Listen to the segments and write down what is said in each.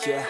yeah.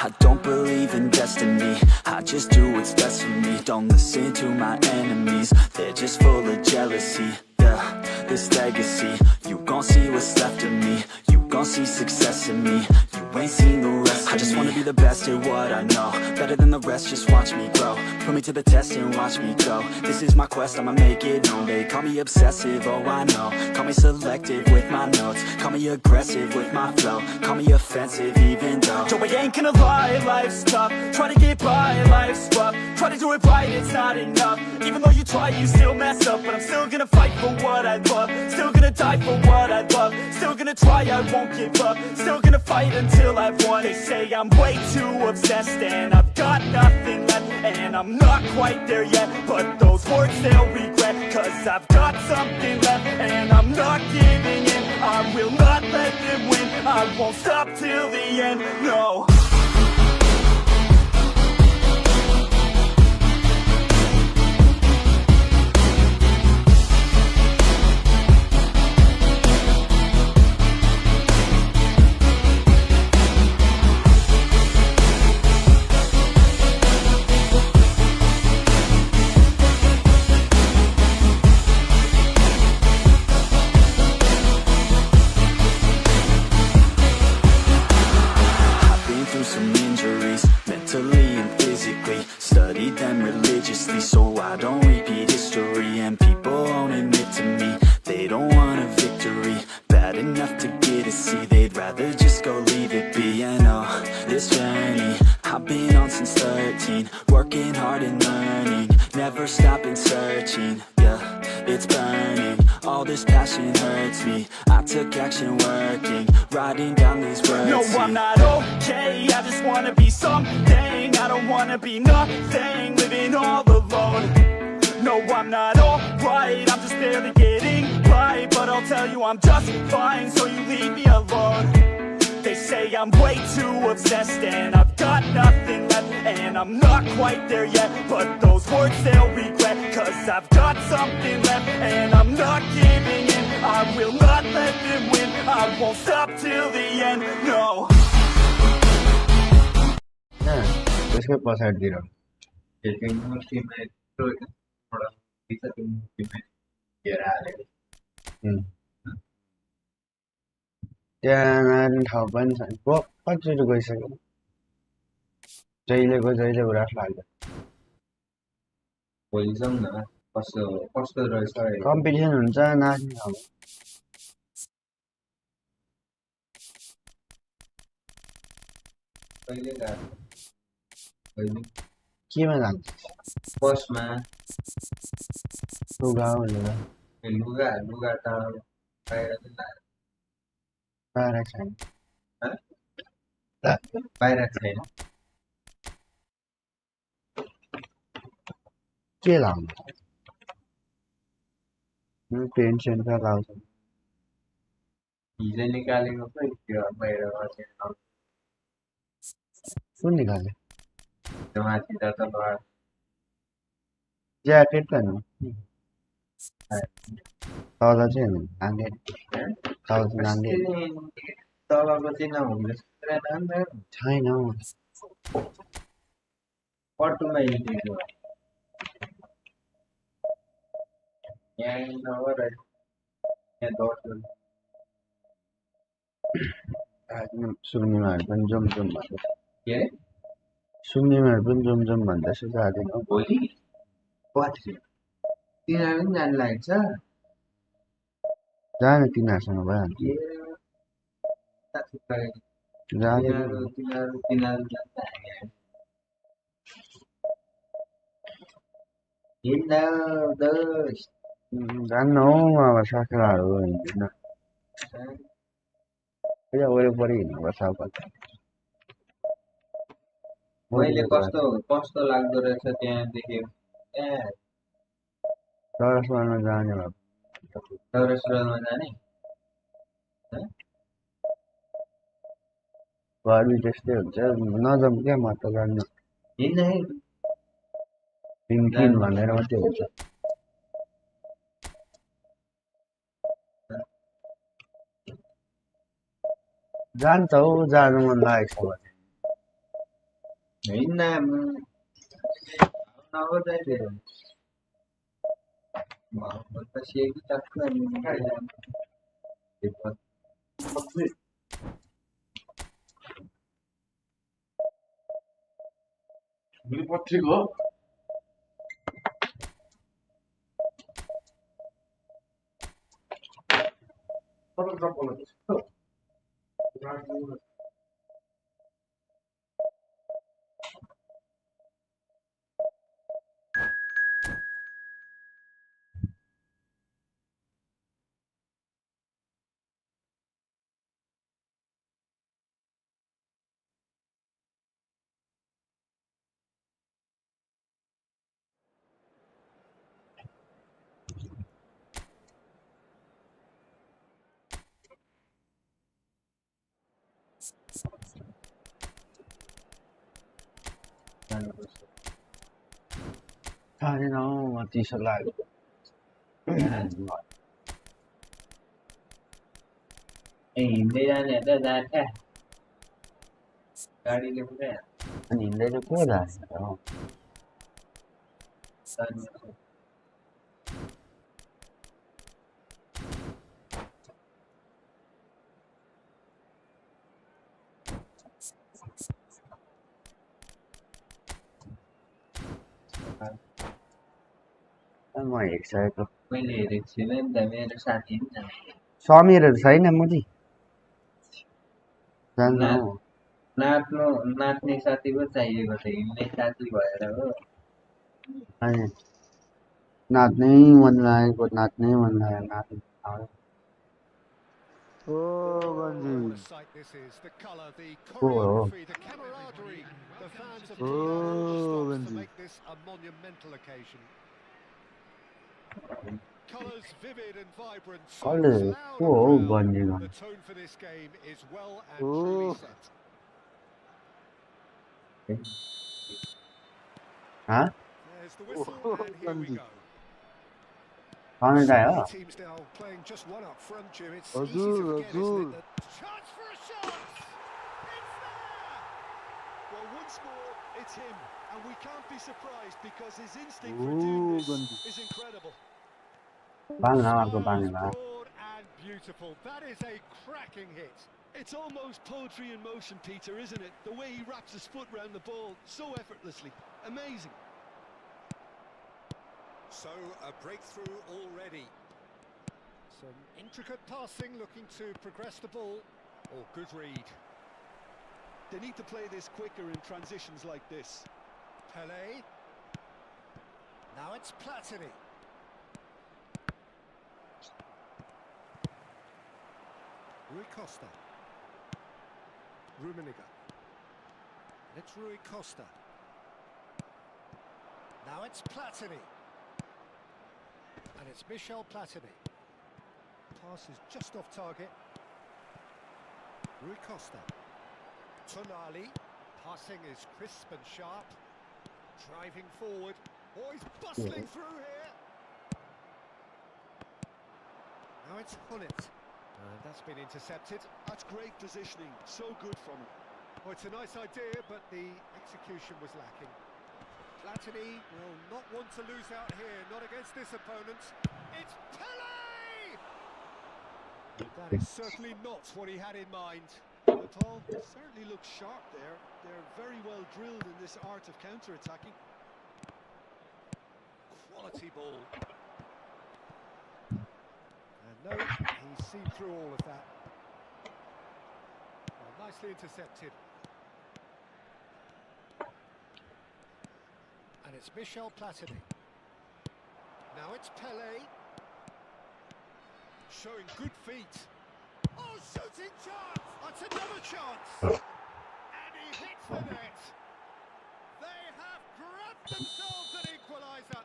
I don't believe in destiny, I just do what's best for me. Don't listen to my enemies, they're just full of jealousy. Yeah, this legacy, you gon' see what's left of me. You gon' see success in me, you ain't seen the rest of me. I just wanna be the best at what I know, better than the rest, just watch me grow. Put me to the test and watch me go. This is my quest, I'ma make it known. They call me obsessive, oh I know. Call me selective with my notes, call me aggressive with my flow. Call me offensive even though Joe, I ain't gonna lie, life's tough. Try to get by, life's rough. Try to do it right, it's not enough. Even though you try, you still mess up. But I'm still gonna fight for what I love. Still gonna die for what I love. Still gonna try, I won't give up. Still gonna fight until I've won. They say I'm way too obsessed and I've got nothing left. And I'm not quite there yet, but those words they'll regret. Cause I've got something left and I'm not giving in. I will not let them win, I won't stop till the end, no. Some injuries, mentally and physically. Studied them religiously so I don't repeat history. And people won't admit to me they don't want a victory bad enough to get a C. They'd rather just go leave it be. And oh, this journey I've been on since 13. Working hard and learning, never stopping searching. Yeah, it's burning, all this passion hurts me. I took action working, writing down these words. No, I'm not okay, I just wanna be something. I don't wanna be nothing, living all alone. No, I'm not alright, I'm just barely getting by. But I'll tell you I'm just fine, so you leave me alone. They say I'm way too obsessed and I've got nothing left. And I'm not quite there yet, but those words they'll regret. Cause I've got something left and I'm not giving in. I will not let them win, I won't stop till the end, no. इसके पछाडि दिएर त्यहाँ ठाउँ पनि छ कतिचोटि गइसक्यो जहिलेको जहिले उरास लाग्छ कम्पिटिसन हुन्छ नाच्ने ठाउँ केमा जान्छ बसमा लुगा भनेर लुगा त बाहिर छैन बाहिर छैन के लाउनु पेन्ट सेन्ट लाउँछ हिजो निकालेको खै त्यो बाहिर कुन निकाले त्यो माथि त ज्याकेट त तल चाहिँ नाङ्गे तल चाहिँ नाङ्गे तलको चाहिँ नहुँदैछ छैन पटुमा हिँडेको यहाँ नभएर यहाँ दर्शन सुम्निमाहरू पनि जाउँ भन्दैछ के अरे सुम्निमाहरू पनि जाउँ भन्दैछ जाँदैन भोलि कति तिनीहरू पनि जानु लागेको छ जाने तिनीहरूसँग भइहाल्छ जान्न हौ अब साकेलाहरू हिँड्दैन वरिपरि हिँड्नुपर्छ अब मैले कस्तो लाग्दो रहेछ त्यहाँदेखि चौरस्तामा जाने भए चौरस्तामा जाने घरबी त्यस्तै हुन्छ नजाउँ क्या म त जान्न किन भनेर मात्रै हुन्छ जान्छ हौ जानु मन लागेको छ भने होइन नगर्दाखेरि पछि एक टक्क पत्रिको छैन हौ म चिसो लाग्यो हिँड्दै जाने त जान्छ गाडीले पुरै अनि हिँड्दै चाहिँ को जान्छ हौ म हेरिसकेको मैले हेरेको छुइनँ नि त मेरो साथी नि त समीरहरू छैन मुली जान्छ हौ नाच्ने साथी पो चाहिएको थियो हिँड्ने साथी भएर हो अनि नाच्नै मन लागेको नाच्नै मन लाग्यो नाच्नु Oh, What a Ganji. sight this is. The colour, the को हो choreography, the camaraderie. The fans have pulled out all the Oh, stops to Ganji. make this a monumental occasion. Colours vivid and vibrant, कसले songs loud को and हो proud. गन्जी The गर्नु tone for this game is well and truly Oh. set. हाँ There's the whistle Oh, and here we Ganji. go. Sameer दाइ हो So many teams now playing just one up front, Jim. It's easy to Azul, forget, isn't Azul. it? That chance for a shot! It's there! Well, once more, it's him. And we can't be surprised because his instinct for doing Oh, this Ganji. is incredible. बाङ्ना अर्को Styles, बाङ्ना broad and beautiful. That is a cracking hit. It's almost poetry in motion, Peter, isn't it? The way he wraps his foot round the ball so effortlessly. Amazing. So, a breakthrough already. Some intricate passing, looking to progress the ball. Oh, good read. They need to play this quicker in transitions like this. Pelé. Now it's Platini. Rui Costa. Rummenigge. It's Rui Costa. Now it's Platini. And it's Michel Platini. Pass is just off target. Rui Costa. Tonali. Passing is crisp and sharp. Driving forward. Oh, he's bustling through here. Now it's Hullet. That's been intercepted. That's great positioning. So good from him. Oh, it's a nice idea, but the execution was lacking. Platini will not want to lose out here, not against this opponent. It's Pelé! That is certainly not what he had in mind. But Paul certainly looks sharp there. They're very well drilled in this art of counter-attacking. Quality ball. And no, he's seen through all of that. Well, nicely intercepted. And it's Michel Platini. Now it's Pelé. Showing good feet. Oh, shooting chance! That's another chance! And he hits the net. They have grabbed themselves an equaliser.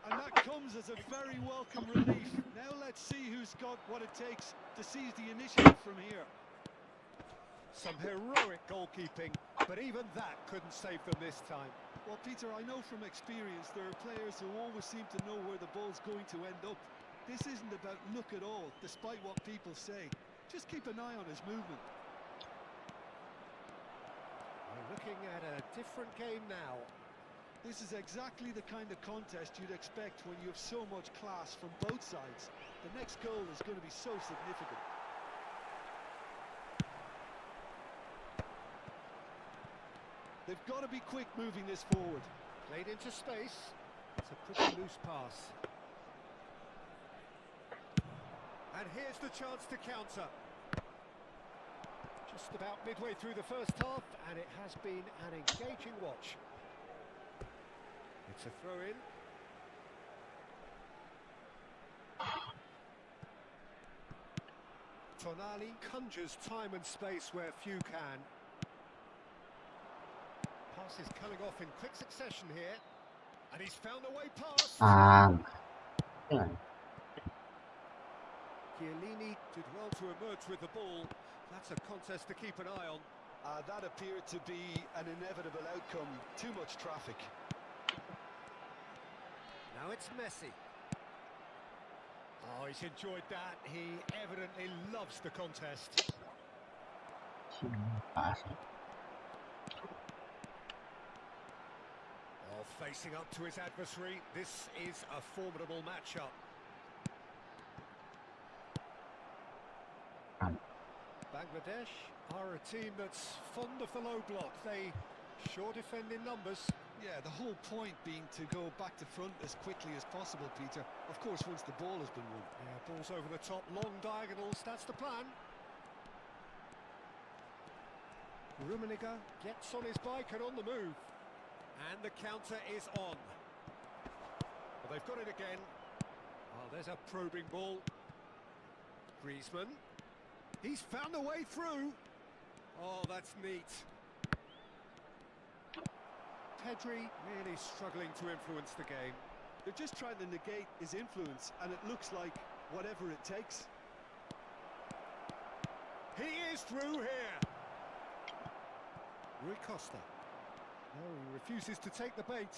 And that comes as a very welcome relief. Now let's see who's got what it takes to seize the initiative from here. Some heroic goalkeeping, but even that couldn't save them this time. Well, Peter, I know from experience there are players who always seem to know where the ball's going to end up. This isn't about luck at all, despite what people say. Just keep an eye on his movement. Looking at a different game now. This is exactly the kind of contest you'd expect when you have so much class from both sides. The next goal is going to be so significant. They've got to be quick moving this forward. Played into space. It's a pretty loose pass. And here's the chance to counter. Just about midway through the first half, and it has been an engaging watch. It's a throw-in. Tonali conjures time and space where few can. Pass is coming off in quick succession here. And he's found a way past. Chiellini did well to emerge with the ball. That's a contest to keep an eye on. That appeared to be an inevitable outcome. Too much traffic. Now it's Messi. Oh, he's enjoyed that. He evidently loves the contest. Oh, facing up to his adversary. This is a formidable matchup. Bangladesh are a team that's fond of the low block. They sure defend in numbers. Yeah, the whole point being to go back to front as quickly as possible, Peter. Of course, once the ball has been won. Yeah, balls over the top, long diagonals, that's the plan. Rummenigge gets on his bike and on the move. And the counter is on. Well, they've got it again. Oh, there's a probing ball. Griezmann. He's found a way through. Oh, that's neat. Pedri really struggling to influence the game. They're just trying to negate his influence, and it looks like whatever it takes. He is through here. Rui Costa. No, he refuses to take the bait.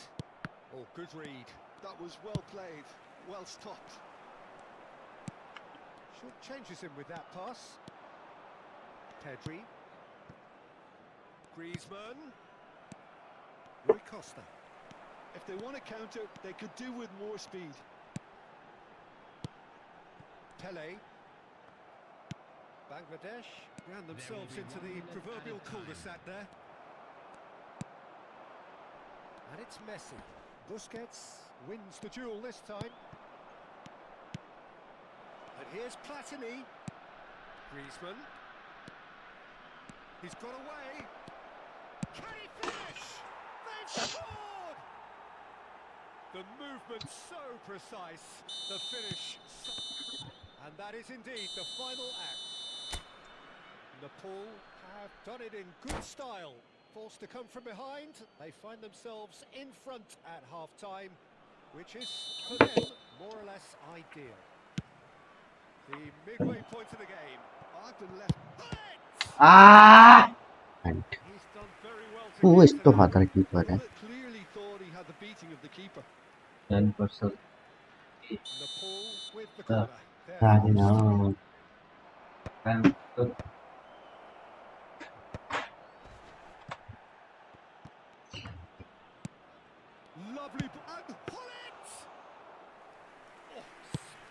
Oh, good read. That was well played, well stopped. Short changes him with that pass. Pedri. Griezmann. Rui Costa. If they want to counter, they could do with more speed. Pele. Bangladesh ran themselves into the proverbial cul-de-sac there. And it's Messi. Busquets wins the duel this time. And here's Platini. Griezmann. He's got away. Can he finish? They've scored! The movement so precise. The finish so... And that is indeed the final act. Nepal have done it in good style. Forced to come from behind, they find themselves in front at half-time, which is, for them, more or less ideal. The midway point of the game. I've been left... He's done very well to Who is get to to hotter keeper? Well, it clearly thought he had the beating of the keeper. 10%. Nepal with the corner. There. I know. Lovely and Pullet! Oh,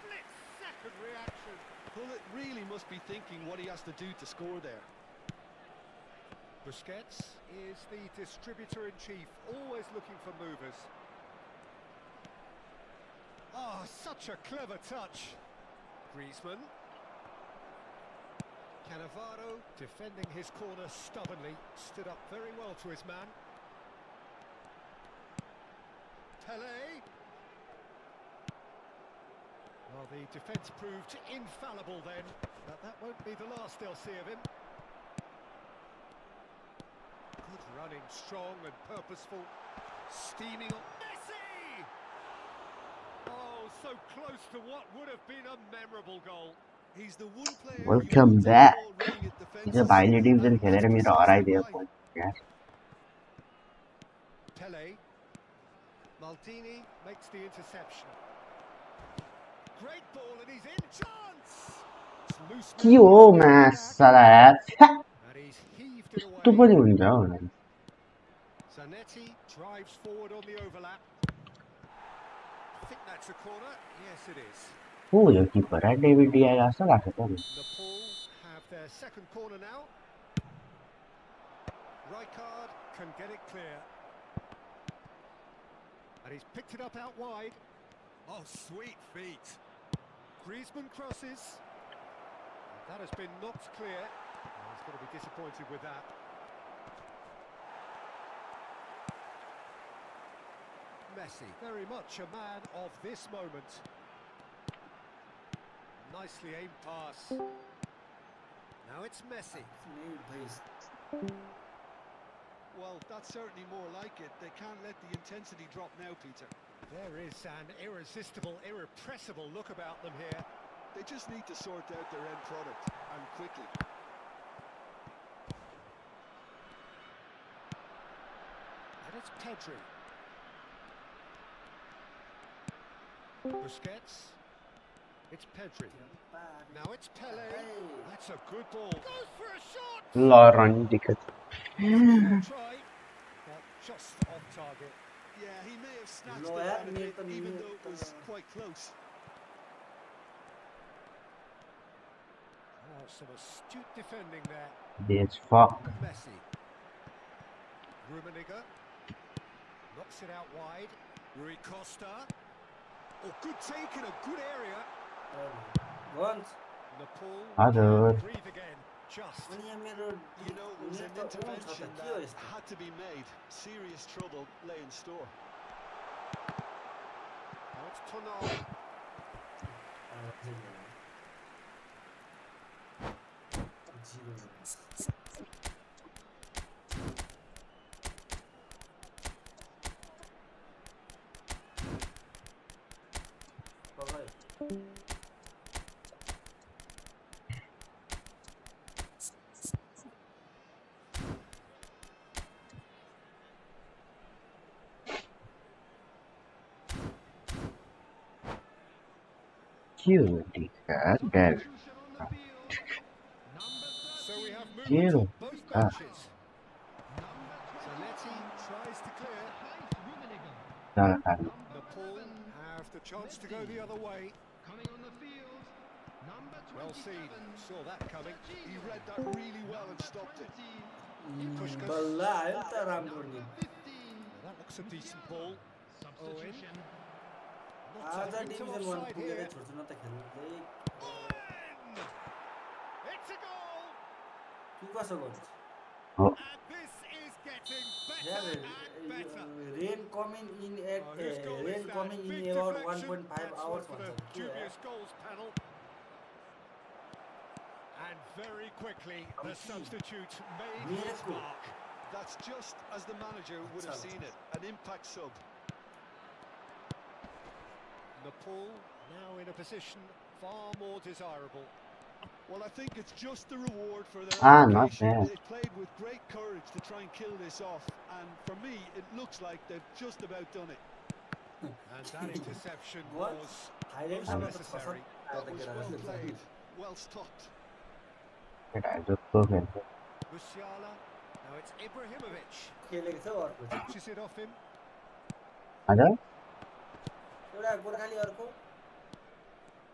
split-second reaction. Pullet really must be thinking what he has to do to score there. Busquets is the distributor-in-chief, always looking for movers. Ah, such a clever touch. Griezmann. Cannavaro defending his corner stubbornly, stood up very well to his man. Pele. Well, the defence proved infallible then, but that won't be the last they'll see of him. Good running, strong and purposeful. Steaming on Messi! Oh, so close to what would have been a memorable goal. He's the one player who Welcome holds back. the ball running at defenses. It's a binary division खेलेर मेरो हराइदियो phone यार. Pele. Maldini makes the interception. Great ball and he's in. Chance! It's loose के हो match साला यार. and he's heaved it यस्तो away. पनि हुन्छ होला. Zanetti drives forward on the overlap. I think that's a corner. Yes, it is. 오 여기 뭐라 데이비드야 써가지고 Nepal have their second corner now. Rijkaard can get it clear. And he's picked it up out wide. Oh, sweet feet. Griezmann crosses. That has been knocked clear. Oh, he's going to be disappointed with that. Messi, very much a man of this moment. Nicely aimed pass. Now it's Messi. Well, that's certainly more like it. They can't let the intensity drop now, Peter. There is an irresistible, irrepressible look about them here. They just need to sort out their end product, and quickly. And it's Pedri. Busquets. It's Pedri. Now it's Pele. That's a good ball. Goes for a shot. 러런 디크 Try, but just off target. Yeah, he may have snatched it out of it, even though it was quite close. Oh, some astute defending there. This fuck Messi. Rummenigge. Knocks it out wide. Rui Costa. Oh, good take in a good area. Nepal. Other. Breathe again. Just. You know, it was an intervention that had to be made. Serious trouble lay in store. Now it's Tonali. cute dicker there So we have movement Zero. on both benches. Zanetti tries to clear. 나가는 Nepal have the chance to go the other way. Well seen. Saw that coming. He read that really well and stopped it. Pushkas. बल्ल आयो नि त राम्रो नि That looks a decent ball. Owen. Not आज a victim division 1 offside पुगेर here. छोड्छु न त खेल्दै Owen! It's a goal! तु कसो गर्छ And this is getting Yeah, better and better. rain coming in at Oh, whose goal is rain that? coming Big in about deflection. 1.5 That's hours one for the भन्छ के dubious goals panel. And very quickly, the substitute made his Miracle. mark. That's just as the manager would have seen it. An impact sub. Nepal now in a position far more desirable. Well, I think it's just the reward for their not application. bad. They played with great courage to try and kill this off. And for me, it looks like they've just about done it. And that interception What? was Highlights most of the necessary. That was well played. Well stopped. केटा जस्तो खेल्छ Musiala. Now it's Ibrahimovic. खेलेको छ अर्को चाहिँ Touches it off him. हजुर एउटा गोर्खाली अर्को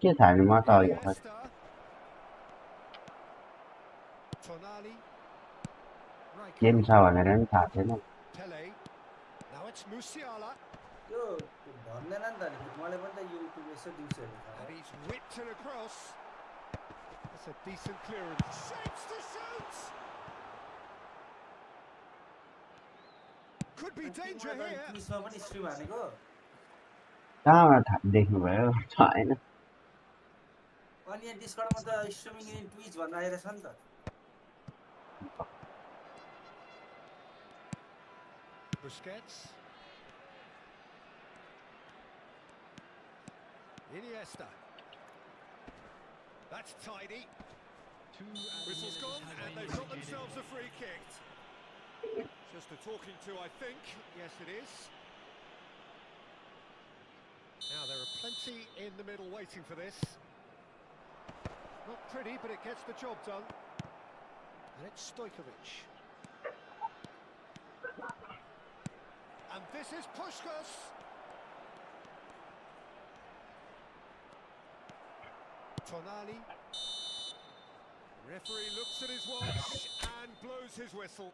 के थाहा नि म त अहिले Iniesta. Tonali. Game Rijkaard. छ भनेर नि थाहा छैन Pele. Now it's Musiala. त्यो भन्दैन नि त नि मलाई पनि त युट्युब यसो दिउँसो हेर्नु थाहा And he's whipped it across. That's a decent clearance. Shapes to shoot! Could be danger here. ट्विसमा पनि स्ट्रिम हानेको कहाँबाट देख्नुभयो छैन अनि यहाँ डिस्कर्डमा त स्ट्रिमिङ इन ट्विच भनेर आइरहेछ नि त Busquets. Iniesta. That's tidy. Whistle's gone and they've got themselves a free kick. Just a talking to, I think. Yes, it is. Now there are plenty in the middle waiting for this. Not pretty, but it gets the job done. And it's Stojkovic. And this is Puskás. Tonali. Referee looks at his watch and blows his whistle.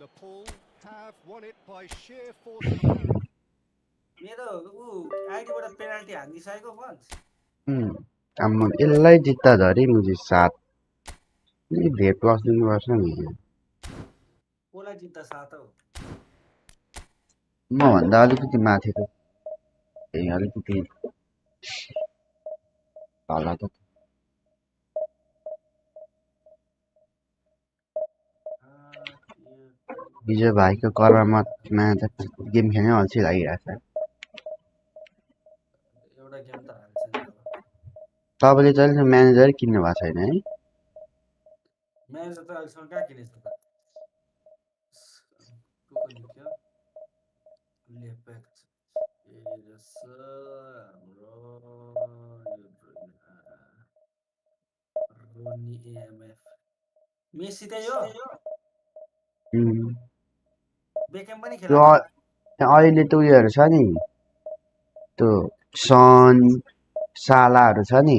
Nepal have won it by sheer force of apparent. मेरो आइडीबाट penalty हानिदिसकेको भन्छ अब यसलाई जित्दा धरि मुझे 7 भेट बस दिनुपर्छ नि कोलाई जित्दा 7 हो म भन्दा अलिकति माथि त अलिकति होला त विजय भाइको कर्ममा गेम खेल्ने अल्छी लागिरहेछ एउटा गेम त हाल्छ नि अब तपाईले चाहिँ म्यानेजर किन्नु भएको छैन है म्यानेजर त अहिलेसम्म कहाँ किनेछ त को लेख्यो लेपेक एरस हाम्रो रोनी एएमएफ मेसी त यो बेकेम पनि खेल्यो अहिले त उयोहरु छ नि त्यो सन सालाहरु छ नि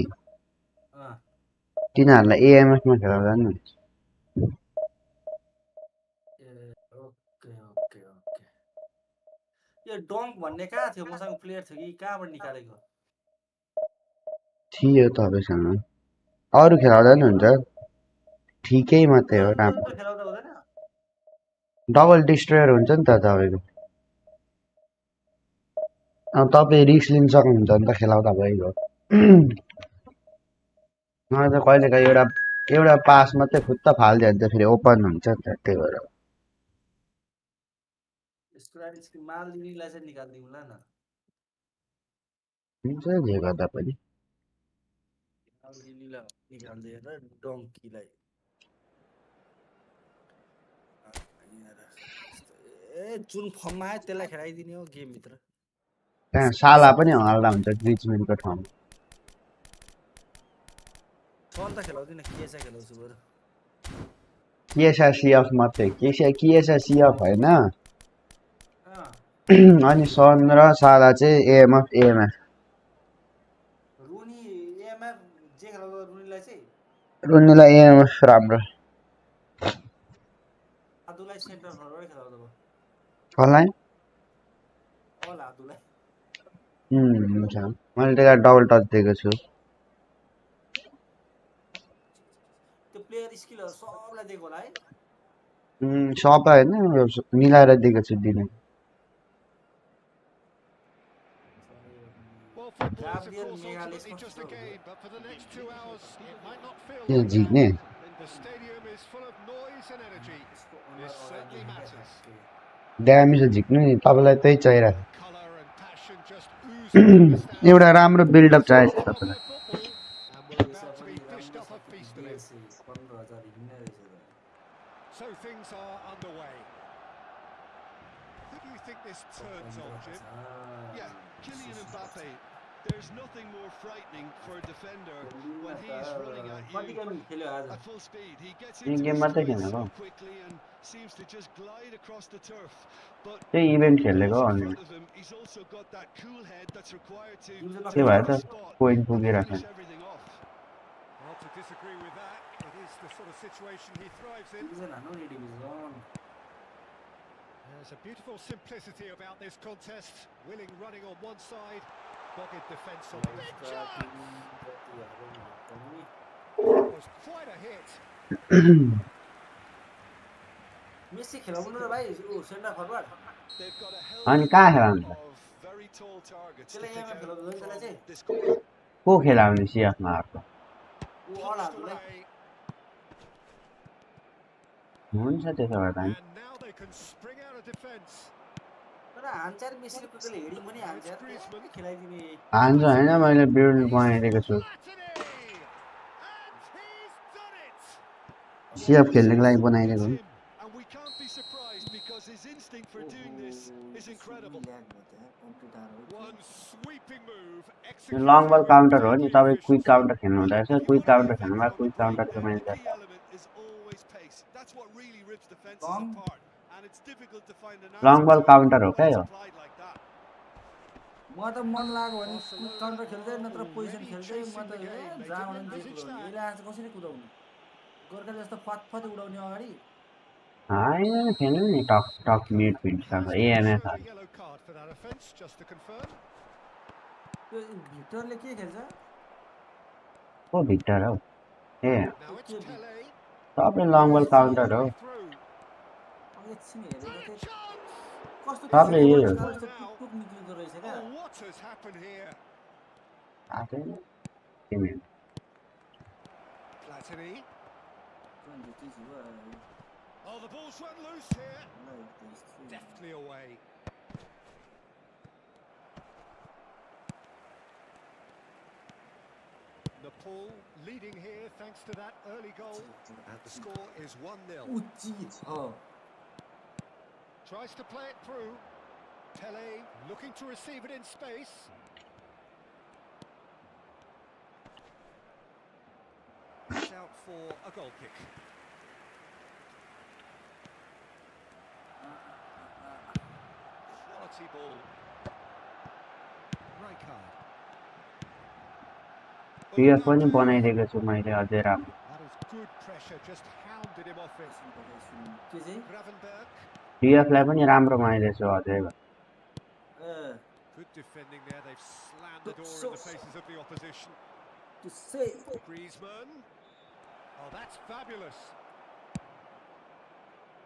तिनीहरुलाई एएमएफ मा खेलाउँदा नि ओके यो डोङ्क भन्ने कहाँ थियो मसँग प्लेयर थियो कि कहाँबाट निकालेको थियो तपाईसँग अरु खेलाउँदा नि हुन्छ ठिकै मात्रै हो राम्रो खेलाउँदा हुँदैन डबल डिस्ट्रोयर हुन्छ नि त तपाईको अब तपाई रिस्क लिन सक्नुहुन्छ नि त खेलाउँदा भइगयो मलाई त कहिलेकाहीँ एउटा पास मात्रै फुत्त फाल्दियो भने त फेरि ओपन हुन्छ नि त त्यही भएर स्क्वाडिसको माल लिनीलाई चाहिँ निकाल्दिउँला न हुन्छ जे गर्दा पनि माल लिनीलाई निकाल्दिएर डोङ्कीलाई ए जुन फर्ममा आयो त्यसलाई खेलाइदिने हो गेम भित्र त्यहाँ साला पनि हाल्दा हुन्छ ग्रिजम्यानको ठाउँमा सन त खेलाउँदिन केसा खेलाउँछु बरु केसा सिएफ मात्रै केसा सिएफ हैन अनि सन र साला चाहिँ एएमएफ रुनी एएमएफ जे खेलाउँदा रुनीलाई चाहिँ रुनीलाई एएमएफ राम्रो आदुलाई सेन्टर फरवर्ड खेलाउँदा भयो कसलाई अल आदुलाई हुन्छ मैले त्यहाँ डबल टच दिएको छु त्यो प्लेयर स्किलहरु सबलाई दिएको होला है सबै हैन मिलाएर दिएको छु दिने Gabriel ultimately just a game, but for the next 2 hours, it might not feel Yeah, like झिक्ने that. The stadium is full of noise and energy. This certainly matters. दामी छ झिक्नु नि तपाईलाई त्यही चाहिरहेको Colour and passion just oozing from the stands. एउटा राम्रो buildup चाहिएको छ Football, तपाईलाई and we're about to be dished off a feast of it. 15,000 हिँड्ने रहेछ So things are underway. Who do you think this turns on, Jim? Yeah, Kylian Mbappe. There's nothing more frightening for a defender when he's running at कति you game खेल्यो आज at full speed. He gets yo into game his मात्रै stride खेलेको so quickly and seems to just glide across the turf. But त्यही event when खेलेको the ball's in अनि front of him, he's also got that cool head that's required to के भएर take the त spot point and पुगिरहेको finish everything off. Well, to disagree with that, it is the sort of situation he thrives in. Division हान्नु नि division There's a beautiful simplicity about this contest. Willing running on one side, dogged defence on the other. That was quite a hit. Messi खेलाउनु र भाइ centre forward They've got a अनि healthy कहाँ number खेलाउनु of very tall targets to त्यसलाई pick MF out खेलाउँदा त्यसलाई from चाहिँ this corner. को खेलाउने सिएफमा अर्को ऊ अल Punched हाल्नुलाई away, हुन्छ त्यसो भए त and now they can spring out of defence. तर हान्चार मेसीले कोही बेला हेडिङ पनि हान्छ यार, त्यसलाई खेलाइदिने हान्छ होइन मैले बिल्ड बनाइदिएको छु Platini! And he's done it! सिएफ खेल्नको लागि बनाइदिएको It's him, and we can't be surprised because his instinct for doing this is incredible. One sweeping move, yo executed long बल with काउन्टर हो नि deadly तपाईँ क्विक efficiency. काउन्टर खेल्नु हुँदैछ You quick want to counter move खेल्नुमा from quick the काउन्टरको break, then main the key element is always pace. That's what really rips defenses Long. apart. And And it's difficult to find an Long answer ball to counter it हो when क्या it's yo applied like that. म त मन लाग्यो भने counter खेल्दै नत्र position खेल्दै म त जहाँ भने जे कुदाउने यसले आज कसरी कुदाउने गोर्खा जस्तो फतफत उडाउने अगाडि होइन खेल्नु नि टक टक मिडफिल्डसँग AMF Showed a yellow card for that offence, just to confirm. त्यो भिक्टरले के खेल्छ को Victor how A Now it's Pele. सबले लङ बल काउन्टर हो एकछिन हेरेको Brilliant थिएँ chance. कस्तो सबले त्यो यही हो जस्तो टुक निक्लिँदो रहेछ क्या Oh, what has happened here? आफै तिमी Platini. Oh, the ball's run loose here. Deftly away. Nepal leading here thanks to that early goal. And the score is 1-0. Tries to play it through. Pele looking to receive it in space. It's out for a goal kick. Quality ball. Right card. PF पनि बनाइदिएको छु मैले अझै राम्रो That is good pressure, just hounded him off it. के चाहिँ Gravenberg. पिएफलाई पनि राम्रो बनाइदिएको छु अझै Good defending there, they've slammed the door in the faces of the opposition. Griezmann. Oh, that's fabulous.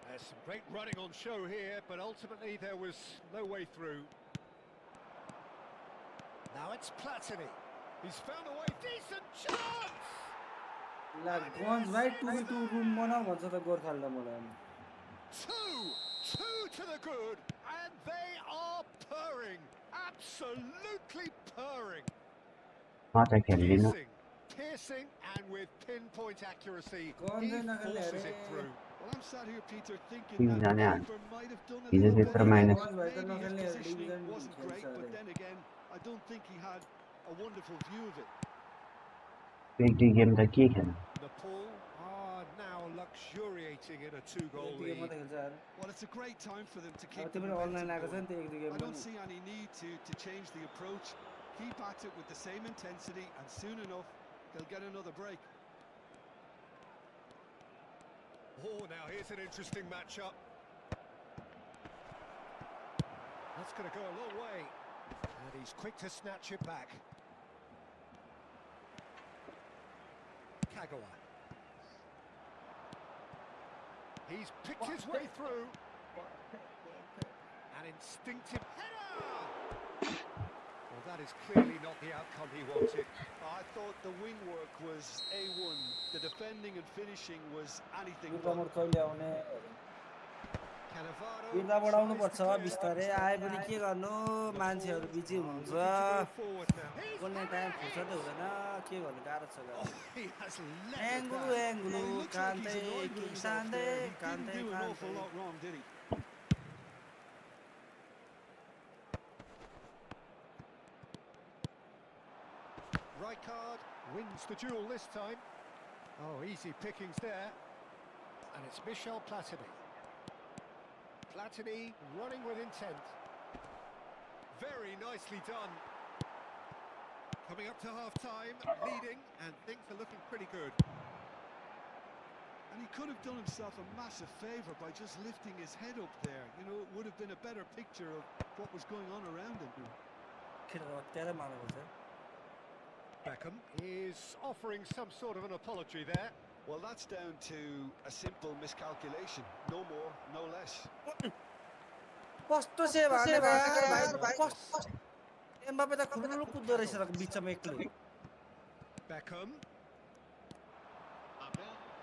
There's some great running on show here, but ultimately there was no way through. Now it's Platini. He's found a way, decent chance! Guns भाइ 2v2 room बनाऊ भन्छ त गोर्खाले मलाई Two to the good, and they are purring, absolutely purring. म चाहिँ खेल्दिनँ Piercing, and with pinpoint accuracy, he forces it through. Well, I'm sat here, Peter, thinking Team that जाने the hall keeper might have done a हिजो little त्यत्रो better. Minus Maybe his positioning wasn't great, but then again, I don't think he had a wonderful view of it. Twenty game त के खेल्नु Nepal are now luxuriating in a two-goal lead. Well, it's a great time for them to keep the तिम्रो online momentum आएको छ नि going. त्यो 1-2 game I don't पनि see any need to change the approach. Keep at it with the same intensity, and soon enough, they'll get another break. Oh, now here's an interesting matchup. That's going to go a long way. And he's quick to snatch it back. Kagawa. He's picked his way through. An instinctive header! Well, that is clearly not the outcome he wanted. I thought the wing work was A1. The defending and finishing was anything but. युद्धमोड कहिले आउने Cannavaro युद्ध बढाउनु tries पर्छ to clear बिस्तारै that. आए पनि के गर्नु मान्छेहरू बिजी Looking हुन्छ to go forward now. He's कुनै had टाइम it! फुर्सदै हुँदैन के गर्नु गाह्रो छ Oh, he has leveled एङ्गुलु that. एङ्गुलु Well, he looks like कान्दै he's annoyed with king himself तान्दै there. He कान्दै didn't do an awful कान्दै lot wrong, did he? Rijkaard wins the duel this time. Oh, easy pickings there. And it's Michel Platini. Platini running with intent. Very nicely done. Coming up to half-time, leading, and things are looking pretty good. And he could have done himself a massive favour by just lifting his head up there. You know, it would have been a better picture of what was going on around him. Beckham is offering some sort of an apology there. Well, that's down to a simple miscalculation. No more, no less. कस्तो से भने भाइ Mbappe त खुरुरु कुद्दो रहेछ त बिचमा एक्लै Beckham.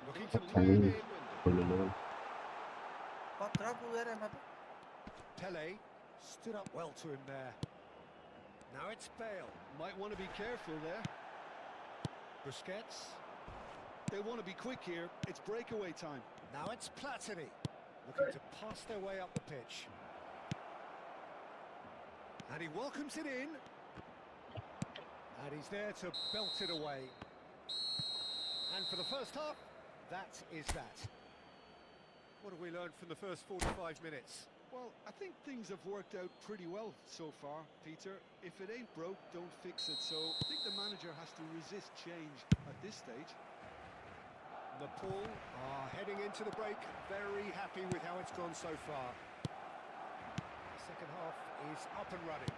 Looking to play him in. पत्र पुगेर Mbappe Pele stood up well to him there. Now it's Bale. Might want to be careful there. Busquets. They want to be quick here. It's breakaway time. Now it's Platini. Looking to pass their way up the pitch. And he welcomes it in. And he's there to belt it away. And for the first half, that is that. What have we learned from the first 45 minutes? Well, I think things have worked out pretty well so far, Peter. If it ain't broke, don't fix it. So I think the manager has to resist change at this stage. Nepal are heading into the break, very happy with how it's gone so far. The second half is up and running.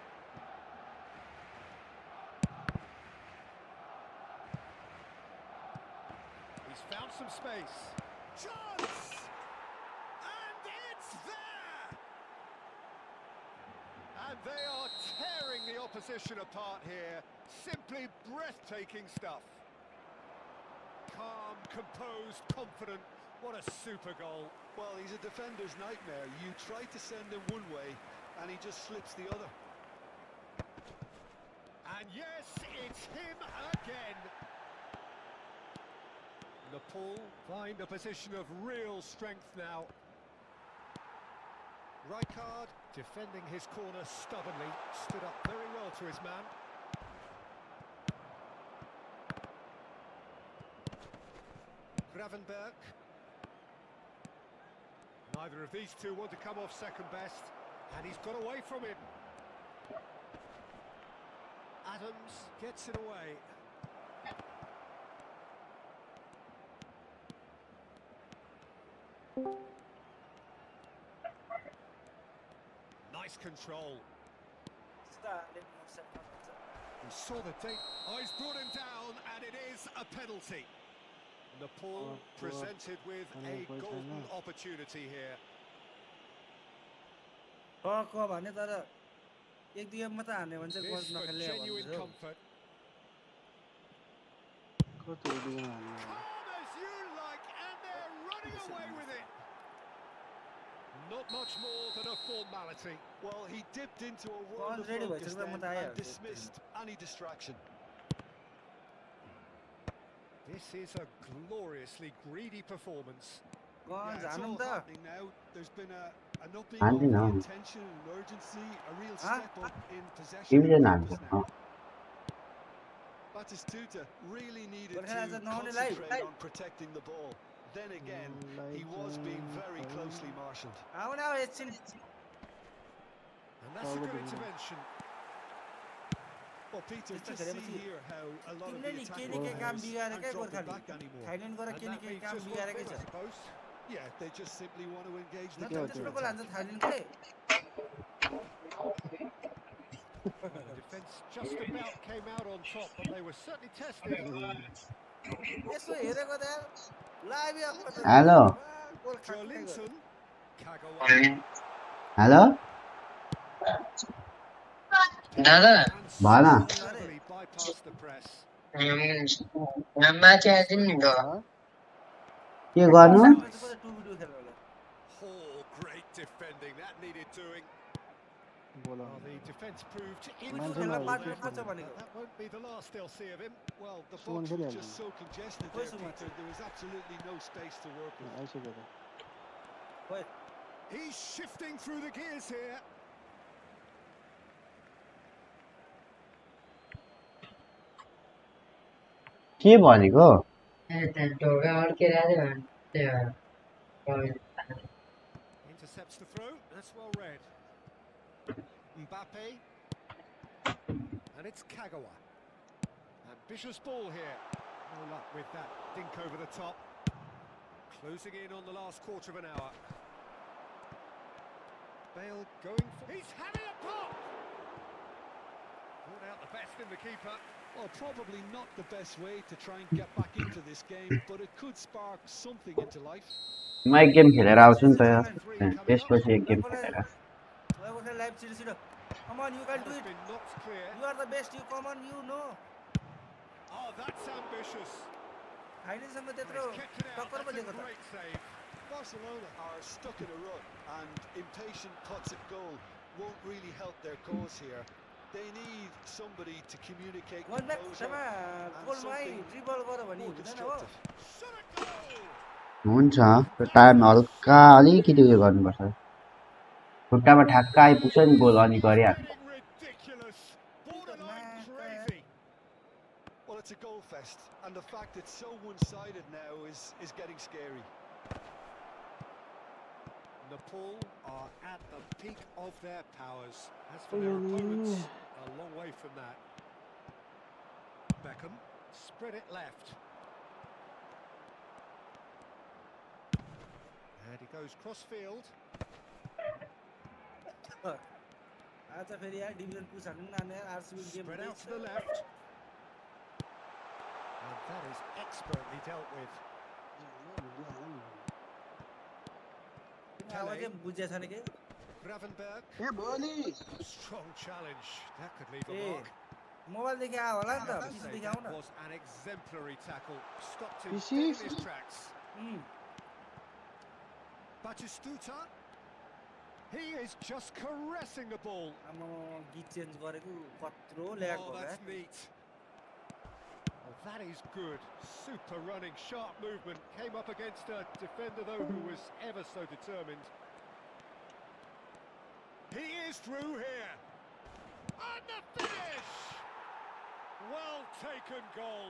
He's found some space. Chance! And it's there! And they are tearing the opposition apart here. Simply breathtaking stuff. Calm, composed, confident. What a super goal. Well, he's a defender's nightmare. You try to send him one way, and he just slips the other. And yes, it's him again. Nepal find a position of real strength now. Rijkaard defending his corner stubbornly, stood up very well to his man. Gravenberg. Neither of these two want to come off second best, and he's got away from him. Adams gets it away. Nice control. He saw the date. Oh, he's brought him down, and it is a penalty. Nepal presented with a golden opportunity here. भने तर एक दुई गेममा त हान्ने भने चाहिँ This goal for नखेल्ने genuine भन्छ comfort. कति हुँदैन Calm as you like, and they're running away with it. Not much more than a formality. Well, he dipped into a world of ready focus भइसक्दा म then त and आइहाल्छु dismissed any distraction. This is a gloriously greedy performance. Guns It's हानौँ all त happening now. There's been an upping I of don't the know. intention and urgency, a real Huh? step up in possession Division and हान्छ purpose now. Batistuta really needed Goalkeeper has to a non-alive. concentrate on protecting the ball. Then again, he was being very closely marshalled. आउन अब एकछिन And that's a good intervention. Well, Peter, Just just a see little bit. here how a lot of तिमीले the नि attacking केही न केही काम players बिगारेकै aren't dropping Gorkhali back anymore. Thailand गएर And केही न that केही may काम just well बिगारेकै be, I छ suppose. Yeah, they just simply want to engage the नत्र त्यस्तो counter गोल हान्छ attack. थाइल्यान्डले Well, the defence just about came out on top, but they were certainly tested. यसो हेरेको त यार live आएको त Hello. गोल खाएको Jolinton. Kagawa. हेलो दादा And भन so cleverly bypassed the press. माथि आइदिनु नि त के गर्नु Nice. टु भिडियो खेल्नु होला Oh, great defending. That needed doing. Well, the defence proved खेल्न पार्टनर को छ but भनेको that won't be the last they'll see of him. Well, the box was just so congested there, Peter. There was absolutely no space to work with. खोइ He's shifting through the gears here. के भनेको ढोका अड्किरहेको थियो Intercepts the throw. That's well read. Mbappe. And it's Kagawa. Ambitious ball here. No luck with that dink over the top. Closing in on the last quarter of an hour. Bale going for... He's having a pop! Brought out the best in the keeper. Well, probably not the best way to try and get back into this game, but it could spark something into life. म एक game खेलेर आउँछु नि त त्यसपछि एक game खेलेर live छिटो छिटो come on you can do Has it been knocked clear. You are the best you come on you know Oh, that's ambitious. फाइनलसम्म He's त्यत्रो kept it out. टक्कर पो That's a दिएको त great save. Barcelona are stuck in a rut, and impatient putts at goal won't really help their cause here. They need somebody to communicate one back composure समा and गोलमै something dribble गर्यो भने more हुँदैन हो constructive. Shot a goal. हुन्छ त्यो time हल्का अलिकति उयो गर्नुपर्छ खुट्टामा ठ्याक्क आइपुग्छ नि गोल अनि It's गरिहाल्छ getting ridiculous. Borderline crazy. Well, it's a goal fest, and the fact it's so one-sided now is getting scary. Nepal are at the peak of their powers. As for their opponents, a long way from that. Beckham, spread it left. And he goes cross-field. आज फेरि यार division पुस हान्नु नाने RCB game Spread out to the left. And that is expertly dealt with. आवाजै बुझ्या छैन के Gravenberg. Strong challenge. That could leave a A mark. Mobile देखि आयो होला नि त That पिसी देखि आउन was an exemplary tackle. Stopped him PC? dead in his tracks. Um, Batistuta. He is just caressing the ball. आम्मा गीत चेन्ज गरेको कत्रो ल्याग Oh, भयो that's यार neat. Oh, that is good. Super running, sharp movement. Came up against a defender, though, who was ever so determined. He is through here. And the finish! Well taken goal.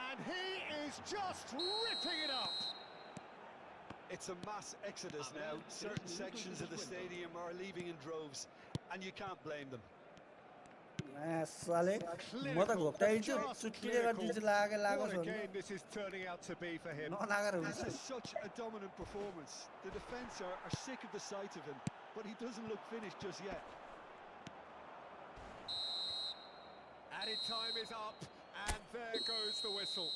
And he is just ripping it up. It's a mass exodus now. Certain sections of the stadium are leaving in droves, and you can't blame them. साले म त घोप्टाइन्छु चुट्टीले गर्दिन्छु लागे What लागोस् a भन्नु game this is turning out to be for him. नलागेर This हुन्छ is such a dominant performance. The defence are sick of the sight of him, but he doesn't look finished just yet. Added time is up, and there goes the whistle.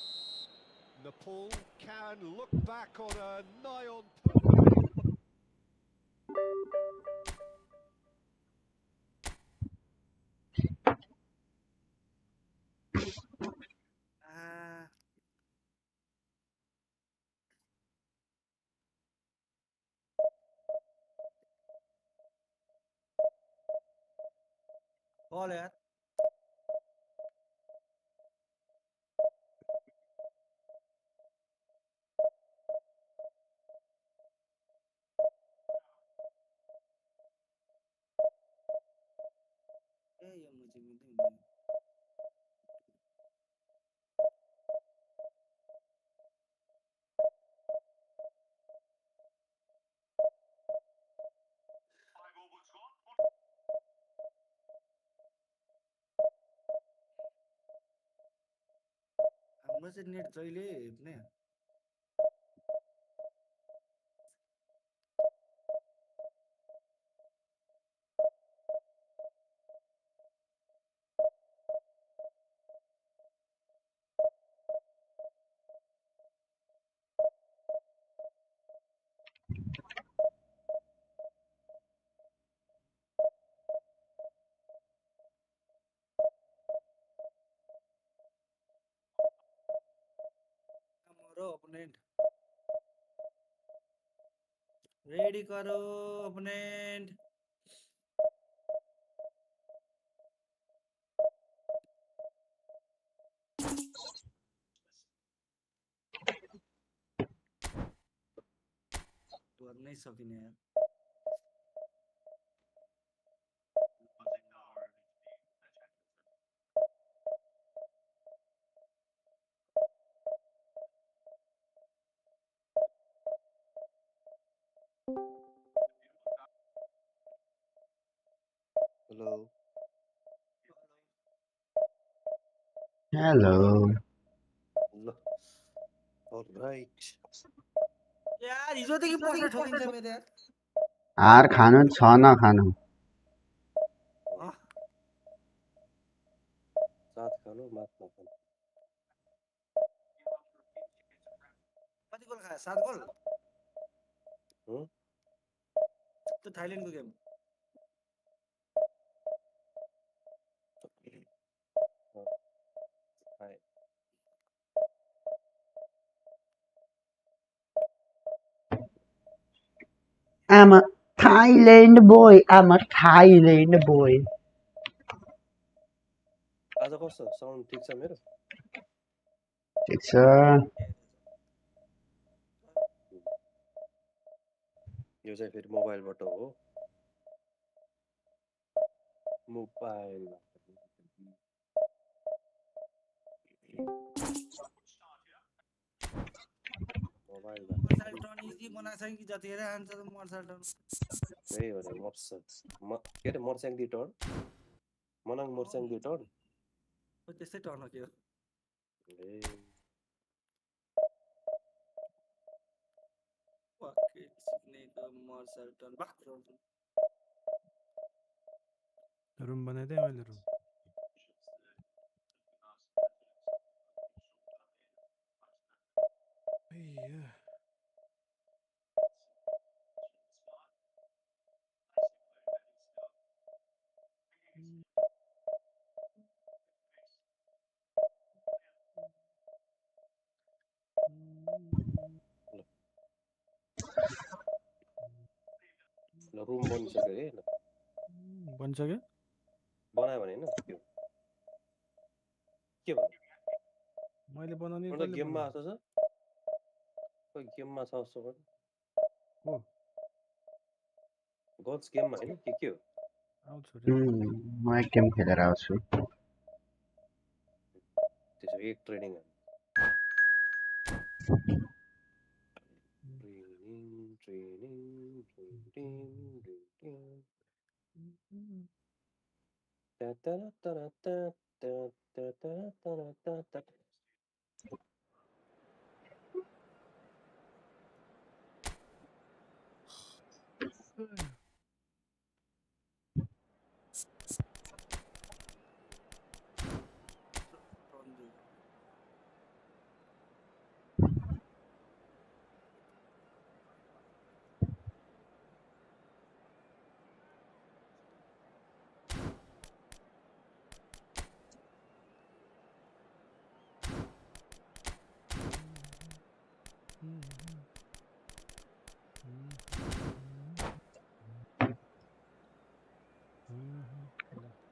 Nepal can look back on a nigh-on perfect. बल यार ए यो मुझे मिल्दैन हाम्रो चाहिँ net जहिले हेप्ने हमारो opponent ready करो opponent गर्नै सकिने यार Hello. Hello No. All right. यार हिजोदेखि पस्न ठोकिन्छ मेरो यार हार खानु छ नखानु साथ खानु मात नखानु कति गोल खायो 7 गोल हुँ? त्यो थाइल्यान्डको game Hi. I'm a Thailand boy. I'm a Thailand boy. आज कस्तो साउन्ड ठिक छ मेरो ठिक छ यो चाहिँ फेरि मोबाइलबाट हो mobile wild motorcycle turn easy बनाएको छ कि जतिखेर हान्छ त मोटरसाइकल टर्न त्यही हो रे के अरे मोर्स्याङ दि टर्न मनाङ मोर्स्याङ दि टर्न त्यस्तै टर्न हो त्यो पक्कै सिक्नेको मोटरसाइकल टर्न बाक्रो रुम बनाइदिएँ मैले रुम ल रुम बनिसक्यो है ल बनिसक्यो बनायो भने हैन त्यो के भयो मैले बनाउने अन्त कहिले गेममा बनाउने? आएको छ खोइ गेममा छ जस्तो गर्नु हो गर्ल्स गेममा हैन के हो आउँछु रे म एक गेम खेलेर आउँछु त्यसो एक ट्रेनिङ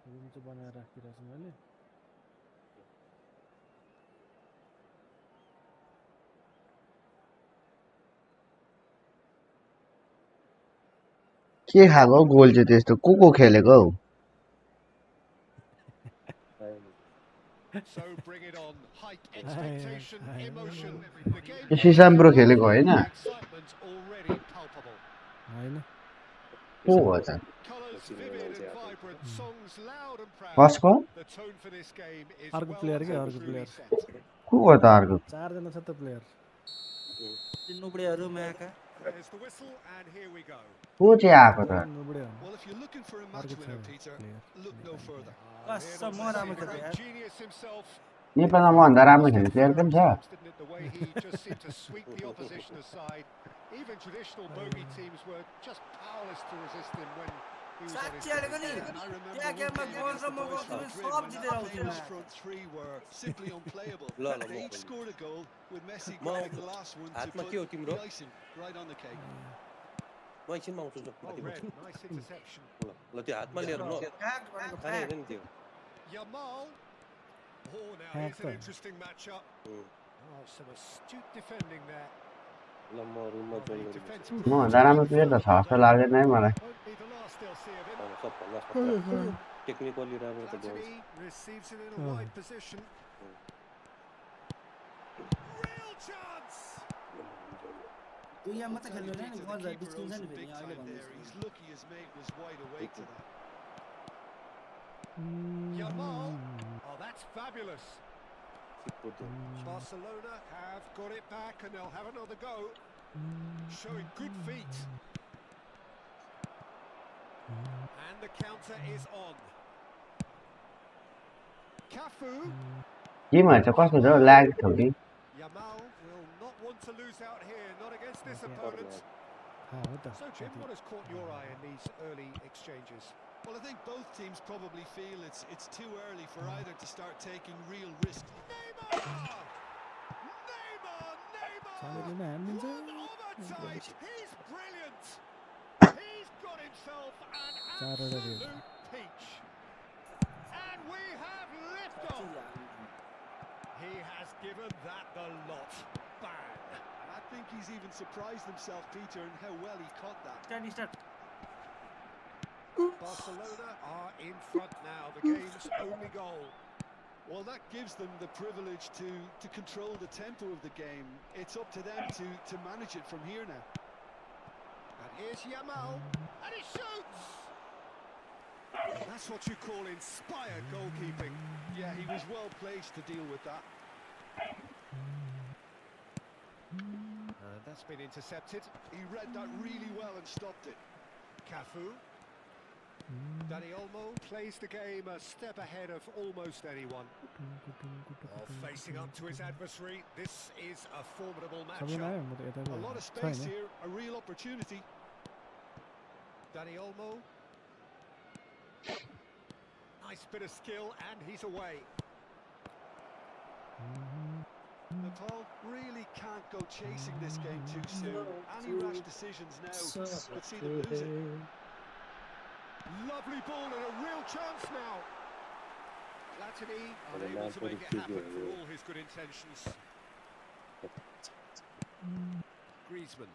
रुम चाहिँ बनाएर राखिरहेको छु मैले के खाएको गोल चाहिँ त्यस्तो को खेलेको हौ So bring it on. Hype, expectation, emotion. The game यो सिसाम्ब्रो खेलेको होइन the excitement already palpable. होइन को हो त Colours vivid and vibrant, songs loud and proud. कसको The tone for this game is अर्को well प्लेयर के and अर्को truly प्लेयर set. को हो त अर्को चारजना छ त player नुबडेहरू मायाका There's the whistle and here we go. को चाहिँ आएको त नुबडे हो Well, if you're looking for a match अर्को winner, छ Peter, player look no further. कसम म राम्रो खेल्छ Great यार genius himself. नेपालमा मभन्दा राम्रो खेल्ने प्लेयर पनि छ Times, didn't it? The way he just seemed to sweep the opposition aside. Even traditional bogey teams were just powerless to resist him when he was on his साँच्ची हालेको नि And I remember त्यहाँ one गेममा game goal against raw the म boys goal from सब Madrid when जितेर that आउँछु famous front three were simply unplayable. ल ल They म each scored a goal with Messi म grabbing the last one to हातमा put के हो तिम्रो the icing right on the cake. म एकछिनमा आउँछु ल Oh, Red, nice interception. ल त्यो हातमा लिएर न फ्याक्ट भनेको खाने फ्याक्ट होइन नि त्यो Yamal. Oh, now here's an interesting matchup. Oh, some astute defending there. ल म रुममा Well, जोइन the गरिदिन्छु defence मभन्दा राम्रो प्लेयर त छ जस्तो लाग्दैन है मलाई won't be the last they'll see of him. सबभन्दा खतरा टेक्निकली राम्रो त गर्छ Platini receives it in a wide position. Real chance. यो यहाँ मात्रै खेल्नु Peter, नि the गजहरू keeper निस्किन्छ owes नि him फेरि big यहाँ अहिले time there. भन्दैछु He's lucky his mate was wide awake to that. Yamal. Oh, that's fabulous. Barcelona have got it back and they'll have another go. Showing good feet. And the counter is on. Cafu. गेमहरू चाहिँ कस्तो छ lag थियो कि Yamal will not want to lose out here, not against this opponent. हो त So, Jim, what has caught your eye in these early exchanges? Well, I think both teams probably feel it's too early for either to start taking real risks. Neymar! सामेलले नै हानिदिन्छ One on a tight. He's brilliant. He's got himself an चारवटा red absolute peach. And we have liftoff. He has given that the lot. Bang. And I think he's even surprised himself, Peter, in how well he caught that. Start Barcelona are in front now, the game's only goal. Well, that gives them the privilege to control the tempo of the game. It's up to them to manage it from here now. And here's Yamal, and he shoots! That's what you call inspired goalkeeping. Yeah, he was well placed to deal with that. And that's been intercepted. He read that really well and stopped it. Cafu. Dani Olmo plays the game a step ahead of almost anyone. Facing up to his adversary, this is a formidable matchup. A lot of space here, a real opportunity. Dani Olmo. Nice bit of skill, and he's away. Nepal really can't go chasing this game too soon. Any rash decisions now could see them lose it. Lovely ball and a real chance now. Platini unable to make it happen for all his good intentions. Griezmann.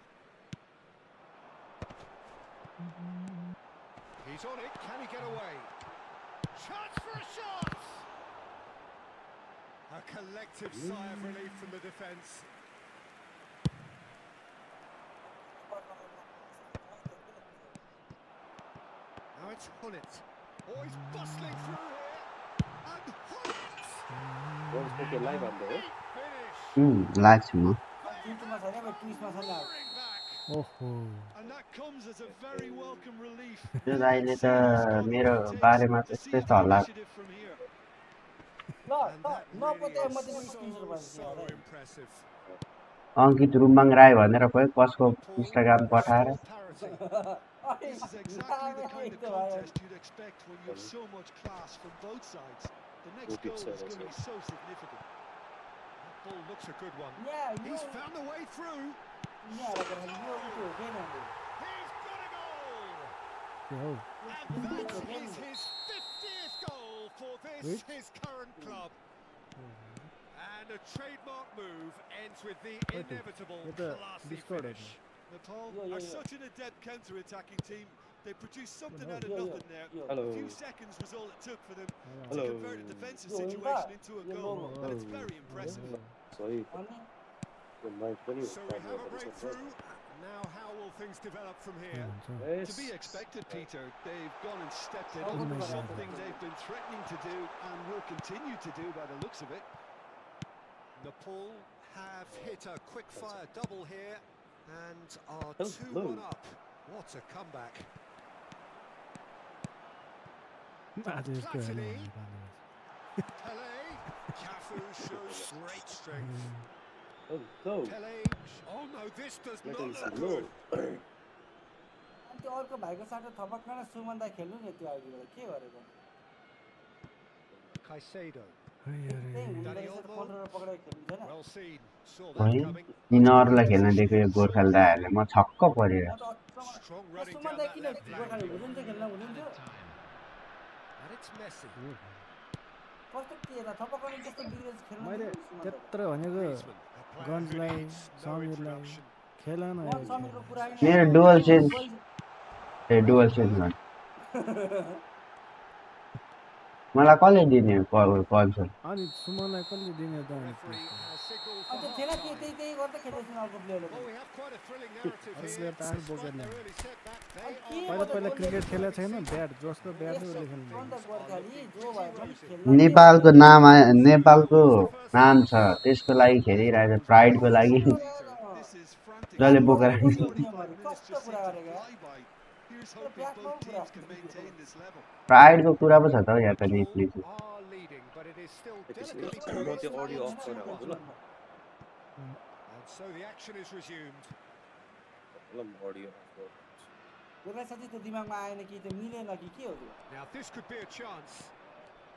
He's on it, can he get away? Chance for a shot! A collective sigh of relief from the defence. Now it's Hullet. Oh, he's bustling through here. And Hullet! What's spoken live on there? Finish! लाग्छु म And that comes as a very welcome relief. त्यो दाइले त मेरो बारेमा त्यस्तै छ होला From here. अङ्कित रुमबाङ राई भनेर खोइ कसको इन्स्टाग्राम पठाएर This is exactly the kind of contest you'd expect when you have so much class from both sides. The next goal is going to be so significant. That ball looks a good one. He's found the way through. He's got a goal! And that is his 50th goal for this, his current club. And a trademark move ends with the inevitable classy finish. Nepal are such an adept counter-attacking team. They produced something out of nothing there. Hello. A few seconds was all it took for them to convert a defensive situation into a goal. And it's very impressive. Sorry. So we have a breakthrough. Now how will things develop from here? To be expected, Peter. They've gone and stepped it up. Something they've been threatening to do and will continue to do by the looks of it. Nepal have hit a quick-fire double here and are 2-1 up. What a comeback. Platini. Pele. Cafu shows great strength. Pele. Oh no, this does not look good. त्यो अर्को भाइको साटो थपक्क न सुमन्दा खेल्नु नि त्यो आइडीबाट के गरेको Caicedo. Dani Olmo. Well seen. Saw है that coming. यिनीहरूलाई खेल्न दिएको यो गोर्खाली दाइहरूले म छक्क परेर Strong running down that left flank. And it's Messi. मैले त्यत्रो भनेको गन्जलाई समीरलाई खेल न मेरो डुअल चेन्ज डुअल चेन्ज गर्नु मलाई कसले दिने कन्सोल अनि सुमनलाई कसले दिने त अन्त थिएन त्यही गर्दै खेल्दैछन् अर्को प्लेयरले Well, we have quite a thrilling narrative here. तार बोकेर Despite their early setback, they पहिला पहिला क्रिकेट खेलेको छैन ब्याट जसको ब्याट उसले खेल्ने अन्त गोर्खाली जो भए पनि खेल्न नेपालको नाम नेपालको नाम छ त्यसको लागि खेलिरहेको प्राइडको लागि जसले बोकेर कस्तो कुरा गरेको प्राइडको कुरा पो छ त यहाँ त Nepali are leading, but it is still delicately Not the audio off for now. And so the action is resumed. Audio off. Gorkha साथी त दिमागमा आएन कि त्यो मिलेन कि के हो त्यो Now this could be a chance.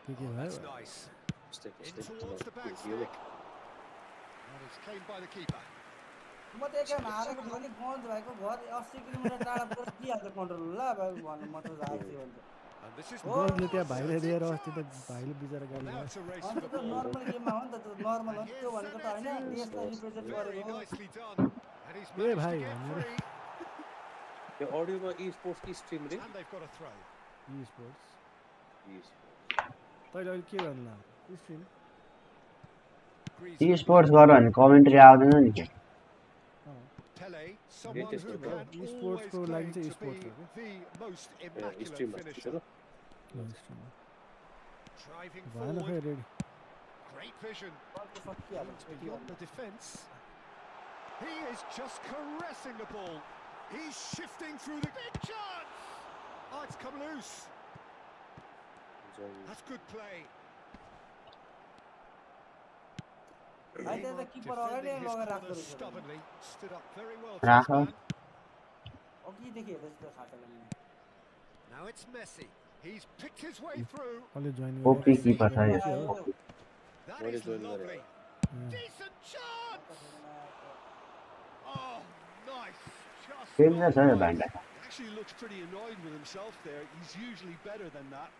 के Oh, भयो that's nice. In towards the back stick. And it's claimed by the keeper. म त एकैमा हारेको भने गन्ज भएको घर 80 किलोमिटर टाढा पुरा दिइहाल्छ कन्ट्रोल ल भन्नु म त हार्छु भन्छ And this is गन्जले त्यहाँ भाइले दिएर अस्ति त भाइले बिचरा गाली now it's a race अन्त for the त ball. नर्मल गेममा हो नि त नर्मल हो त्यो भनेको त हैन देशलाई रिप्रेजेन्ट Very गरेको हो nicely done. And he's managed bhai, to get hamara. free. The audio ma esports की stream रे And they've got a throw. E sports esports तैले अहिले के गर्नु स्ट्रिम टी स्पोर्ट्स गर भने कमेन्ट्री आउँदैन नि के Pele, someone Latest who bro. can esports always को लागि claim चाहिँ to esports be हो the most Yeah, immaculate stream finisher. Stream Driving भएन खै forward, ready great vision. बलको सकिहाल्यो Aims beyond the defence. He is just caressing the ball. He's shifting through the big chance. Oh, it's come loose. That's good play. अहिले त किपर अगाडि Defending his लगेर राख्दो corner रहेछ stubbornly, stood up very well to राख his man. अघिदेखि हेर्दै छु त खाटा लाग्ने Now it's Messi. He's picked his way through. कसले जोइन ओपी गरेको किपर छ यो That What is is going on lovely. Yeah. Decent chance. Oh, nice. Just danger छ यो not भान्डा He actually looks pretty annoyed with himself there. He's usually better than that.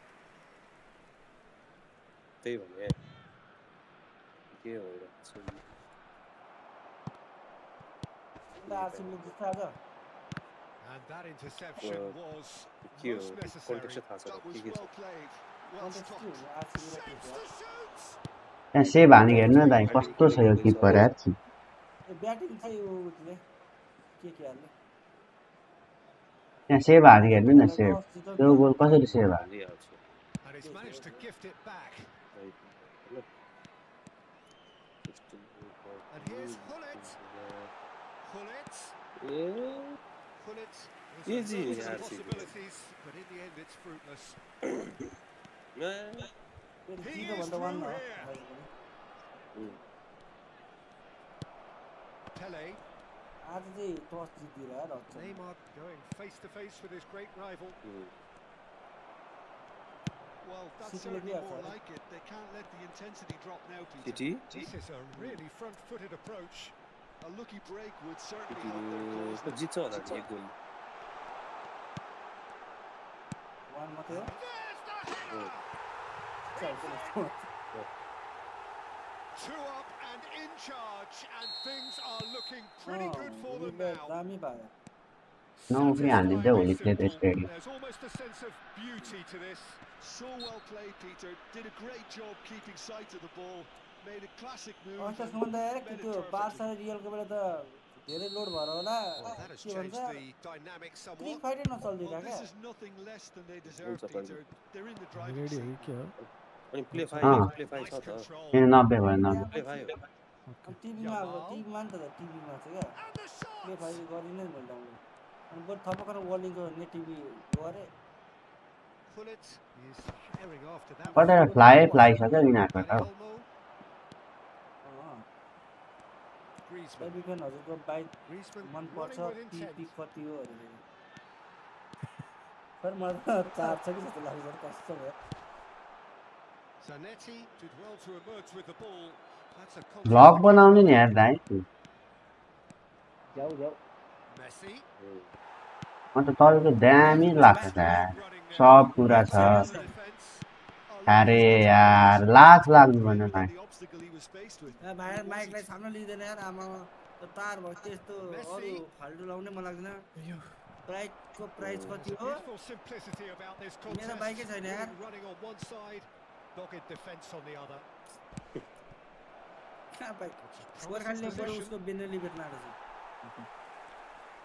त्यही भने के हो र आरसीबीले जित्छ आज And that interception was के हो most necessary. Context थाहा छ That was के छ well played. Well कन्टेक्स्ट के stopped. हो आरसीबी र Shapes केके to shoot. त्यहाँ सेभ हानी हेर्नु न दाइ कस्तो छ यो किपर यार ए ब्याटिङ चाहिँ उसले केकेआरले त्यहाँ सेभ हानी हेर्नु न सेभ त्यो गोल कसरी सेभ हाल्यो भनिहाल्छु And he's managed to gift it back. And here's Hullet. Hullet. Hullet was Easy, a yeah, of easy. possibilities, but in the end it's fruitless. He zero is भन्दा वान through हो here. Pele. आज चाहिँ टस जितिदिएर यार हन्छ Neymar going face to face with his great rival. Well, that's City certainly will be more outside. like it. They can't let the intensity drop now, Peter. City This is a really front-footed approach. A lucky break would certainly help their cause. now. जित्छ होला नि एक गोल वान मात्रै हो There's the header. चल, Two up and in charge, and things are looking pretty good for them उसले now. दामी भयो नौ पनि हालिदिन्छ भोलि plate stadium There's almost a sense of beauty to this. So well played, Peter. Did a great job keeping sight of the ball. Made a classic move. अन्त and Suman Dai met it त्यो perfectly. Barca र रियलको बेला त धेरै load भएर होला Well, that has के changed भन्छ the dynamic clean somewhat. फाइटै नचल्दिरहेको Well, क्या this is nothing less than they deserve, हुन्छ, Peter. They're in the driving ready हो seat. कि के हो अनि प्ले अँ। फाइभ Nice छ त control. किन 90 भयो 90 प्ले फाइभ टिभीमा अब टिभीमा नि त टिभीमा छ क्या And the play shot. File गरिनै मैले डाउनलोड अनि बरु थपकर वर्ल्डिङको नेट टिभी गरेँ Hullet is herring after that. कता फ्लाइ छ क्या यिनीहरूको त Dani Olmo. Griezmann. फेन हजुरको बाइक Griezmann मनपर्छ running with intent. पिक कति हो अरे सर मलाई त 4 छ कि जस्तो लाग्छ सर कस्तो भयो Zanetti did well to emerge with the ball. That's a vlog contest बनाउने again. नि यार दाइ जाऊ जाऊ Messi. अन्त तपाईँको दामी लाग्छ यार सब कुरा छ अरे यार लाज लाग्नु भएन भाइ The obstacle he was faced with. ए भाइ माइकलाई छाम्न लिँदैन यार आमा त्यो तार भयो त्यस्तो अरू फाल्टु लाउने मन लाग्दैन बाइकको प्राइस कति हो Beautiful simplicity about this मेरो contest. बाइकै छैन यार Women running on one side, dogged defence on the other. कहाँ बाइक गोर्खालीले बरु उसको बेनेली बेच्न आएको छ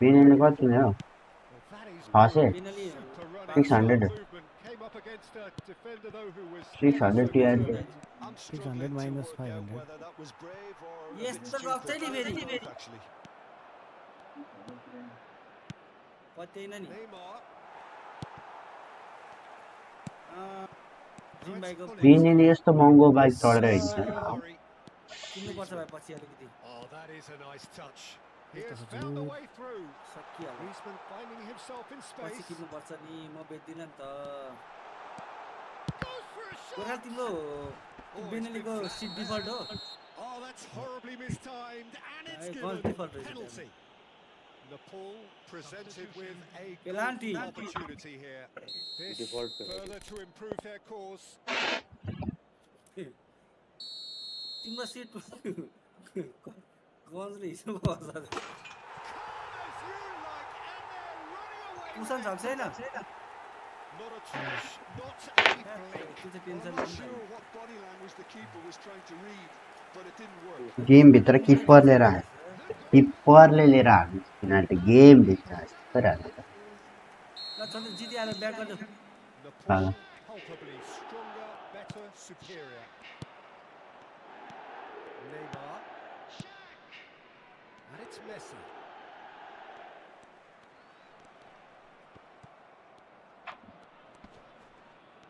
बिनेले कति नै हो Well, that is Hase? Benelli super running 600. movement. Came up against a defender though who was 600 ever so TR. good. I'm 600 struggling to minus work out 500. whether that was brave or a Yes, bit the stupid. rock चाहिँ नि फेरि Actually. कतै न नि Neymar. Dream बाइकको बिनेले यस्तो महँगो bike चढेर हिँड्छ Hurry. किन्नुपर्छ भाइ पछि अलिकति Oh, that is a nice touch. He has found a way through. सकिहाल्यो Griezmann finding himself in पछि space. किन्नुपर्छ नि म बेच्दिनँ नि त Goes for a Gorkha shot. तिम्रो बेनेलीको सिट डिफल्ट हो Oh, that's horribly mistimed, and it's Hey, given goal default a रहेछ penalty. Nepal presented with a Penalty. golden opportunity here. This Default penalty. further to improve their cause. तिम्रो seat गन्जले हिजो बस्छ Calm as you like, and they're running away cushion with छ it. छैन Not a touch, not a blink. त्यो चाहिँ tension I'm not लिनु sure what body language the keeper was trying to read, but it didn't work. Game भित्र किपरले राख्छ किपरले लिएर हाल्नु penalty game भित्र ल चल्छ जितिहाल्यो ब्याक गर्नु Nepal palpably stronger, better, superior. Neymar. And it's Messi.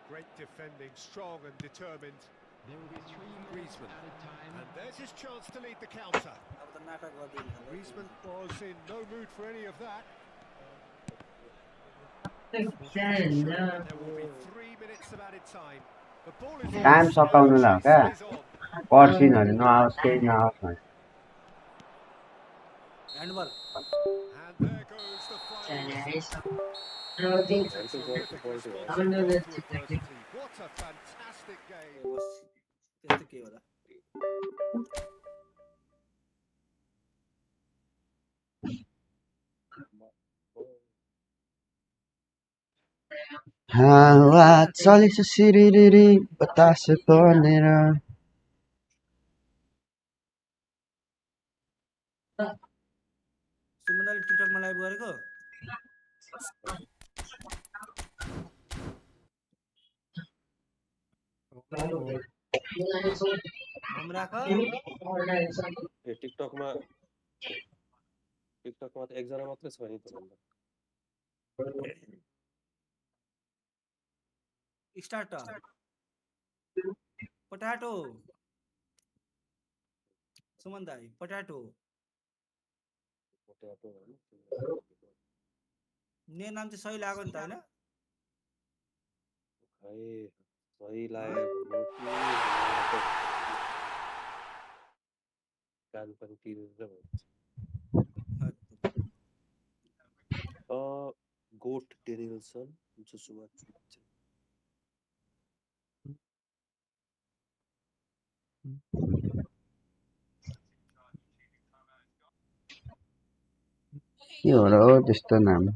Great defending, strong and determined. There will be 3 Griezmann at a time. And there's his chance to lead the counter. अब त नाटक गर्दिन Griezmann was in no mood for any of that. Ten, There will be 3 minutes of added time. The ball is time loose, सकाउनुलाई हो the क्या chase is on. पर्सिनहरू नआओस् केही नआओस् भने handball And there goes the final. Cancel for the point to us. What a fantastic game. बस त्यस्तो के होला हावा चलेछ सिरिरिरी बतास बनेर सुमनले टिकटकमा लाइभ गरेको हम राख ए टिकटकमा त एकजना मात्रै छ नि त भन्दा स्टार्ट पोटाटो सुमन दाई पोटाटो पोट्याटो हैन ने नाम चाहिँ सही लाग्यो नि त हैन खै सही लाग्यो भन्नु कि कान पनि तिरेर गोट डेनियल्सन जोसुवा के हो र हो त्यस्तो नाम है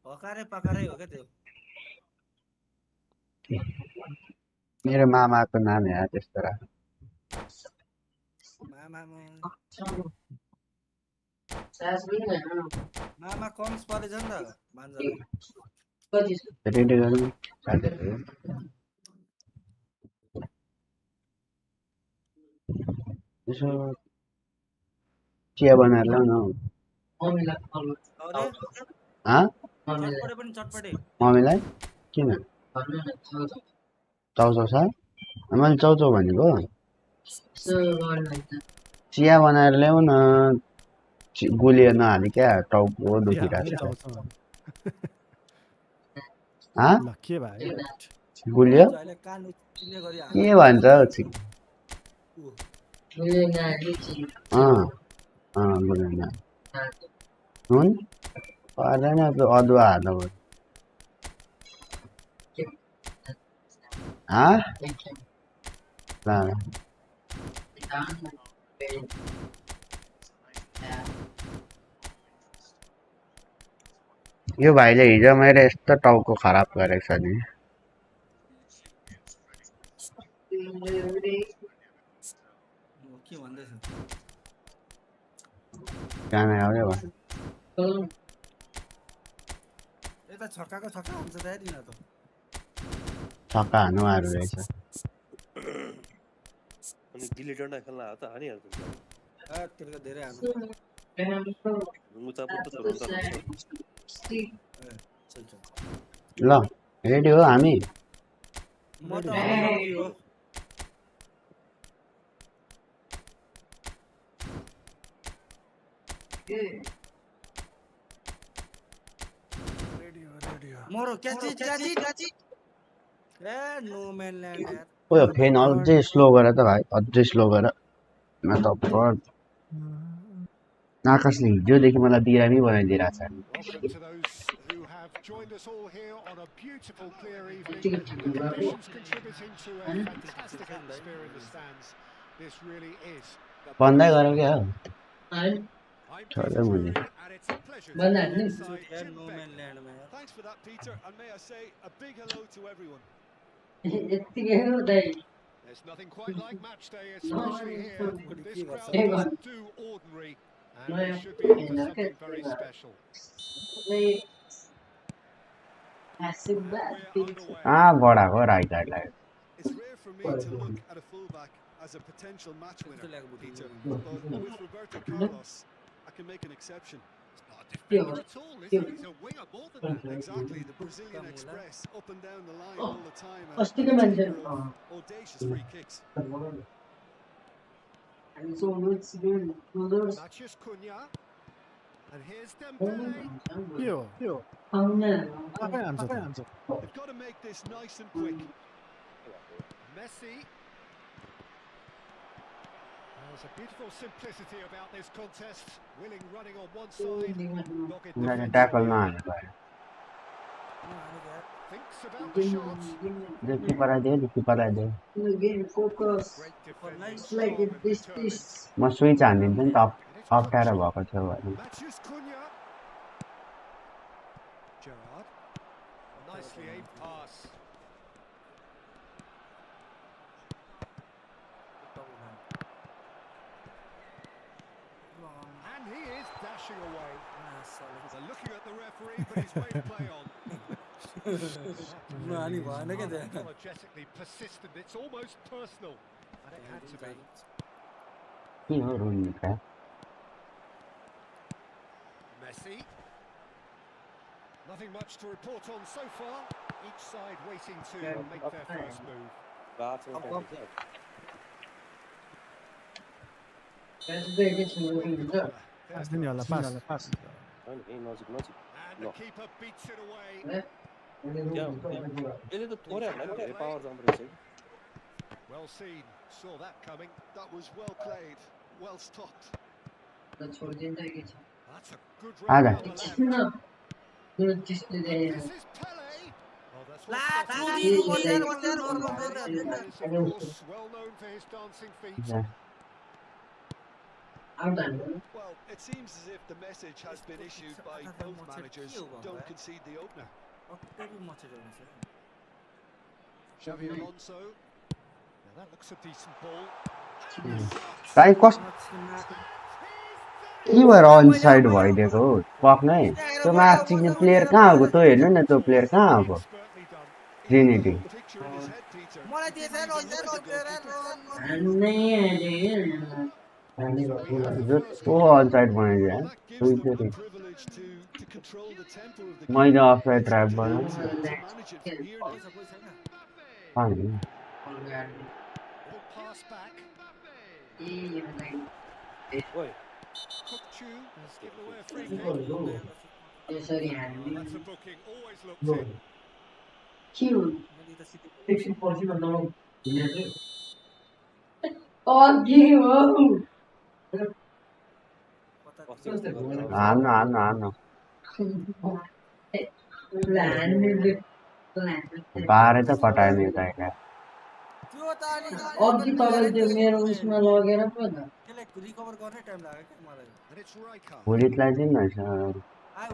हकारे पकारै हो क्या त्यो मेरो मामाको नाम हेर त्यस्तो राख मामा मामा कम्स परेछ नि त भान्जालाई रेडी गरौँ साथीहरू यसो चिया बनाएर ल्याउ न चटपटे पनि चटपटे मम्मीलाई किन चाउचाउ छ मैले चाउचाउ भनेको चिया बनाएर ल्याउ न गुलियो नहाली क्या टाउको दुखिरहेको छ के भयो गुलियो अहिले कान चिन्ने गरी के भन्छ गुलियो नुन पर्दैन त्यो अदुवा हाल्नु ल यो भाइले हिजो मेरो यस्तो टाउको खराब गरेको छ नि के भन्दैछ गाना आउने भयो यता छक्काको छक्का हुन्छ त हेरिन त छक्का हान्नुहरू रहेछ अनि गिल्ली डन्डा खेल्न आयो त हानिहाल्छ त्यसको धेरै हाल्नु मुचा पुत्त छोड्नु ल रेडी हो हामी म त रेडी हो मोरो क्याची ए नो मैन ल्यान्ड यार ओ यो फेन अझै स्लो गर त भाइ अझै स्लो गर म त आकाशले हिजोदेखि मलाई बिरामी बनाइदिइरहेछ Welcome to those who have joined us all here on a beautiful clear evening. The conditions contributing to a fantastic atmosphere in the stands. This really is. बन्दै गर क्या I'm छोड़ Peter दे मुझे Drury, and it's a pleasure to बंदा be नहीं alongside यार Jim no man Begley. Land में यार Thanks for that, Peter, and may I say a big hello to everyone. यति होता है There's nothing quite like match day, No, especially here. This crowd के doesn't do ordinary, and we नयाँ should be in for खेल्न something के very special. massive And bad we're things. underway. बडा हो right गाइडलाई It's rare for me to look at a fullback as a potential match winner, Peter, but with Roberto Carlos, I can make an exception. It's not a defender at all, is he? He's a winger more than that. Exactly, the Brazilian Express, up and down the line all the time, अस्ति and के a मान्छे taker of audacious free kicks. and so it's been those Matheus Cunha. And here's Dembele. यो आफै हान्छ त They've got to make this nice and quick. Messi. There's a beautiful simplicity about this contest. Willing running on one side, dogged उनीहरूले defence tackle on the नहाल्नु other. पायो Thinks about the shot. जो किपर आइदियो किपर आइदियो game focus. Great defending, It's calm like and this determined. म switch हानिदिन्छु नि त And it's a अप्ठ्यारो touch. भएको थियो भने Matheus Cunha. Gerrard. A nicely aimed pass. And he is dashing away. They're looking at the referee, but he's made play on. हानि भएन क्या त्यहाँ Apologetically persistent. It's almost personal. And it had to be. के हो रुन्ने क्या Messi. Nothing much to report on so far. Each side waiting to make their first move. That's the biggest movie. पास दिने होला पास And the keeper beats it away. यसले त थोरैहरूलाई धेरै power jump रहेछ कि Well seen. Saw that coming. That was well played, well stopped. That's a good run आजा down the left. No, just the This is Pele. Oh, that's well La spotted. चुदिनु He पर्दैन is, of course, well known for his dancing feet. I'm done. Well, it seems as if the message has been issued by both managers. Don't concede the opener. Xavi Alonso. Now that looks a decent ball. भाइ कस के भएर अन side भइदिएको हो पक नै त्यो mark चिन्ने player कहाँ हो त्यो हेर्नु न त्यो प्लेयर कहाँ हो Expertly done. Trinity Picture in his head, Peter. मलाई दिएछ He's a जो को अन साइड बनाइदियो Well, that gives them the privilege to control the tempo of the game. मैले अफसाइड ट्र्याप To बनाएँ manage it from here now. Little pass back. ओइ Cookchu has given away a free kick. Sorry, Oh, that's a booking. Always looked in. cute. Oh, give up. हान्नु हान्नु हान्नु बाह्रै त कटायो नि यता यता त्यो त अनि अघि तपाईँले त्यो मेरो उयसमा लगेर पो त त्यसलाई रिकभर गर्नै टाइम लाग्यो क्या मलाई And it's Rijkaard. भोलितलाई चाहिँ न आऊ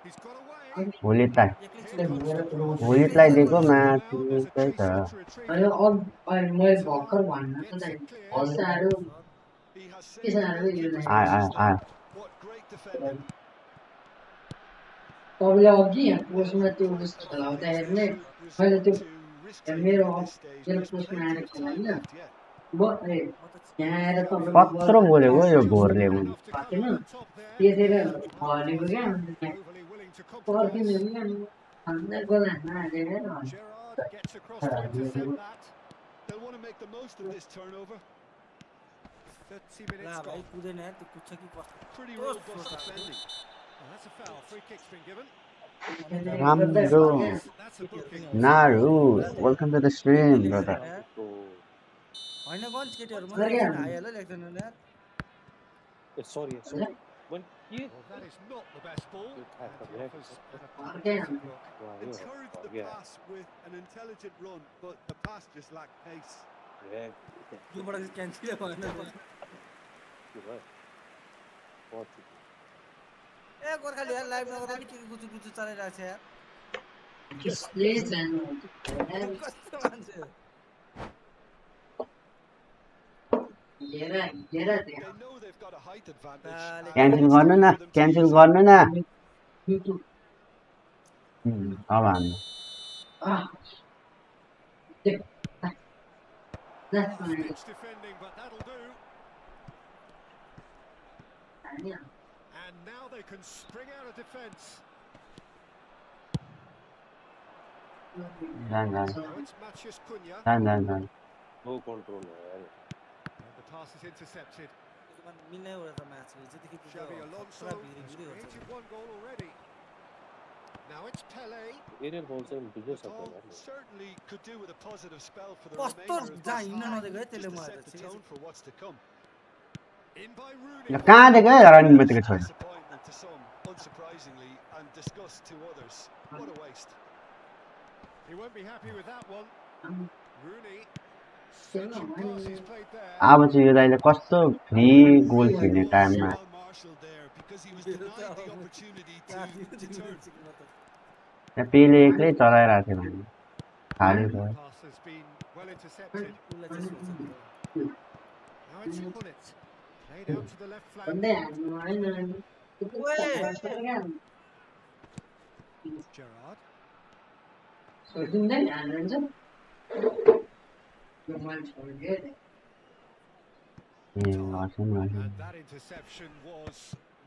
He's got away. भोलितलाई दिएको म्याच त्यही त अनि मैले भर्खर भन्न त साह्रो He has के साह्रो यो आयो आयो आयो What great defending. तपाईँले अघि यहाँ पोस्टमा त्यो उस खेलाउँदाखेरि नै मैले त्यो मेरो मेरो पोस्टमा आएर खेलाएन यहाँ आएर कत्रो बोलेको यो घोरले थिएन त्यतिखेर भनेको क्या Overly willing to पर्खिनु compromise. क्या भन्दा गोला हालेर Gerrard gets across to intercept that. They'll want to make the most of this turnover. 30 La minutes भाइ gone. कुदेन यार त्यो कुद्छ कि कस्तो Pretty Oh, robust so defending. Oh, that's a foul. Free kick's been given. राम्रो That's a booking. नारू welcome to the stream brother होइन गन्स केटीहरू मात्रै हाइहाल्यो लेख्दैन यार ए सरी मैले के Well, that is not the best ball. Good And tackle, he yeah. offers an Okay. appropriate block. Encouraged the pass with an intelligent run, but the pass just lacked pace. ऱ्याग त्योबाट क्यान्सलै भएन के भयो पछि ए गोर्खाली यार लाइभ नगर नि के गुचु गुचु चलाइरहेको छ यार किसले जानु कस्तो मान्छे हो घेरा घेरा They know they've got a height advantage. Dale, and cancel it's गर्नु time न for them to cancel use it. गर्नु न युट्युब अब हान्नु Stitch defending, but that'll do. And now they can spring out of defence. जान जान Now it's Maciej Cunha. जान जान जान लो कन्ट्रोल हो यार And the pass is intercepted. मिल्ने एउटा त म्याच हिजोदेखि त Xavi पुरा Alonso भिरी has भिरी गर्छ created one goal already. Now it's Pele. Aerial ball चाहिँ बुझ्नै Natal सक्दैन यार certainly could do with a positive spell for the कस्तो remainder of जहाँ this हिँड्न time, नदिएको है त्यसले just to मलाई set त the tone for what's to come. In by Rooney. कहाँ देख्यो रनिङ बितेको छोरी Disappointment to some, unsurprisingly, and disgust to others. What a waste. He won't be happy with that one. Rooney. Searching pass he's played there. अब चाहिँ यो दाइले कस्तो free गोल खेल्ने टाइममा Well marshalled there because he was denied the opportunity to turn. यहाँ पेले एक्लै चलाइरहेको थियो भने खाली भयो Pass has been well intercepted. उसलाई चाहिँ सोच्छ नि त Now it's Gullit. Played out to the left flank. भन्दै हान्नु होइन Gerrard. छोडिदिँदैन हाल्नुहुन्छ यो मैले छोडिदिएँ ए हर्छौँ And that interception was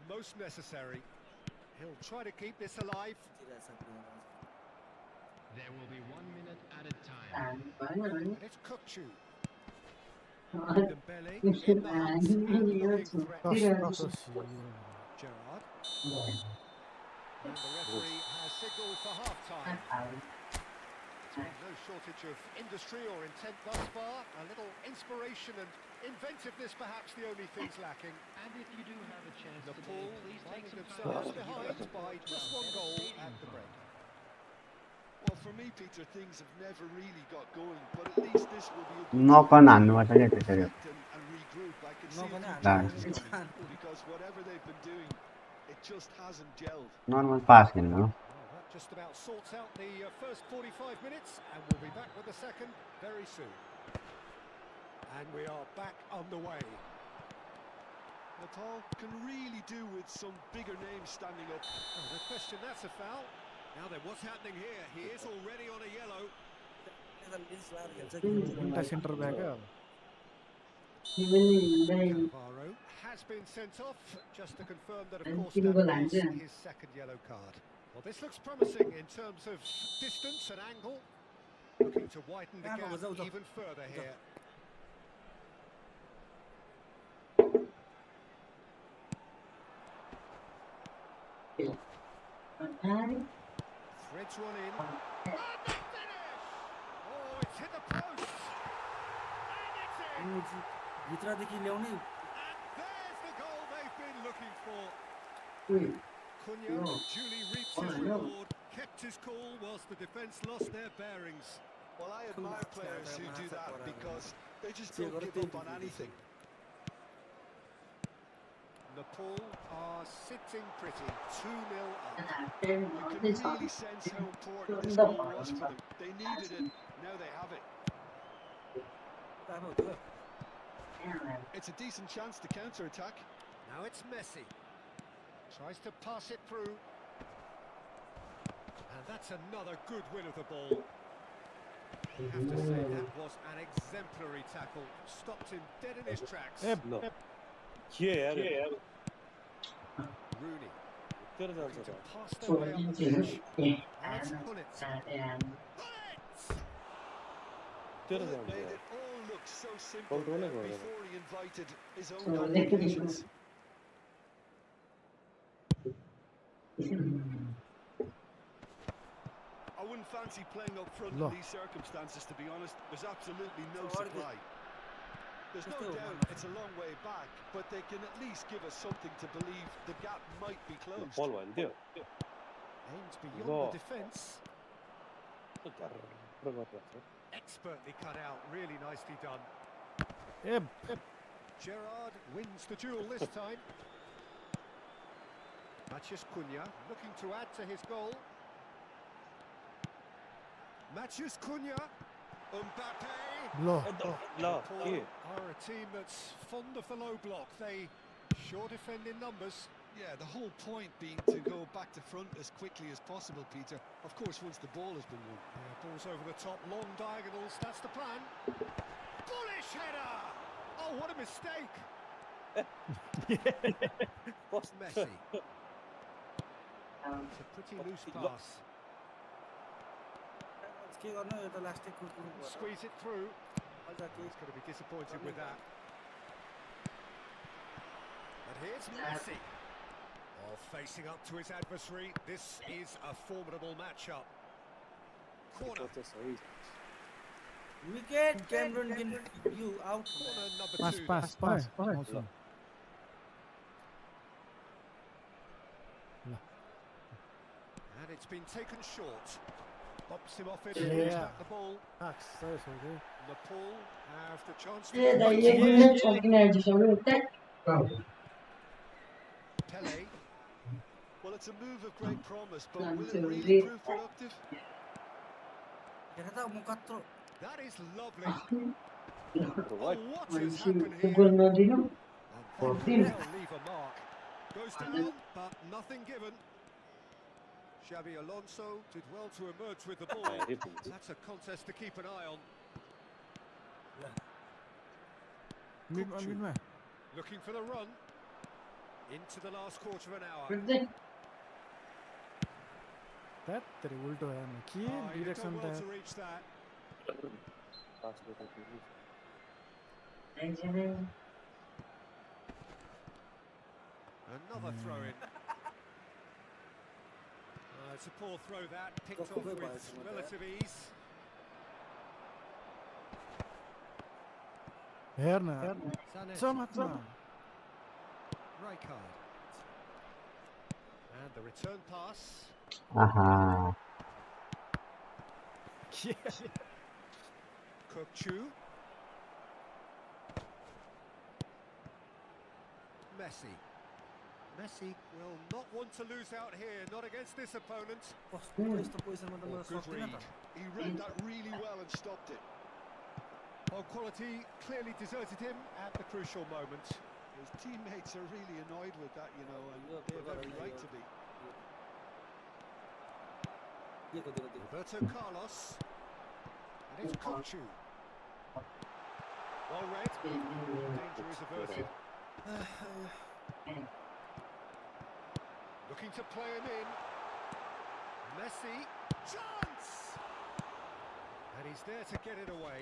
most necessary. He'll try to keep this alive. There will be 1 minute added time. हाल्नु भएन भने And it's Kukcu. Dembele in the hunt and looking threatened. Gerrard. And the referee has signalled for half-time. No shortage of industry or intent thus far. A little inspiration and inventiveness, perhaps the only things lacking. And if you do have a chance Nepal today, please take finding some themselves time. behind by just one goal at the break. Well, for me, Peter, things have never really got going, but at least this will be a good नकन time हान्नुपर्छ to क्या त्यसरी reflect and regroup. I can see a few Nah. changes coming because whatever they've been doing, it just hasn't gelled. Normal pass खेल्नु हो Well, that just about sorts out the first 45 minutes, and we'll be back with the second very soon. And we are back on the way. Natal can really do with some bigger names standing up. Oh, no question, that's a foul. Now then, what's happening here? He is already on a yellow. तिनवटा centre back अब Cannavaro has been sent off, just to confirm that, of course, that was his second yellow card. Well, this looks promising in terms of distance and angle. Looking to widen the gap even further here. Threads one in. And the finish! Oh, it's hit the post! And it's in! भित्रदेखि ल्याउने And there's the goal they've been looking for. Cunha duly reaps his reward, kept his cool whilst the defence lost their bearings. Well, I admire players who do that because they just don't give up on anything. Nepal are sitting pretty, 2-0 up. You can really sense how important this goal was for them. They needed it, now they have it. It's a decent chance to counter-attack. Now it's Messi. Tries to pass it through. And that's another good win of the ball. I have to say that was an exemplary tackle. Stopped him dead in his tracks. ल के यार Rooney भित्र जान्छ looking त to pass their way up the pitch. Now it's Gullit. Gullit! भित्र Well, it जान्छ made यार it all look so simple Control there it, or before he invited his own So, complications. I wouldn't fancy playing up front in these circumstances, to be honest. There's absolutely no supply. There's no doubt it's a long way back, but they can at least give us something to believe the gap might be closed. बल भयो नि त्यो Aims beyond the defence. Expertly cut out, really nicely done. Yep. Gerrard wins the duel this time. Matheus Cunha looking to add to his goal. Matheus Cunha. Mbappe. Lo. Paul are a team that's fond of the low block. They sure defend in numbers. Yeah, the whole point being to go back to front as quickly as possible, Peter. Of course, once the ball has been won. Yeah, ball's over the top, long diagonals, that's the plan. Bullish header! Oh, what a mistake! Messi. It's a pretty loose pass. Squeeze it through. He's going to be disappointed with that. And here's Messi. Oh, facing up to his adversary. This is a formidable matchup. Corner. Wicket, Cameron can you out. Corner number 2. Pass. Also. And it's been taken short. Bumps him off it Yeah. and brings back the ball. Sorry. Nepal have the chance to ए दाइ एक minute सकिन आइसक्यो ट्याक Pele. Well, it's a move of great promise, but will it Absolutely. really prove productive? That is lovely. Oh, what has मान्छे happened here? Football नदिनु And that Team. will leave a mark. Goes down, but nothing given. Xabi Alonso did well to emerge with the ball. That's a contest to keep an eye on. Mid-ma. Looking for the run. Into the last quarter of an hour. फिट्दै That तेरे उल्टो है मैं कि Oh, you've direction done well था to reach that. एकजना Another throw in. It's a poor throw that, picked off with relative ease. हेर्न Zanetti, समात्न Rijkaard. And the return pass. आहा Kökçü. Messi. Messi will not want to lose out here, not against this opponent. Oh, good read. He read that really well and stopped it. Oh, quality clearly deserted him at the crucial moment. His teammates are really annoyed with that, you know, and they're very right to be. Roberto Carlos. And it's Kökçü. Well read. Danger is averted. Looking to play him in. Messi. Chance! And he's there to get it away.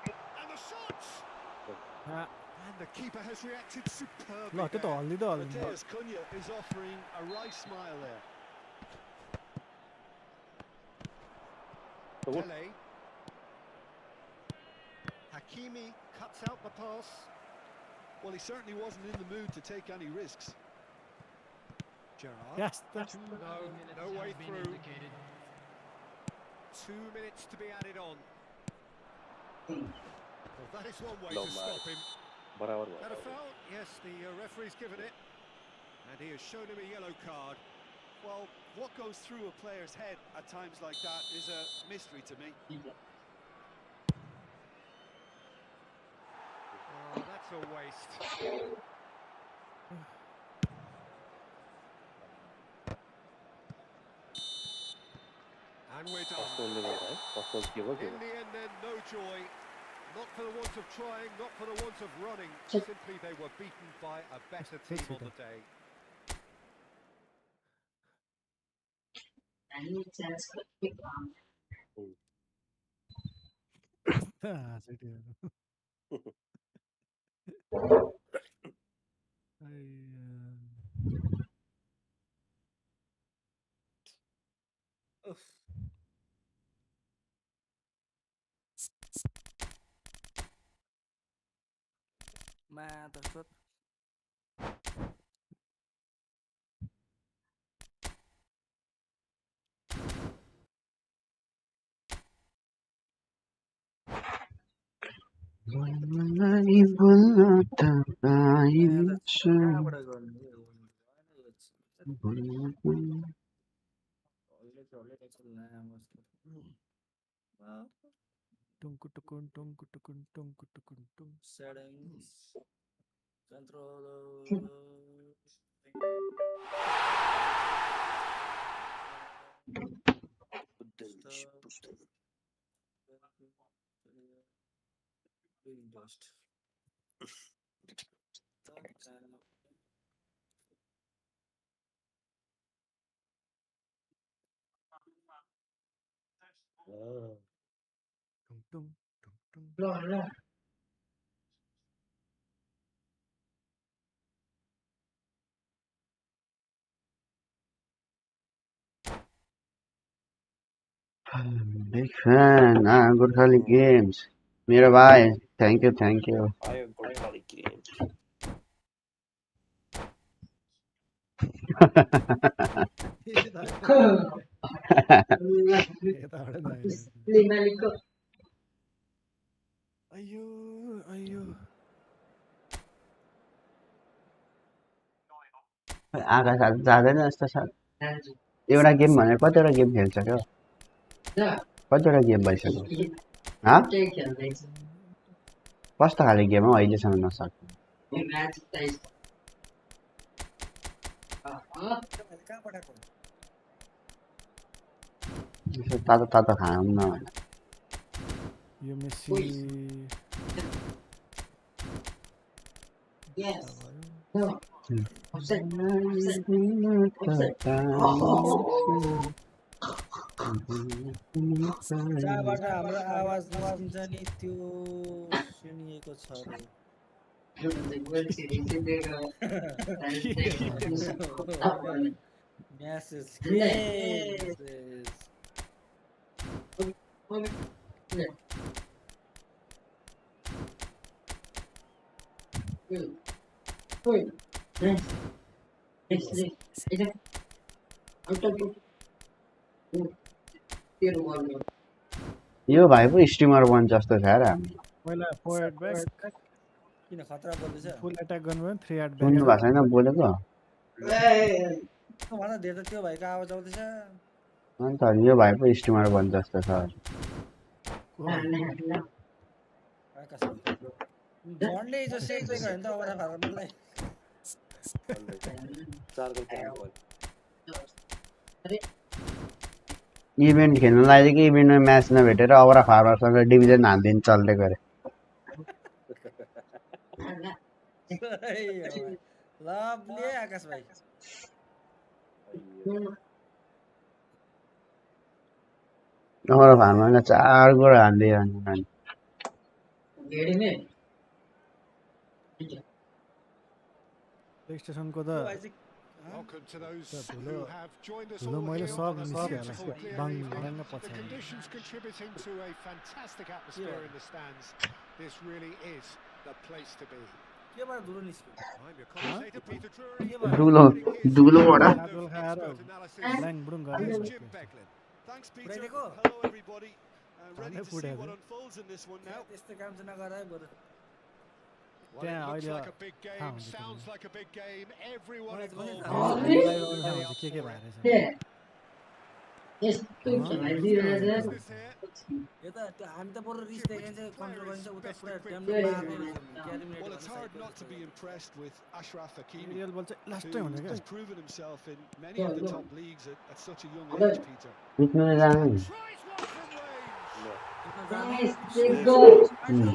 And the shot! And the keeper has reacted superbly. ल त्यो त हल्लिँदै Matheus Cunha is offering a right smile there. Pele. Hakimi cuts out the pass. Well, he certainly wasn't in the mood to take any risks. Gerrard. Yes, that's No way through. 2 minutes to be added on. Well, that is one way to stop him. That a foul? Yes, the referee's given it. And he has shown him a yellow card. Well, what goes through a player's head at times like that is a mystery to me. Oh, that's a waste. And we're done. In the end then, no joy. Not for the want of trying, not for the want of running. Simply they were beaten by a better team on the day. हामी chance मलाई बोल्न त पाइन्छ कहाँबाट गर्ने टुङ्कु टुकुन टुङ्कु टुकुन टुङ्कु टुकुन टुङ settings controller dust टुङ टुङ टुङ टुङ ल ल Big fan, Gurkhali Games. मेरा भाइ थ्याङ्क यू आयो गोर्खाली गेम्स यताबाट नआयो मालिकको अयो अयो आकाश आज जाँदैन जस्तो छ एउटा गेम भनेर कतिवटा गेम खेल्छ क्या कतिवटा गेम भइसक्यो कस्तो खाले गेम हो अहिलेसम्म नसक्यो तातो तातो खानु न यो मेसी जहाँबाट हाम्रो आवाज निस्किन्छ नि त्यो सुनिएको छ रे म्यासेज यो भाइ पो स्ट्रिमर बन्छ जस्तो छ यार हामी पहिला 4 एट ब्याक किन खतरा बोल्दैछ फुल अट्याक गर्नुभयो 3 एट ब्याक सुन्नु भएको छैन बोलेको भन्दा धेरै त त्यो भाइको आवाज आउँदैछ अन्त यो भाइ पो स्ट्रिमर बन्छ जस्तो छ झन्डै जो सेक्दैको होइन त अबरा फार्मलाई चार्गल पाउनु इभेन्ट खेल्न लाग्यो कि इभेन्टमा म्याच नभेटेर अबरा फार्मरसँग डिभिजन हान्दिन चल्दै गरे लभली आकाश भाइ अबरा फार्मरलाई 4 गोल हान्दै प्ले स्टेसनको त Welcome to those who have joined us धुलो all मैले here सब on the निस्क्यो होला beautiful clear बाङ evening. बाङ The पछाडि conditions contributing to a fantastic atmosphere in the stands. This really is the place to be. केबाट धुलो निस्क्यो I'm your commentator, Peter Drury. धुलोबाट काजल खाएर ल्याङ बुडुङ गर्ने Here's भयो Jim त्यो। Becklin. Thanks, Peter. पुऱ्याइदिएको? Hello, everybody. Ready Hello, to see पुऱ्याइदियो। what unfolds in this one now. त्यस्तो काम चाहिँ नगर है बरु Well, it त्यहाँ looks अहिले like a big थाहा game, हुन्छ sounds like a big game. Everyone मलाई पनि involved. थाहा लाइभ आउने ठाउँ हुन्छ के भइरहेछ यस्तो खेलाइदिइरहेछ Business here. यता त्यो हामी त बरु रिस देखाइन्छ कन्ट्रोल गरिन्छ उता Best पुरा equipped ड्याम for मार्दै this रहेछ game. क्यारिमिनेट Well, गर्न it's hard सकेको not to be impressed with Ashraf Hakimi, aerial ball चाहिँ लास्टै who हुने क्या has proven himself in many of the top leagues at such a young age, Peter. जित्नु जानु नि Tries one from range.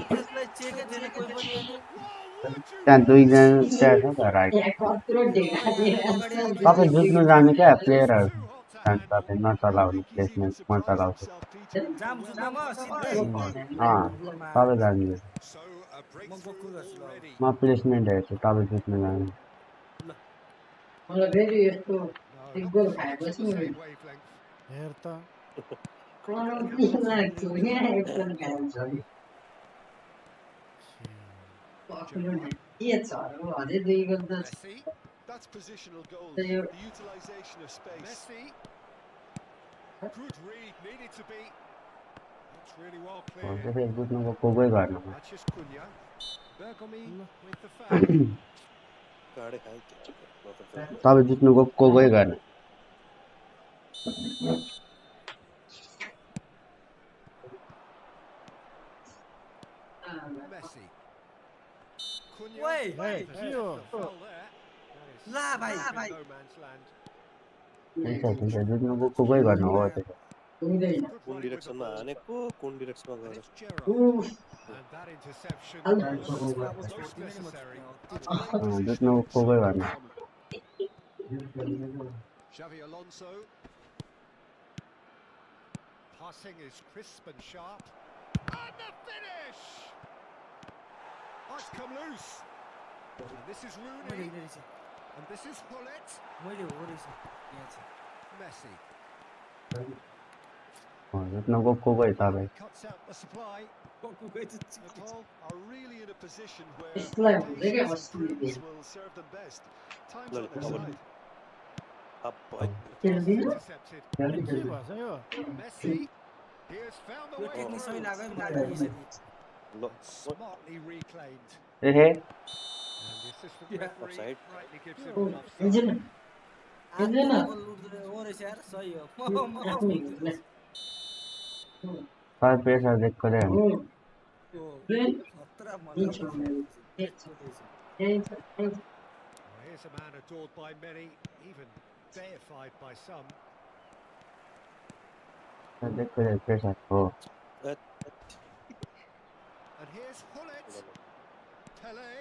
त्यसलाई चेकै थिएन कोही पनि त्यहाँ दुईजना प्लेयर छ त राइट तपाईँ जुत्नु जानु क्या प्लेयरहरू तपाईँ नचलाउने प्लेसमेन्ट म चलाउँछु जाम जुत्नमा सिधै तपाईँ जानु So a म breakthrough बक्खु गर्छु ल already. म प्लेसमेन्ट हेर्छु तपाईँ जुत्नु जानु मलाई फेरि यस्तो No, एक not गोल quite on खाएपछि the same wavelength. हेर त लाग्छु यहाँ एक गोल खाएछ के छ अझै 2 गोल त Messi. That's positional goals. So you're- The utilisation of space. Messi. Good read. Needed to be. really well हो cleared. त्यसै बुझ्नुको कोही गर्नु Matches Cunha. Bergomi ल with the foul. काडे खाए क्या not a fair play. तपाईँ जित्नुको कोही गर्नु Messi. Cunha. Wait, Hey, Possession Kyo. of foul there. That is La, bhai. smack in no man's land. हुन्छ जित्नुको कोही गर्नु हो त्यसो पुग्दैन Good कुन running with the डिरेक्सनमा ball. हानेको कुन डिरेक्सनमा And गएर it's Gerrard. उफ And that interception hall was अब most छोड्दिनँ नि म necessary. That's great positioning. जित्नुको कोही गर्नु Xavi Alonso. Passing is crisp and sharp. And the finish! Oh, it's come loose. And this is Rooney. And this is Hullet. Messi. जित्नुको कोही तपाईँ Cuts out the supply. Nepal are really in a position where यसलाई हुन्छ क्या patience and अस्ति prudence will serve them best. Time's on their side. Up Pass is intercepted. के भएछ यो Messi. He has found the way through. ल Smartly reclaimed. एहे And the assistant referee Offside. rightly gives him हुन्छ offside. हुँदैन तपाईँ pressure दिएको रे हो हुन्छ Well, here's a man adored by many, even deified by some. दिएको रे प्रेसर हो And here's Hullet. Pele.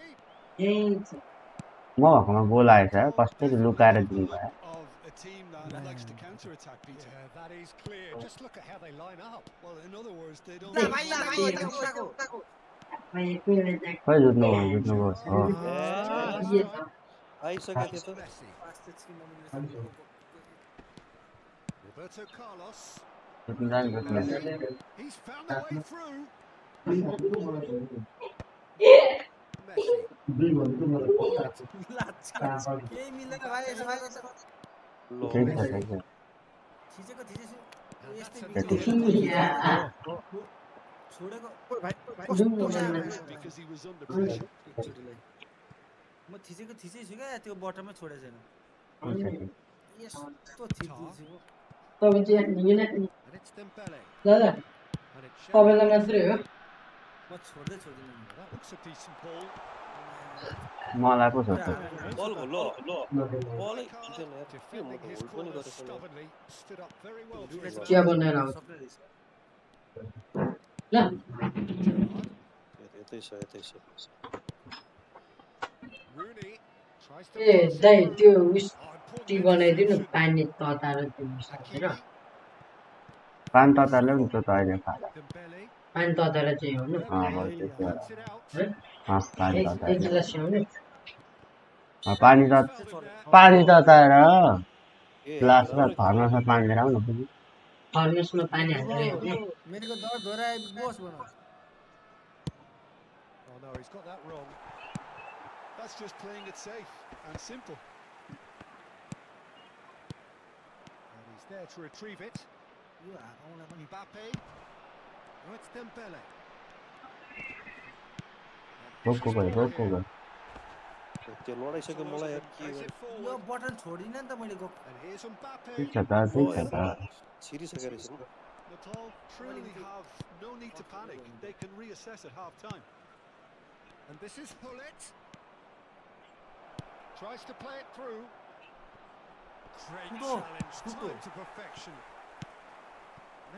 म भएकोमा गोल आएछ कसरी लुकाएर दिनुभयो Of a team that likes to counter-attack, Peter. Yeah, that is clear. Just look at how they line up. Well, in other words, they don't... खै जित्नुभयो हो आइसकेको थियो त Messi. Roberto Carlos. जित्नु जानु He's found the way through. ठिक छ ठिक छ Because he was under pressure. म थिचेको थिचै छु क्या त्यो बटममै छोडेको छैन यस्तो थिचिदिन्छु तपाईँ चाहिँ हिँडेन And it's Dembele. दादा And it's तपाईँलाई मात्रै हो म छोड्दै छोड्दिनँ That looks a decent ball. मलाई पो सोध्छ बल हो ल बलै दिँदैन यार के म Defending त his होल्ड पनि corner गरेको छैन stubbornly. Stood up very well to his chia man. बनाएर आउँछ ल Gerrard. यतै छ यतै छ Rooney tries to A pass Dai it त्यो through. उस Oh, important टी बनाइदिनु interception. पानी तताएर दिनु सकेर Hakimi. पानी तताले पनि त्यो त अहिले खाँदा Dembele. पानी तताएर चाहिँ हो नि Bergkamp त्यो cuts it out. पानी एक तताएर गिलास ल्याउने पानी He's त fouled him there. पानी तताएर ए ग्लासमा राम्रै थियो थर्मसमा पानी लिएर आउनु थर्मसमा पानी हालेर ल्याउने मेरो दर दोहोऱ्याए बोस भनौँ Oh no, he's got that wrong. That's just playing it safe and simple. And he's there to retrieve it. यो आउन पनि Mbappe. Oh, it's Dembele. रोकको गयो रोकको गयो त्यो लडाइसक्यो मलाई यार के Plays it यो forward. बटन छोडिनँ नि त मैले गएको And here's Mbappe. ठिक छ त ठिक छ त छिरिसकेको रहेछ नि Nepal truly have no need to panic. They can reassess at half-time. And this is Hullet. Tries to play it through. Great challenge, timed to perfection.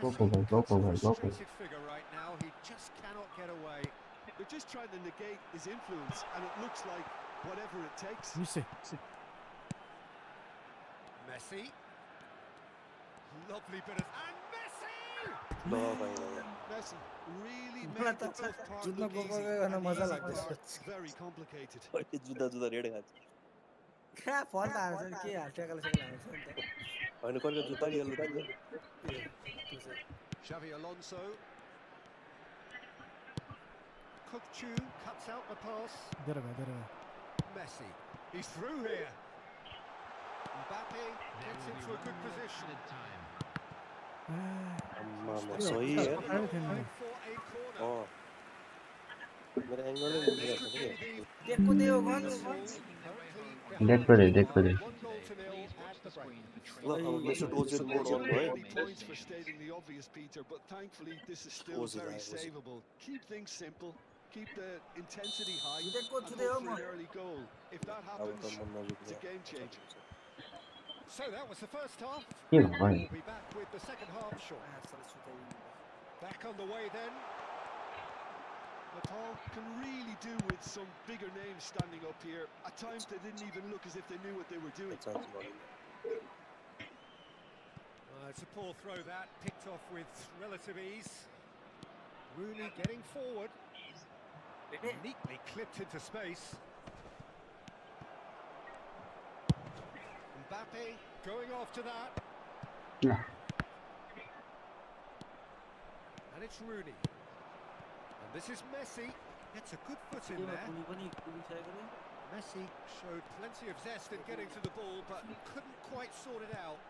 रोकको गयो Messi रोकको cuts a गयो रोकको frustrated figure right now. He just cannot get away. They're just trying to negate his influence, and it looks like whatever it takes. मिसे Messi. Lovely bit of... And Messi! ल भाइ ल Messi really मलाई made the त tough part जुत्न look गएको easy, गर्न and the मजा easy लाग्दैछ part very complicated. अहिले जुत्ता जुत्ता रेड खान्छ कहाँ फल त हाल्छ नि के हाल ट्याकल सेकल हाल्छ नि त होइन कहिले जुत्ता यल्लो दिन्छ Xavi Alonso. Kukchu cuts out the pass. धेरै भयो Messi. He's through here. Mbappe There gets will be into a 1 good minute position. added time. मामा त्यो सही उता यार पकाएकै थियो नि For a corner. अँ मेरो एङ्गलै And this मिलिरहेको could छ be कि the टेकको दियो gun whistle. Currently Dead behind for it, by dead for it. 1 goal to nil at the break. ल अब मेसुट ओजिल मोड अन भयो Many points for stating the obvious, Peter, but thankfully this is still Ozil, very Ozil. savable. Keep things simple, keep the intensity high, Tek ko and today, hope for man. an early goal. If that अब happens, त म नजिक it's a game changer. So that was the first half. के We'll भयो be back with the second half shortly. Back on the way then. Nepal can really do with some bigger names standing up here. At times they didn't even look as if they knew what they were doing. It's a poor throw that, picked off with relative ease. Rooney getting forward. Neatly clipped into space. Mbappe going after that. Yeah. And it's Rooney. And this is Messi. Gets a good foot in there. Messi showed plenty of zest in getting to the ball, but couldn't quite sort it out.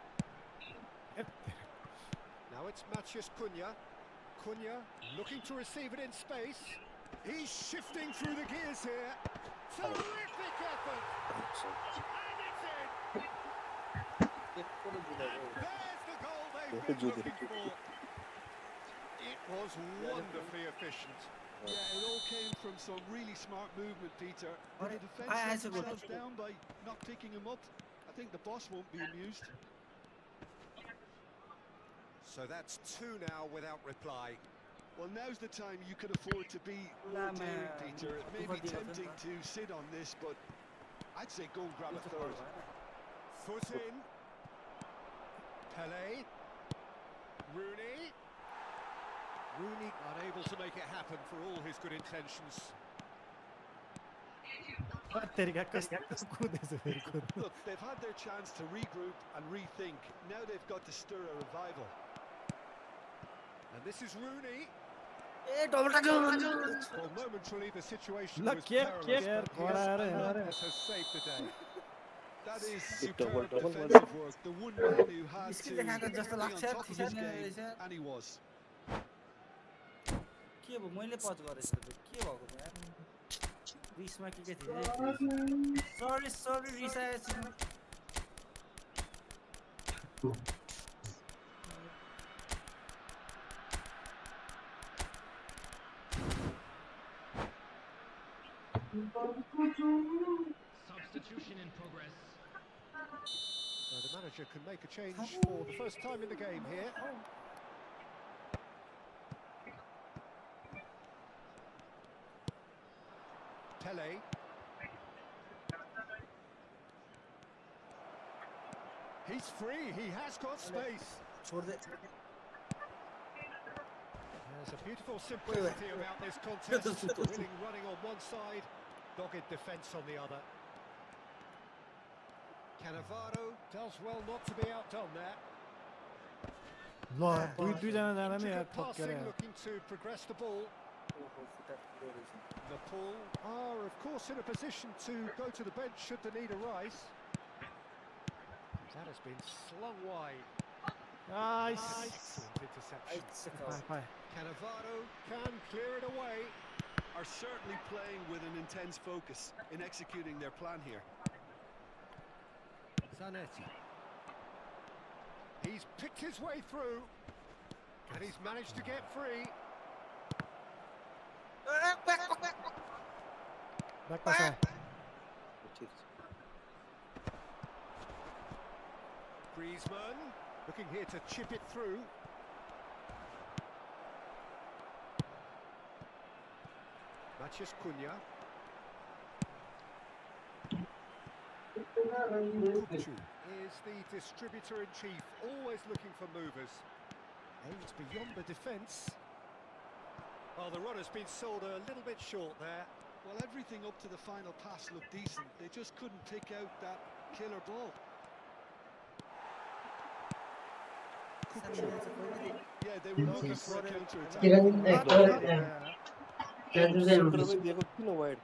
Now it's Matheus Cunha. Cunha looking to receive it in space. He's shifting through the gears here. Terrific effort. And it's in. There's the goal they've been looking for. It was wonderfully efficient. Yeah, it all came from some really smart movement, Peter. Did the defence let themselves down by not picking him up? I think the boss won't be amused. So that's 2 now without reply. Well, now's the time you could afford to be more daring, Peter. It may be tempting to sit on this, but I'd say go and grab a third. Foot in. Pele. Rooney. Rooney unable to make it happen for all his good intentions. तेरिका कस्तो कुदेछ फेरि कुद Look, they've had their chance to regroup and rethink. Now they've got to stir a revival. And this is Rooney. double tackle. Well, momentarily the situation Look, was yeah, perilous, yeah, but what his are they? alertness has saved the day. That is double, superb double, defensive work. The one man who had to be on top of his game, and he was. के भयो मैले पच गरेछु के भएको यार रिसमा के थिए सरी रिसाएछु Substitution in progress. So the manager can make a change for the first time in the game here. Pele. He's free, he has got space. There's a beautiful simplicity about this contest. Willing running on one side, dogged defence on the other. Cannavaro does well not to be outdone there. ल दुईजना जाँदा नि यार Intricate ठोक्केर passing, looking to progress the ball. Nepal are, of course, in a position to go to the bench should the need arise. That has been slung wide. Nice Excellent interception. पाए Cannavaro can clear it away. Are certainly playing with an intense focus in executing their plan here. Zanetti. He's picked his way through, and he's managed to get free. Back pass Griezmann looking here to chip it through. Matheus Cunha. Kupchu is the distributor-in-chief, always looking for movers. Aims beyond the defence. Well, the run has been sold a little bit short there. Well, everything up to the final pass looked decent. They just couldn't pick out that killer ball. Yeah, they were looking for a counter-attack. किन wide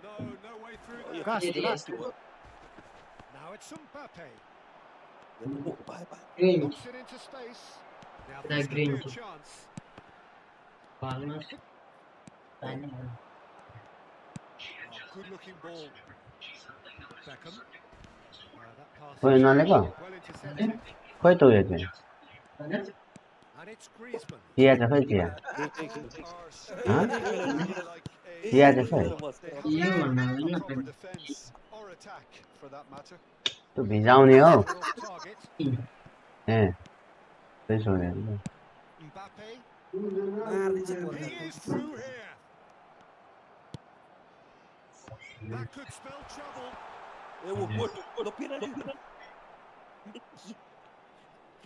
No way through यो that. कास्टियो Now it's Mbappe. Bye bye Knocks it into space. Now That this could green be a too. chance. Almost. Oh, good-looking ball. Beckham. That pass ओइ is नलेको well intercepted. खोइ त उयो चाहिँ And it's Griezmann. Chia चाहिँ खै chia Are Huh? looking like a chia चाहिँ खै they have You to wanna a win proper it. defense or attack for that matter. त्यो भिजाउने हो They're off target. ए त्यही सोधेको Mbappe. मार्दिन्छ And goal he is through here. That could spell trouble.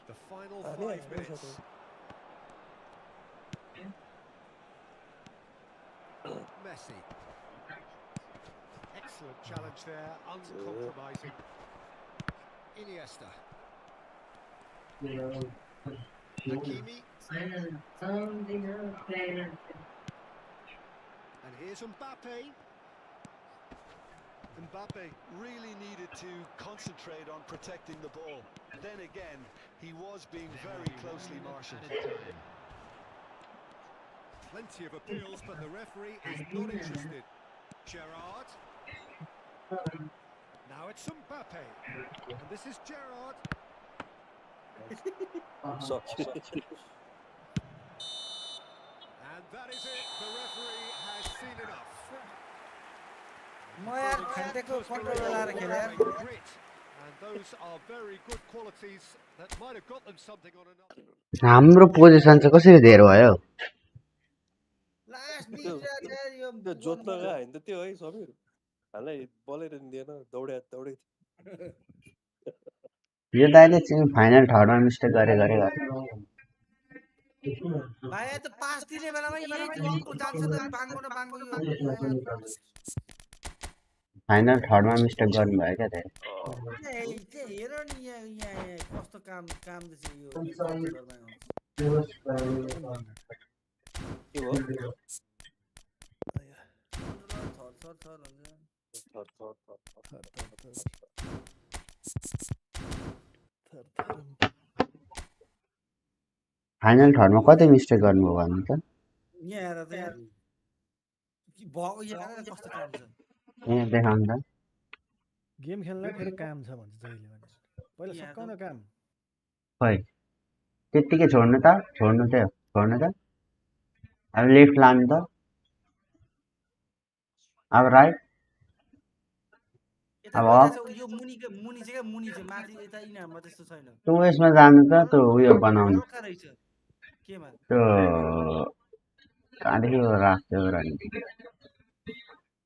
The final 5 minutes. Messi. Excellent challenge there, uncompromising. Iniesta. Hakimi. And here's Mbappe. Mbappe really needed to concentrate on protecting the ball. Then again, he was being very closely marshalled. Plenty of appeals, but the referee is not interested. Gerrard. Now it's Mbappe. And this is Gerrard. And that is it. The referee has seen enough. म यार खान्टेको control लाएर खेले यार Grit. And those are very good qualities that might have got them something on another. हाम्रो position चाहिँ कसरी धेरै भयो लास्ट बिग्रिरहेको छ यार यो त्यो जोत्न गयो होइन त त्यो है समीर हामीलाई बलेर नि दिएन दौडे यो दाइले चाहिँ फाइनल थर्डमा मिस्टेक गरे भाइ त पास दिने बेलामा यही अर्को जान्छ त बाङ्गो न बाङ्गो यो यार फाइनल थर्डमा मिस्टेक गर्नुभयो क्या धेरै हेर नि यहाँ कस्तो काम चाहिँ यो के भयो फाइनल थर्डमा कतै मिस्टेक गर्नुभयो भन्नु त यहाँ हेर त यार भएको यहाँ कस्तो काम छ ए देखाउनु त गेम खेल्न फेरि काम छ भन्छ जहिले भने पहिला सकाउन काम खै त्यत्तिकै छोड्नु त अब लेफ्ट लानु त अब राइट अब यो मुनि चाहिँ माथि यता यिनीहरुमा त्यस्तो छैन त्यो यसमा जानु त त्यो उयो बनाउनु हल्का रहेछ केमा त्यो कहाँदेखि राख्थ्यो रनि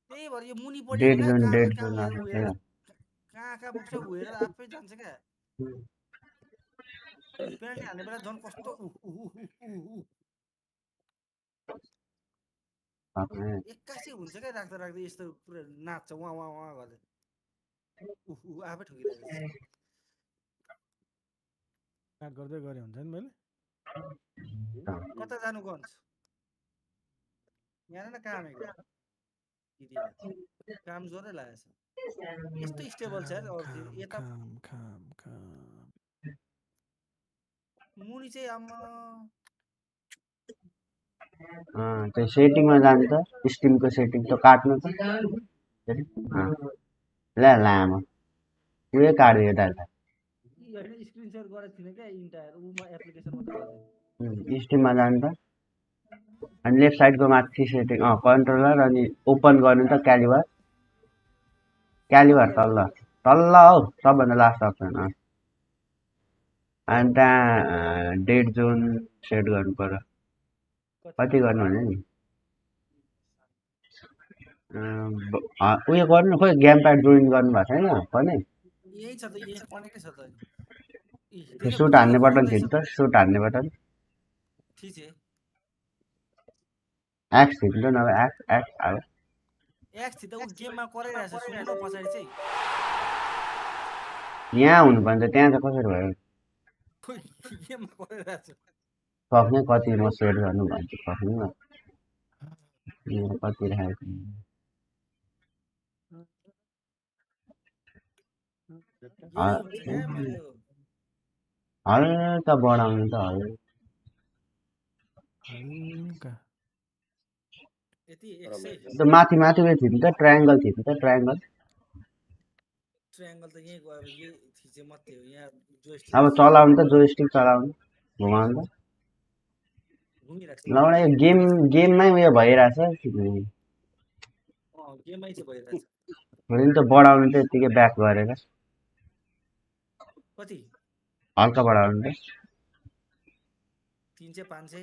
त्यही भएर यो मुनि पढ्यो डेड काम जोन हेर कहाँ बोक्छ उहेर आफै जान्छ क्या पेनल्टी हाल्ने बेला झन् कस्तो एक्कासी हुन्छ क्या राख्दा यस्तो पुरा नाच्छ वहाँ गर्दै आफै ठोकिरहेको काट गर्दै गरे हुन्छ नि मैले कता जानु गन्छ यहाँ न काम एकदम काम जोरै लागेछ यस्तो स्टेबल छ यार अरु यता मुनि चाहिँ आम्मा त्यो सेटिङमा जानु त स्टिमको सेटिङ त काट्नु त ल लामो उयो काट्यो दाइले स्क्रिन शेयर गरेको थिएन क्या इन्टायर उमा एप्लिकेसन मात्र गर्दै स्टिममा जानु त अनि लेफ्ट साइडको माथि सेटिङ कन्ट्रोलर अनि ओपन गर्नु त क्यालिबर तल्ल हौ सबभन्दा लास्ट अप्सन अनि त्यहाँ डेड जोन सेट गर्नु पर्यो कति गर्नु भने नि उयो गर्नु खोइ गेम प्याड जोइन गर्नु भएको छैन पनि यही छ त यही कनेक्टै छ त सुट हान्ने बटन थियो त सुट हान्ने बटन ठीक छ एक्स थियो त नभए एक्स अब एक्स थियो त उ गेममा कराइरहेछ सुन्नु न पछाडी चाहिँ यहाँ हुनुपर्छ त्यहाँ चाहिँ कसरी भयो गेममा कराइरहेछ सक्ने कति म सेट गर्नु भन्छु सक्नु न कति राखेको हल्का बढाउनु त हल्का हल्का यति 100 त्यो माथि माथि थिच्नु त ट्रायङ्गल थिच्नु त ट्रायङ्गल ट्रायङ्गल त यहीँ गयो अब यही थिचे मात्रै हो यहाँ जोइस्टिक अब चलाउनु त जोइस्टिक चलाउनु घुमाउनु त घुमिरहेको छ नभए यो गेममै उयो भइरहेछ गेममै चाहिँ भइरहेछ फेरि त बढाउनु त यत्तिकै ब्याक गरेर कति हल्का बढाउनु त 300 500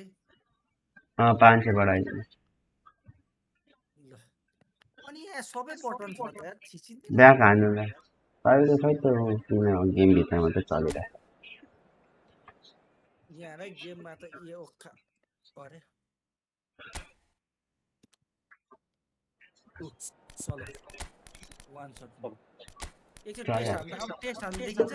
500 बढाइदिनु ल अनि यहाँ सबै बटन छ त यार थिचिँदैन ब्याक हान्नु ल तपाईँको खै त्यो किन गेमभित्र मात्रै चलिरहेको यहाँ र गेममा त यो ओखा अरे चलो वान शट एकचोटि टेस्ट हाल्नु देखिन्छ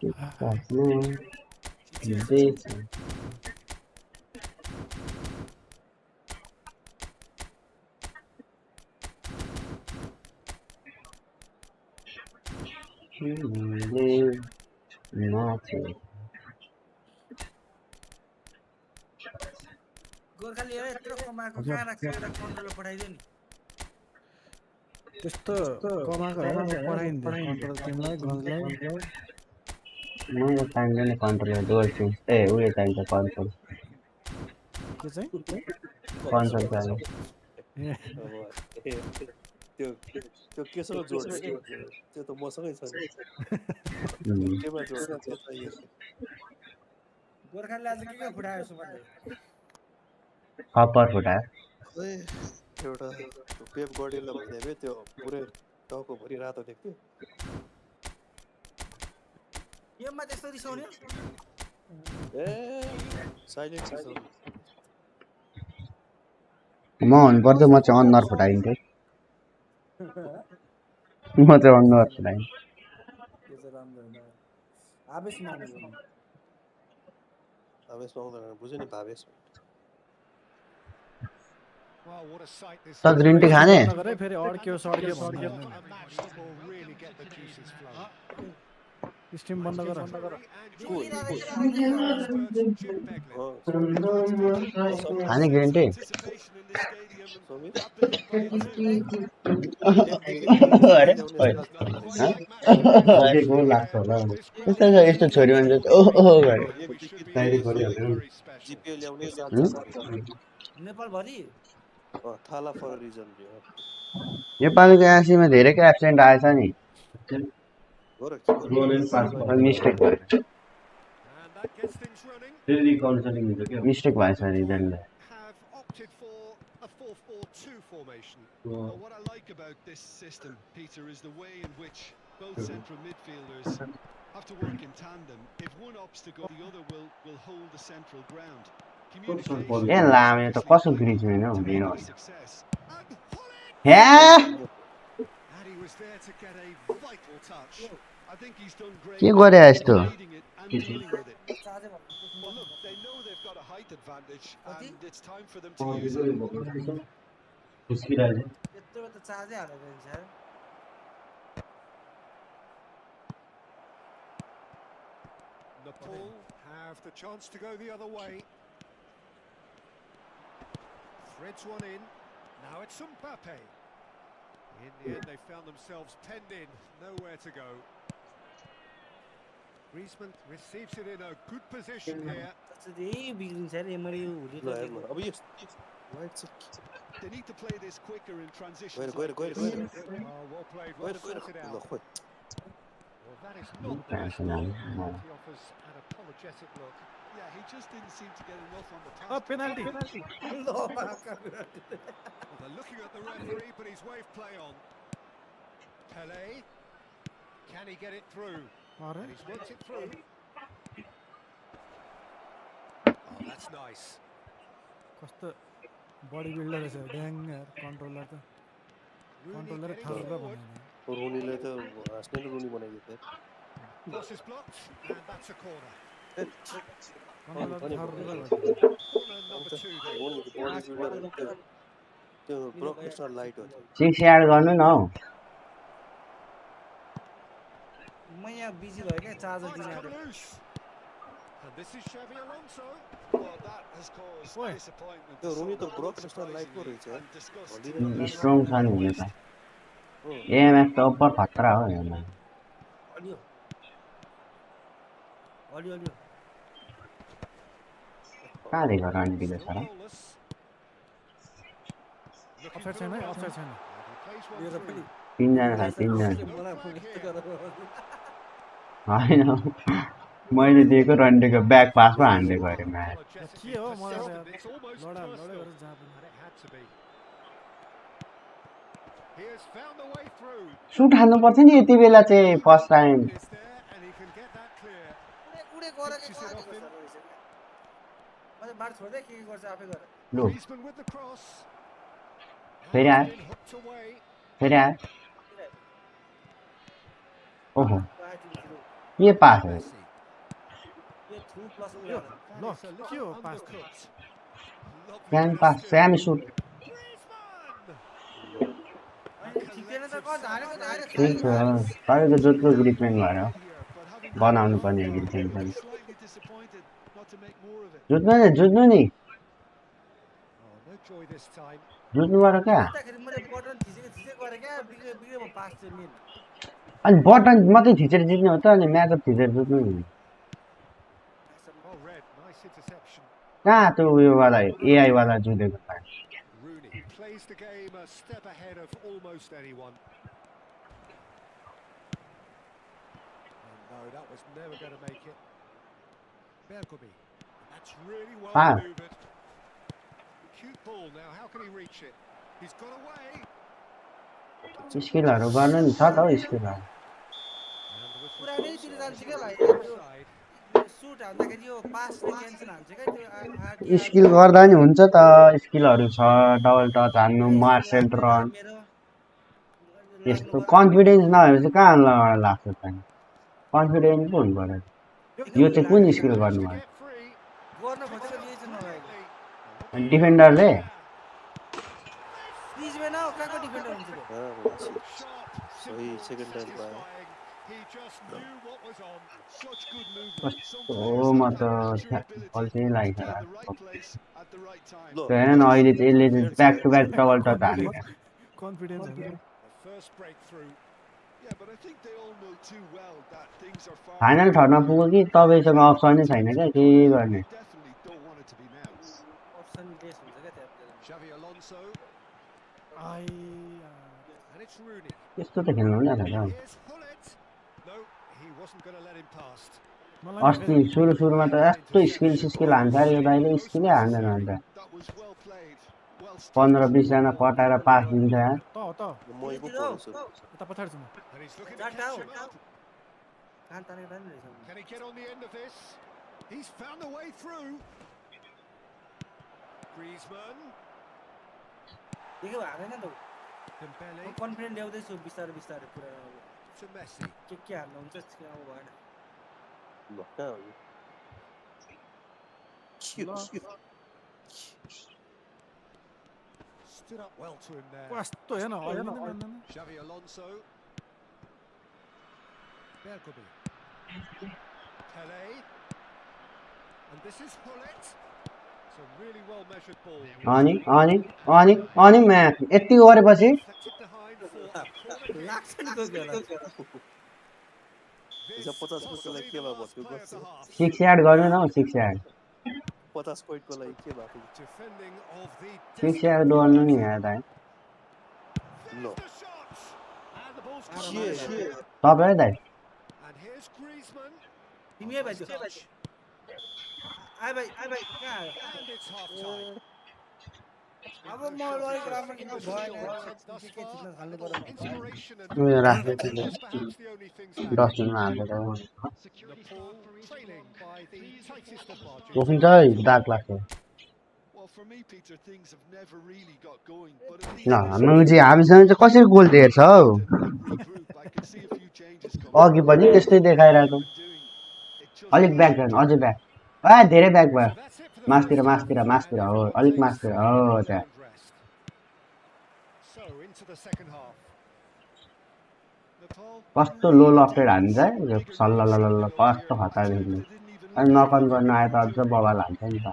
त्यसमा गोर्खाली यत्रो कमाएको कहाँ राख्छ एउटा कन्ट्रोलर पठाइदियो नि त्यस्तो कमाएको होइन पठाइदिन्थ्यो कन्ट्रोल टिमलाई गन्जलाई मैले चाहिँदैन कन्ट्रोलर डुअल सिम उयो चाहिन्छ कन्सोल के चाहिँ कन्सोल चाहिन्छ त्यो केसँग जोड्ने त्यो त मसँगै छ नि केमा जोड्ने त्यो चाहियो गोर्खालीले आज के फुटायो सुमनले खप्पर फुटायो खै एउटा पेप गर्डियनलाई भइदिए त्यो पुरै टाउकोभरि रातो देख्थ्यो गेममा त्यस्तो रिसाउने ए साइलेन्ट रिसाउने म हुनुपर्छ म चाहिँ अनुहार फुटाइन्थेँ म चाहिँ अनुहार फुटाइन्थेँ आवेशमा आउँदैन बुझ्यो नि भावेश त ग्रिन टी खाने फेरि अड्क्यो सड्क्यो स्ट्रिम बन्द गर खाने ग्रिन टी लाग्छ होला यस्तो छोरी मान्छे ओहो जिपे ल्याउने नेपालभरि थाला फर रिजन नेपालको एसीमा धेरैको एब्सेन्ट आएछ नि मिस्टेक भएछ रिजनले a 4-4-2 formation. But what I like about this system, Peter, is the way in which both central midfielders have to work in tandem. If one opts to go, the other will hold the central ground. Communication ए लामे त कसो ग्रिज हैन to हुँदैन make success. Hey And he was there to get a vital touch. I think he's done great. के गरे यस्तो Leading it and dealing with it. Well, look, they know they've got a height advantage, and it's time for them to use it. यत्रो त चार्जै हालेको रहेछ Nepal have the chance to go the other way. Threads one in. Now it's Mbappe. In the end, they found themselves penned in. Nowhere to go. Griezmann receives it in a good position here. यही बिग्रिन्छ अरे मैले यो हुँदै अब यो They need to play this quicker in transition. Go ahead. Oh, well played, well sorted out. Well, that is not the best goal. He offers an apologetic look. Yeah, he just didn't seem to get enough on the task. Penalty Well, they're looking at the referee, but he's waved play on. Pele, can he get it through? अरे And he's worked it through. Oh, that's nice. कस्तो body builder रहेछ ड्याङ यार controller त controller getting थाहा forward. रोनीले त हाँस्ने रोनी बनाइदियो Cross is blocked, and that's a corner. Controller Corner number 2 then. रोनी बिल्डर त्यो ब्रोडकास्टर लाइट हो त्यो 6 यार्ड गर्नु न हौ म यहाँ बिजी भयो क्या चार्जर दिन आएर And this is Xavi Alonso. Well, that has caused Oi. disappointment त्यो to रुनी some, त not ब्रोडकास्टर लाइट पो surprisingly, रहेछ and disgust to भनिदिनु others. स्ट्रङ छ नि हुनु त हो एएमएफ त अप्पर खतरा हो हेर्नु अलियो अलियो अलियो कहाँदेखि रन्डीको छ र Still goalless. Looking offside for छैन the है run. अफसाइड छैन And he plays one लिएर through. फेरि 3 जना छ 3 जना उसले मलाई फोन यस्तो गरेर होइन मैले दिएको रन्डीको ब्याक पासमा हान्दिएको अरे म्याच Apologetically के हो मलाई त persistent. It's almost Ladha लडै personal. गरेर जहाँ पनि And it had to be. He has found the way through. Shoot हान्नु पर्थ्यो नि यति बेला चाहिँ first time Is there and he can get that clear. उडे गरेको Pitches it off him. मैले बार छोड्दै के गर्छ आफै गरेर लु Griezmann with the cross. And फेरि it's आयो been hooked away. फेरि आयो ओहो के पास हो Messi. यो थ्रु प्लस उ यो गर्दा ल It's a के little हो पास त undercooked. Lovely स्याम bit of पास skill. स्याम सुट Griezmann. अनि ठिकैन त कहाँ धारेको डाइरेक्ट ठिक छ तपाईँको जोत्रो ग्रिजमेन भएर बनाउनु पर्ने ग्रिजमेन पनि Slightly disappointed not to make more of it. जुत्नु नि Oh, no joy this time. जुत्नुबाट क्या जित्दाखेरि मैले बटन थिचेको गरेँ क्या बिग्रियो बिग्रियो म पास चाहिँ मेन अनि बटन मात्रै थिचेर जित्ने हो त अनि म्याचअप थिचेर जित्नु नि Oh, red. Nice interception. कहाँ त्यो उयोवाला एआईवाला जुधेको त Rooney plays the game a step ahead of almost anyone. Oh, no, that was never going to make it. Bergobi. That's really well Ah. maneuvered. Cute ball now. How can he reach it? He's got away. स्किलहरू गर्नु नि छ त हौ स्किलहरू And with the पुरानैतिर cross, जान्छ क्या भाइ offside. Suit हान्दाखेरि यो पासले cancel हान्छ क्या त्यो स्किल गर्दा नि हुन्छ त स्किलहरू छ डबल टच हान्नु मार्सेल रन यस्तो कन्फिडेन्स नभएपछि कहाँ लाग्छ त कन्फिडेन्स पो हुनु पर्यो यो चाहिँ कुन स्किल गर्नु To भयो get free. गर्न खोजेको यही चाहिँ नभएको अनि डिफेन्डरले ग्रिजमेन हो कहाँको डिफेन्डर हुन्छ त्यो सही सेकेन्ड टाइम पायो He just knew what was on. Such good movement. Some कस्तो players म have त that durability अल्छी to लाग्छ be in the right place at the right time. ल हेर न अहिले चाहिँ यसले चाहिँ back to back double touch हान्यो कन्फिडेन्स होइन The first breakthrough. Yeah, but I think they all know too well that things are far final from थर्डमा पुग्यो कि तपाईँसँग अप्सनै छैन क्या के गर्ने They definitely don't want it to be now. Option less हुन्छ क्या त्यहाँ Xavi Alonso. I And it's Rooney. त्यस्तो त खेल्नु हुँदैन त Here's Hullet. No, he wasn't going to let him past. मलाई अस्ति सुरुमा त यस्तो स्किल हान्छ अरे यो दाइले स्किलै हान्दैन अन्त That was well played. Well 15-20जना कटाएर पास दिन्छ यहाँ त त म पो पढ्छु यता पछाडि छु म And he's looking to Jack catch down. him up. कान तानेको दामी रहेछ Can he get on the end of this? He's found a way through. Griezmann. देख्यो हालेन नि त Dembele म कन्फिडेन्ट ल्याउँदैछु बिस्तारै बिस्तारै पुरा to Messi. के हाल्नुहुन्छ अब भएन ल कहाँ हो Stood up well to him there. कस्तो हेर्न होइन Xavi Alonso. Bergobi. Pele. And this is Hullet. It's a really well measured ball. अनि म्याच यति गरेपछि Deflected behind for a corner लाग्छ नि कोही बेला This 50 possibly लागि के the भयो last त्यो play of the गर्छ half. 6 यार्ड गर्नु न 6 यार्ड 50 पोइन्टको लागि के भएको Defending of the 6 यार्ड गर्नु नि यहाँ दाइ ल the shot. And the ball's के clear. तपाईँ दाइ And here's Griezmann. तिमी भाइ त्यो आइ भाइ कहाँ आयो And it's half time. अब म अलिक राम्रो किन भएन के चिन्न थाल्नु पर्यो Inspiration and उयो राख्दै that's perhaps the only things lacking. डस्टबिनमा हालेर Nepal trailing by the tightest of margins. रोकिन्छ है दाग लाग्छ Well, for me, Peter, things have never really got going. But at ल least हाम्रो चाहिँ हामीसँग चाहिँ कसरी गोल दिएछ हौ regroup. I can see a few changes coming. अघि पनि त्यस्तै देखाइरहेको Doing it just अलिक ब्याक जानु अझै ब्याक धेरै ब्याक भयो So that's it for the मासतिर first मासतिर half. मासतिर And हो everyone अलिक takes मासतिर a हो well-earned त्यहाँ rest. the second half. Nepal कस्तो लो लफ्टेड हान्छ यो सल्ल कस्तो खतरा देखिन्छ अनि नकन गर्न आए त अझ बवाल हान्छ नि त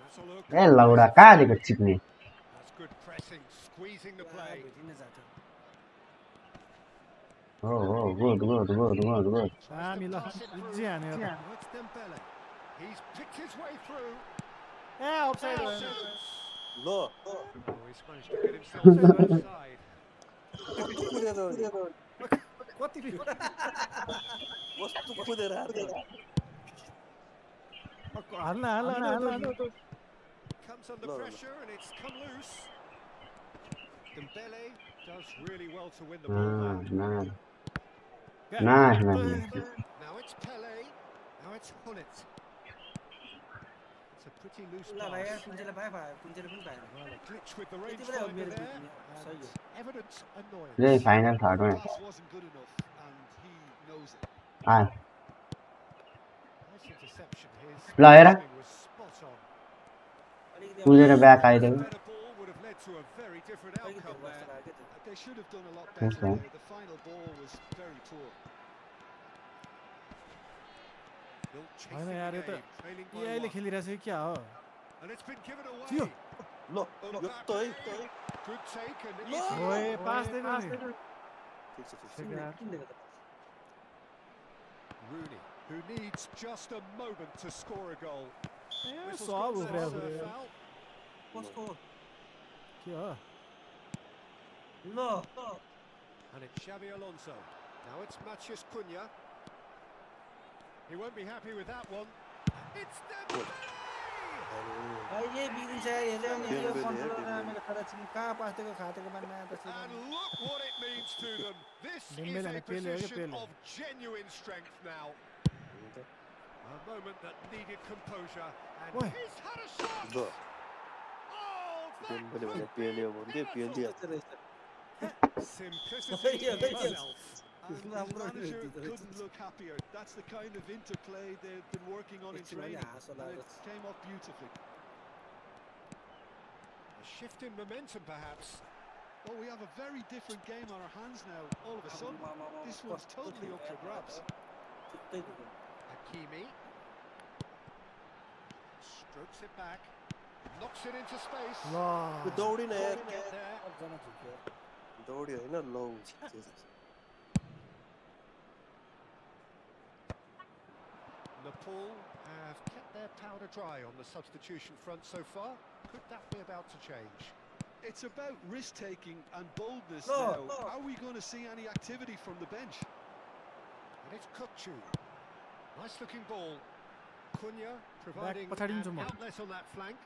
That's a look. ए लौडा कहाँदेखि चिप्ने That's good pressing, squeezing the play. भेटिन जान्छ हो good good good good good Tries to Mila, pass it through. easy and Now it's Dembele. He's picked his way through. offside Now भयो shoots. ल Oh, he's managed to get himself offside. कुदेर आउने कति कस्तो कुदेर आएको हाल्न Comes under pressure and it's come loose. Dembele does really well to win the ball back. Nice Now it's Pele. Now it's Hullet. It's a pretty loose ल भाइ pass. कुन्जेले पाए कुन्जेले पनि पाएन Well, a glitch with the Yati Bela rangefinder मेरो there. भेटिन सही हो And evident annoyance. यही final थर्डमा Pass wasn't good enough, and he knows it. आयो Nice interception. His ल हेर timing was spot on. कुदेर back A आइदियो better ball would have led to a very different अलिकति outcome जस्तो there. लाग्यो त्यो They should have done a lot Yes, better sir. there. The final ball was very poor. Still chasing होइन the यार यो game, त trailing by ए अहिले one. खेलिरहेछ क्या हो And it's been given away. थियो ल यो त है Good take and No. it's ओए पास दिनु नि ठिक छ ठिक छ यार Rooney, who needs just a moment to score a goal. A Whistle's सब gone, उफ्रियो so उफ्रियो foul. कसको के हो ल And it's Xabi Alonso. Now it's Matheus Cunha. He won't be happy with that one. It's Dembele! अहिले बिग्रिन्छ हेर्दै अनि यो Dembele, controller Dembele. मेरो खाता छिन् कहाँ पास्दैको खातेको मान्ने त्यसले And look what it means to them. This is Dembele a and Pele, position Pele. of genuine strength now. A moment that needed composure. And Oi. he's had a shot! ल Oh, that Dembélé भने could be पेले हो भने पेलिदिया simplicity Yeah, yeah. itself. And his manager couldn't look happier. That's the kind of interplay they've been working on in It's really training, hassle, and it that's- came off beautifully. A shift in momentum, perhaps. Well, we have a very different game on our hands now. All of a sudden, this one's totally up for grabs. Hakimi strokes it back, knocks it into space. ल दौडिन यार Couldn't get there. दौड्यो होइन लौ Nepal have kept their powder dry on the substitution front so far. Could that be about to change? It's about risk-taking and boldness No, now. no. Are we going to see any activity from the bench? And it's Kukcu. Nice looking ball. Cunha providing पछाडि an हुन्छ म outlet on that flank.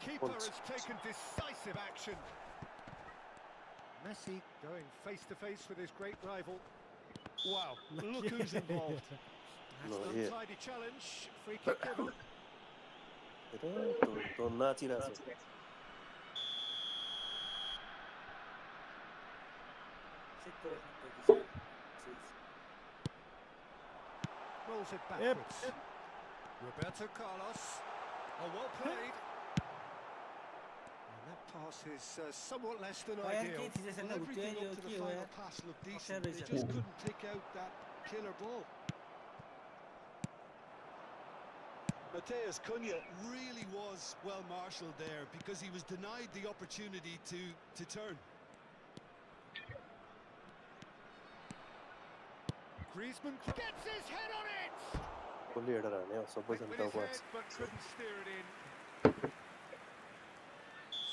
Keeper Once. has taken decisive action. Messi going face to face with his great rival. Wow, look who's involved. That's No, an yeah. untidy challenge. Free kick given. हेर नाचिरहेको छ Rolls it backwards. Roberto Carlos. Oh, well played. And that pass is somewhat less than ideal. Well, everything up to the final pass looked decent. They just couldn't pick out that killer ball. Matheus Cunha really was well marshalled there because he was denied the opportunity to turn. Griezmann gets his head on it. कसले हेरेर हाने हो Quick सबैजना with his टाउको head, but couldn't steer it in.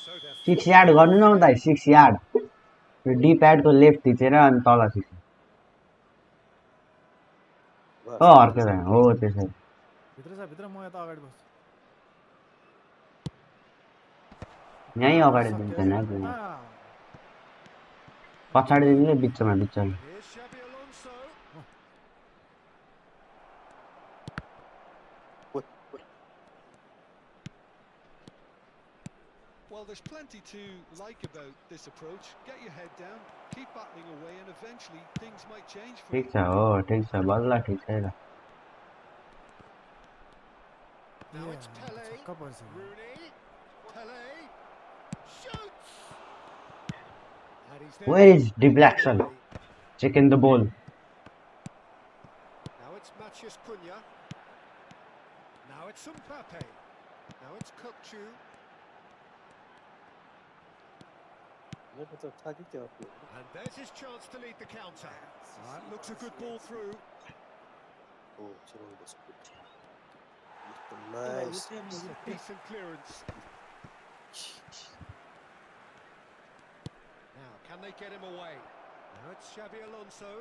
So they're 6 yard गर्नु न त 6 yard यो D प्याडको left थिचेर अनि तल थिच्नु हो अर्कै भयो हो त्यसै भित्र म यता अगाडि बस्छु यहीँ अगाडि दिन्छ नि पछाडि दिने बिचमा बिचमा Here's Xabi Alonso. Well, there's plenty to like about this approach. Get your head down, keep battling away, and eventually things might change for you. ठिक छ हो ठिक छ बल्ल ठिक छ ल Now it's Pele. छक्क पर्छ Rooney. Pele. he's there Where to is edge it deflection? away. Checking the ball. Now it's Matthias Cunha. Now it's Mbappe. Now it's Kukçu. And there's his chance to lead the counter. That looks a good ball through. Nice. It's a decent clearance. Now, can they get him away? Now it's Xabi Alonso.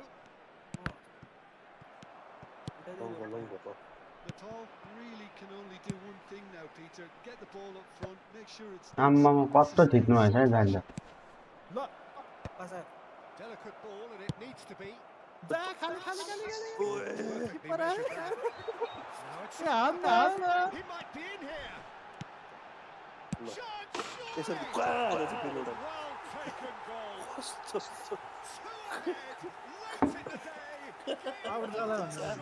Natal really can only do one thing now, Peter. Get the ball up front, make sure it's आम्मामा कस्तो थिच्नु भएछ है जान्छ delicate ball and it needs to be. खाली Perfectly measured that. Now it's he might be in here. Chance, surely. Well taken goal. 2 ahead,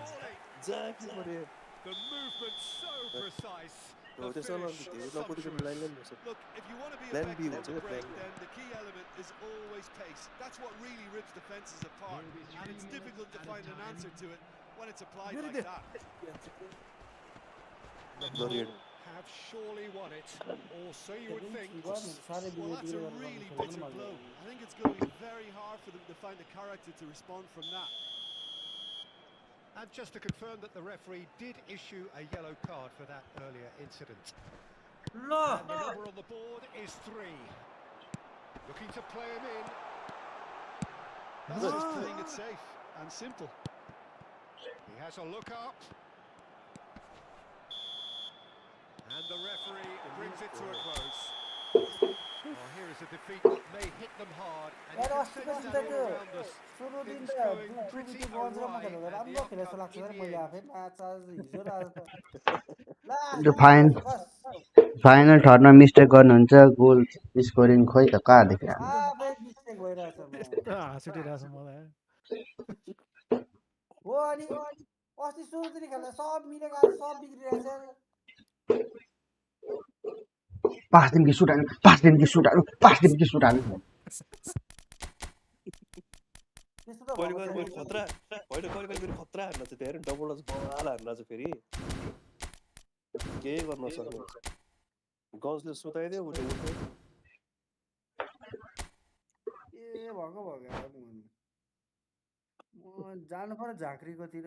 late in the day. The movement so precise. The finish sumptuous. Look, if you want to be effective on the break, then the key element is always pace. That's what really rips defences apart, and it's difficult to find an answer to it when it's applied like that. Have surely won it, or so you would think. Well, that's a really bitter blow. I think it's going to be very hard for them to find the character to respond from that. And just to confirm that the referee did issue a yellow card for that earlier incident. And the number on the board is 3. Looking to play him in. That's just playing it safe and simple. He has a look up. And the referee brings it to a close. Well, here is a defeat that may hit them hard, and you can sense that all around us. Things going pretty awry, and the outcome in the end. Final third mistake गर्नुहुन्छ goal scoring खोइ त कहाँ देखेर हाँस उठिरहेछ मलाई हो अनि अस्ति सुरुदेखि खेल्दा सब मिलेको आज सब बिग्रिरहेछ पाँच दिन की सुट हाल्नु कहिले खतरा होइन कहिले फेरि खतरा हान्न चाहिँ धेरै डबल बल हान्न चाहिँ फेरि केही गर्न सक्नु गजले सुताइदियो उठ्यो ए भएको जानु पर्यो झाँक्रीकोतिर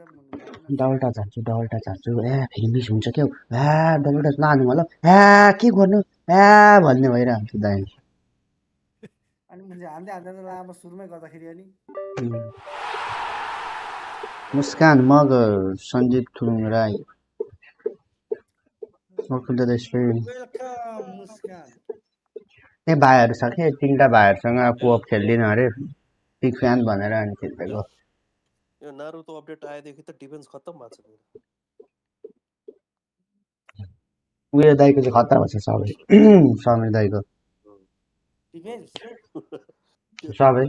डल्टा झान्छु ए फेरि मिस हुन्छ क्या डल्टा लानु होला के गर्नु भन्ने भइरहन्छ दाइ अनि मुझे हान्दै लामो सुरुमै गर्दाखेरि अनि मुस्कान मगर सञ्जीव थुलुङ राई ए भाइहरू छ कि 3टा भाइहरूसँग कोअप खेल्दिन अरे बिग फ्यान भनेर अनि खेल्दैको यो नारुतो अपडेट आएदेखि त डिफेन्स खत्तम भएको छ उयो दाइको चाहिँ खतरा भएछ सबै समीर दाइको सबै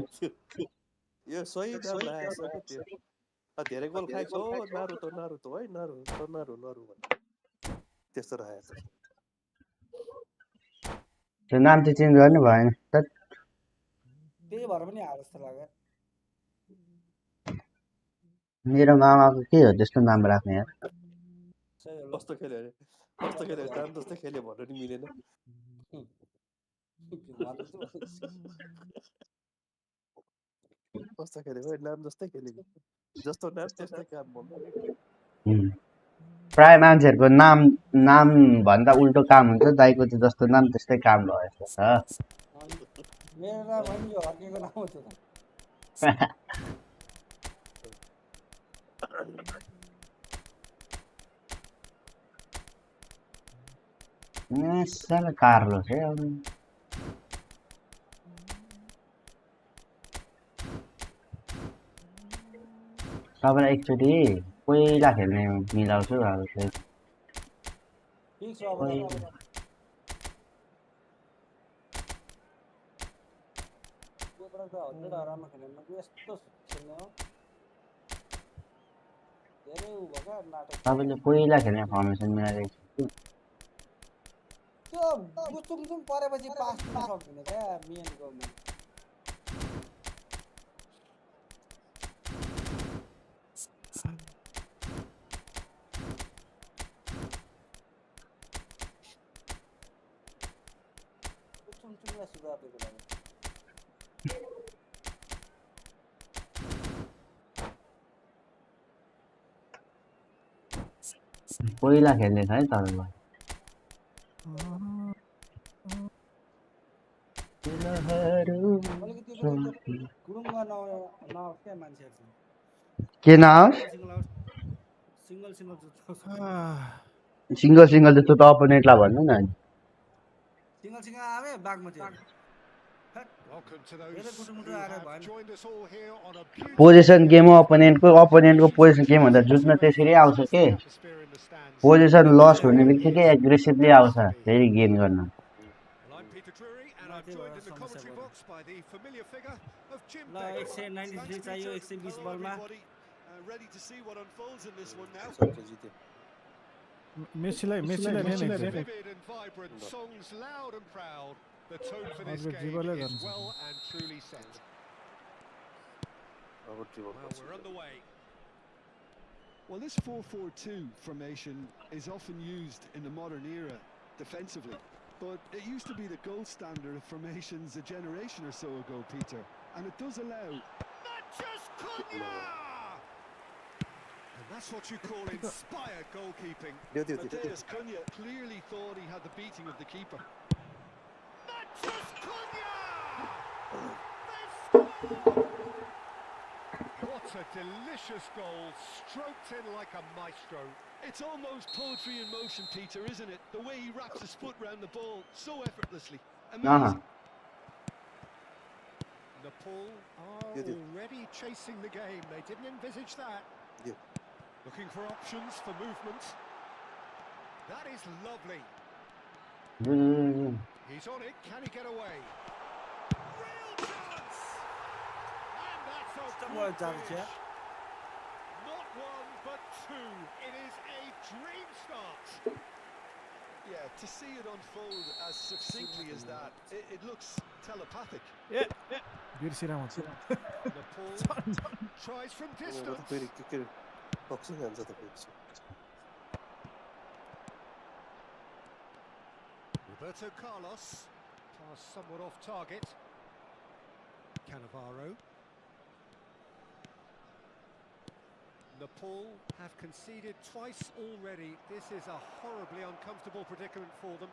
यो सही नाम लागेछ के त्यो धेरै गोल खाएको छ नारुतो है नारु त्यस्तो रहेछ त्यो नाम चाहिँ चेन्ज गर्नु भएन त्यही भएर पनि हार जस्तो लाग्यो मेरो मामाको के हो त्यस्तो नाम राख्ने यार कस्तो खेल्यो नाम जस्तै खेल्यो भन्नु नि मिलेन कस्तो खेलेको नाम जस्तै खेलेको जस्तो नाम त्यस्तै काम भन्नु प्राय मान्छेहरूको नाम भन्दा उल्टो काम हुन्छ दाइको चाहिँ जस्तो नाम त्यस्तै काम भएको छ मेरो नाम होइन यो हर्केको नाम हो त्यो साला कार्लोस है अब तपाईँलाई एकचोटि पहिला खेल्ने मिलाउँछु अब चाहिँ तपाईँले पहिला खेल्ने फर्मेसन मिलाइरहेको छु त्यो गुचुङचुङ परेपछि पास दिन सक्दैन क्या मेन गोलमा चुङलाई सुधार दिएको लागि पहिला खेल्ने छ है तरलाई अलिकति त्यो गुरुङमा नआओस् क्या मान्छेहरू के नआओस् सिंगल जस्तो सिंगल जस्तो त अपोनेन्टलाई भन्नु न सिंगल आवे बागमतीहरू Welcome to those who have joined us all here on a beautiful position game हो अपोनेन्टको पोजिसन गेम भन्दा जुत्न त्यसरी आउँछ के atmosphere in the stands. Position lost हुने बित्तिकै एग्रेसिभली आउँछ फेरि गेम गर्न Well, I'm Peter Drury, and I'm joined in the commentary box by the familiar figure of Jim ल 193 चाहियो 120 बलमा Ready to see what unfolds in this one now. मेसीलाई vivid and vibrant, songs loud and proud. The tone for this game is well and truly set. Well, we're underway. Well, this 4-4-2 formation is often used in the modern era defensively, but it used to be the gold standard of formations a generation or so ago, Peter, and it does allow. And that's what you call inspired goalkeeping. Mateus Cunha clearly thought he had the beating of the keeper. What a delicious goal, stroked in like a maestro. It's almost poetry in motion, Peter, isn't it? The way he wraps his foot round the ball so effortlessly. Amazing. Nepal are already chasing the game. They didn't envisage that. Looking for options for movement. That is lovely. He's on it. Can he get away? Real chance! And that's a good finish. Not one, but two. It is a dream start. Yeah, to see it unfold as succinctly as that, it looks telepathic. Nepal tries from distance. Roberto Carlos, pass somewhat off target. Cannavaro. Nepal have conceded twice already. This is a horribly uncomfortable predicament for them.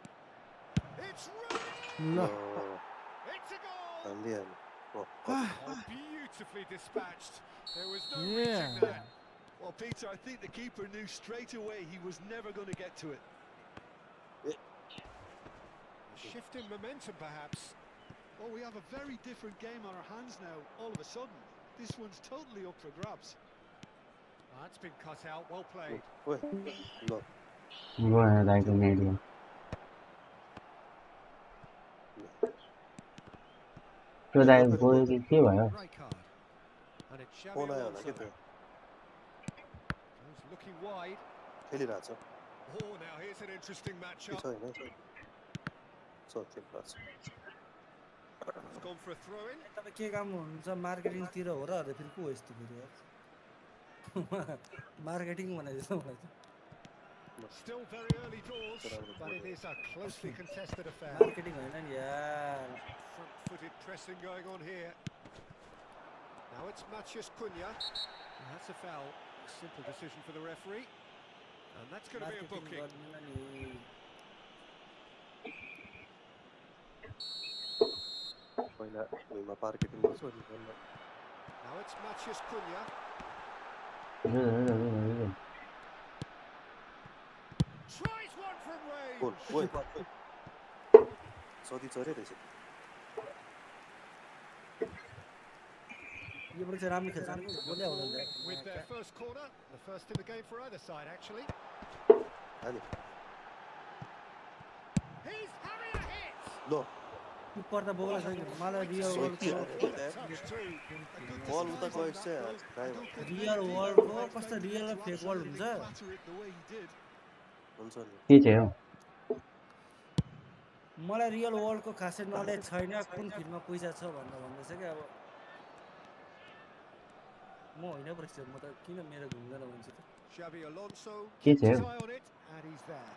It's running! It's a goal! Oh, beautifully dispatched. There was no reaching that. Well, Peter, I think the keeper knew straight away he was never going to get to it. A shift in momentum, perhaps. Well, we have a very different game on our hands now, all of a sudden. This one's totally up for grabs. That's been cut out, well played. Right card. And it's Xabi Alonso. He's looking wide. Oh, now here's an interesting matchup. He's gone for a throw-in. तपाईँ के काम हुन्छ मार्केटिङतिर हो र फेरि को हो यस्तो फेरि मार्केटिङ भने जस्तो मलाई Still very early doors, but it is a closely contested affair. Marketing हैन नि यार Front-footed pressing going on here. Now it's Matheus Cunha. And that's a foul. A simple decision for the referee. And that's going to be a booking. Now it's Matheus Cunha. Tries one from range. यो चाहिँ राम्रो खेल्छ नि गोले हुँदैन With their first corner, the first in the game for either side actually. He's having a hit. पर्दा बोला छैन मलाई रियल वर्ल्डको कस्तो रियल र फेक वर्ल्ड हुन्छ के चाहिँ हो मलाई रियल वर्ल्डको खासै नलेज छैन कुन फिल्डमा पैसा छ भनेर भन्दैछ कि अब म होइन परेछ म त किन मेरो घुम्दैन भन्छ त Xabi Alonso के keeps his चाहिँ eye on it and he's there.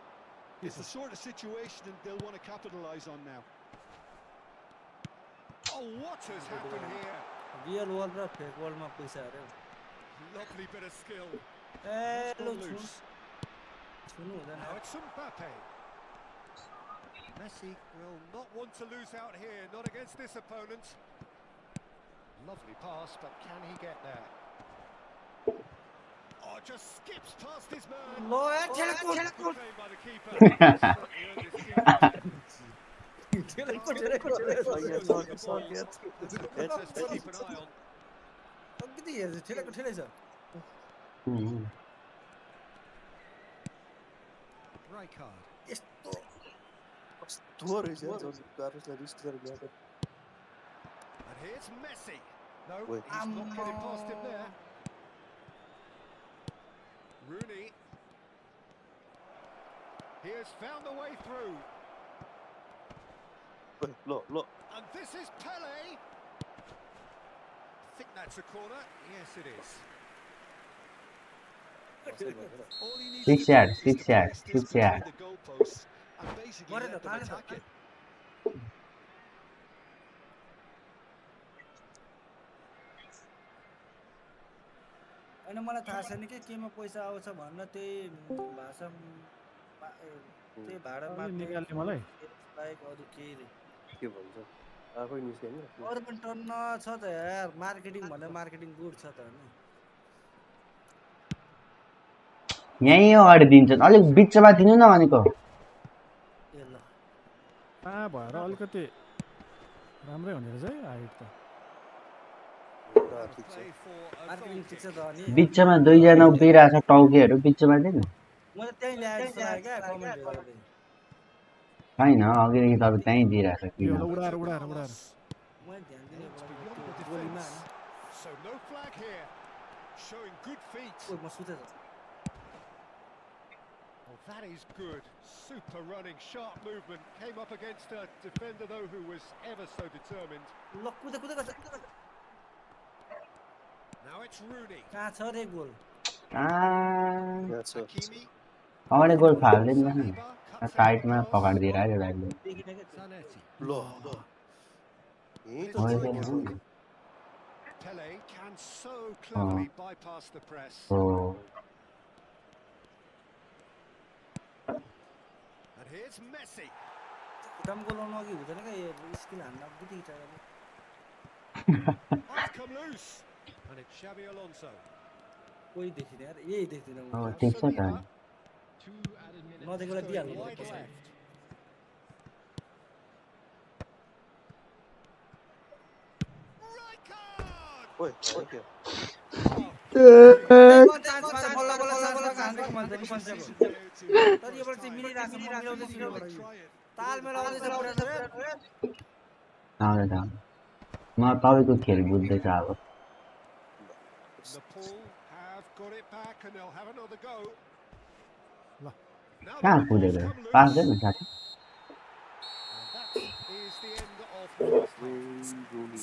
It's the sort of situation they'll want to capitalise on now. Oh, what has happened here? Real world र फेक वर्ल्डमा पैसा अरे Lovely bit of skill. A That's low gone loose. छुनु हुँदैन Now it's Mbappe. Messi will not want to lose out here, not against this opponent. Lovely pass, but can he get there? Oh, just skips past his man. Low A ठेलको Good play by the keeper. Certainly earned his keep. ठेलको Sorry, That's a process to keep an eye on. कति हेर्छ ठेलको ठेलै छ Rijkaard. यस्तो Kस्तो रहेछ जन कार्लोसलाई risk गरेर ल्याएको And here's Messi. No, Wait. he's not getting past him there. Rooney. He has found the way through. ल And this is Pele. I think that's a corner. Yes, it is. All he needs Six to do yard, is six to yard, place this six between yard. the goalposts and basically What is let the them time? attack it. होइन मलाई थाहा छैन कि केमा पैसा आउँछ भन्न त्यही भाषा त्यही भाडा निकाल्ने मलाई बाहेक अरू केही रे के भन्छ आफै निस्क्यो नि अरू पनि टन्न छ त यार मार्केटिङ भन्दा मार्केटिङ गुड छ त होइन यहीँ अगाडि दिन्छन् अलिक बिचमा दिनु न भनेको ए ल कहाँ भएर अलिकति राम्रै हुने रहेछ है हाइट त Play for a marketing goal ठिक छ kick. त अनि बिचमा दुईजना उभिरहेछ टाउकेहरू बिचमा दिनु म त त्यहीँ ल्याएको जस्तो लाग्यो क्या कमेन्ट हेर्दा छैन अघिदेखि तपाईँ त्यहीँ दिइरहेछ यो किन होला उडाएर उडाएर उडाएर मैले ध्यान दिने It's beyond the त्यो गोलीमा defence. So no flag here. Showing good feet. ओ म सुतेछ Oh, that is good. Super running, sharp movement. Came up against a defender, though, who was ever so determined. ल कुदे कुदे गर्छ Now it's Rooney. कहाँ छ रे गोल Hakimi. अगाडि गोल फाल्दैन Saliba cuts out साइडमा the pass. पकाडिदिइरहेको दाइले देखिन क्या Zanetti. ल यही त It's होइन Rijkaard. नि Pele can so cleverly bypass the press. हो And here's Messi. खुट्टामा गोल आउनु अघि हुँदैन क्या यो स्किल हान्न बित्तिकै टाढा Has come loose. And it's Xabi Alonso. कोही देखिँदैन यार यही देख्दिनँ हो म ठिक छ त Saliba. 2 added minutes. नदेखेर दिइहाल्नु Wide पर्छ left. Rijkaard. ओइ के तर योबाट चाहिँ मिलिरहेको छ म मिलाउँदैछु योबाट तालमेल आउँदैछ पुरा छ आउँदै म तपाईँको खेल बुझ्दैछ अब Nepal have got it back and they'll have another go. ल Now the कहाँ ball's कुदेको come loose. पास गर्नु साथी And that is the end of the first half. रुनी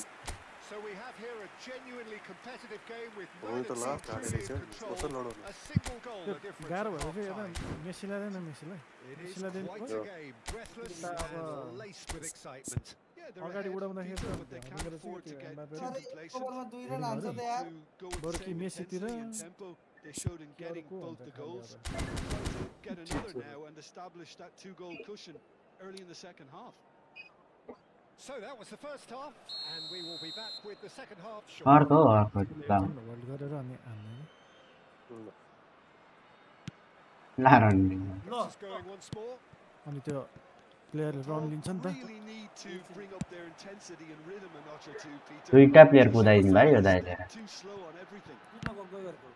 So we have here a genuinely competitive game with हो neither त team last हारे truly in रहेछ control. कस्तो लडाउनु A single goal त्यो the difference गाह्रो at भयो फेरि half-time. यता मेसीलाई देन मेसीलाई It is मेसीलाई दिनु quite पर्यो a game, breathless Tá, and bah. laced with excitement. Yeah, they're अगाडि ahead, उडाउँदाखेरि decent, त but they हामीले can't चाहिँ afford to त्यो get एम्बापे too complacent. ओभरमा दुई रन हेर्नु हान्छ होला त यार To go with बरु the कि same मेसीतिर intensity and tempo they showed in कि अरू getting को both हुन्छ the खालि goals. अब Trying to get another now and establish that two-goal cushion early in the second half. So that was the first half, and we will be back with the second half shortly. अर्को अर्को ल hold गरेर अनि हान्ने ला run This is going once more. अनि त्यो प्लेयरले run लिन्छ नि त Really need to bring up their intensity and rhythm a notch or two, Peter. दुईटा प्लेयर कुदाइदिनु भयो यो दाइले Too slow on everything. जित्न गयो गयो गरेको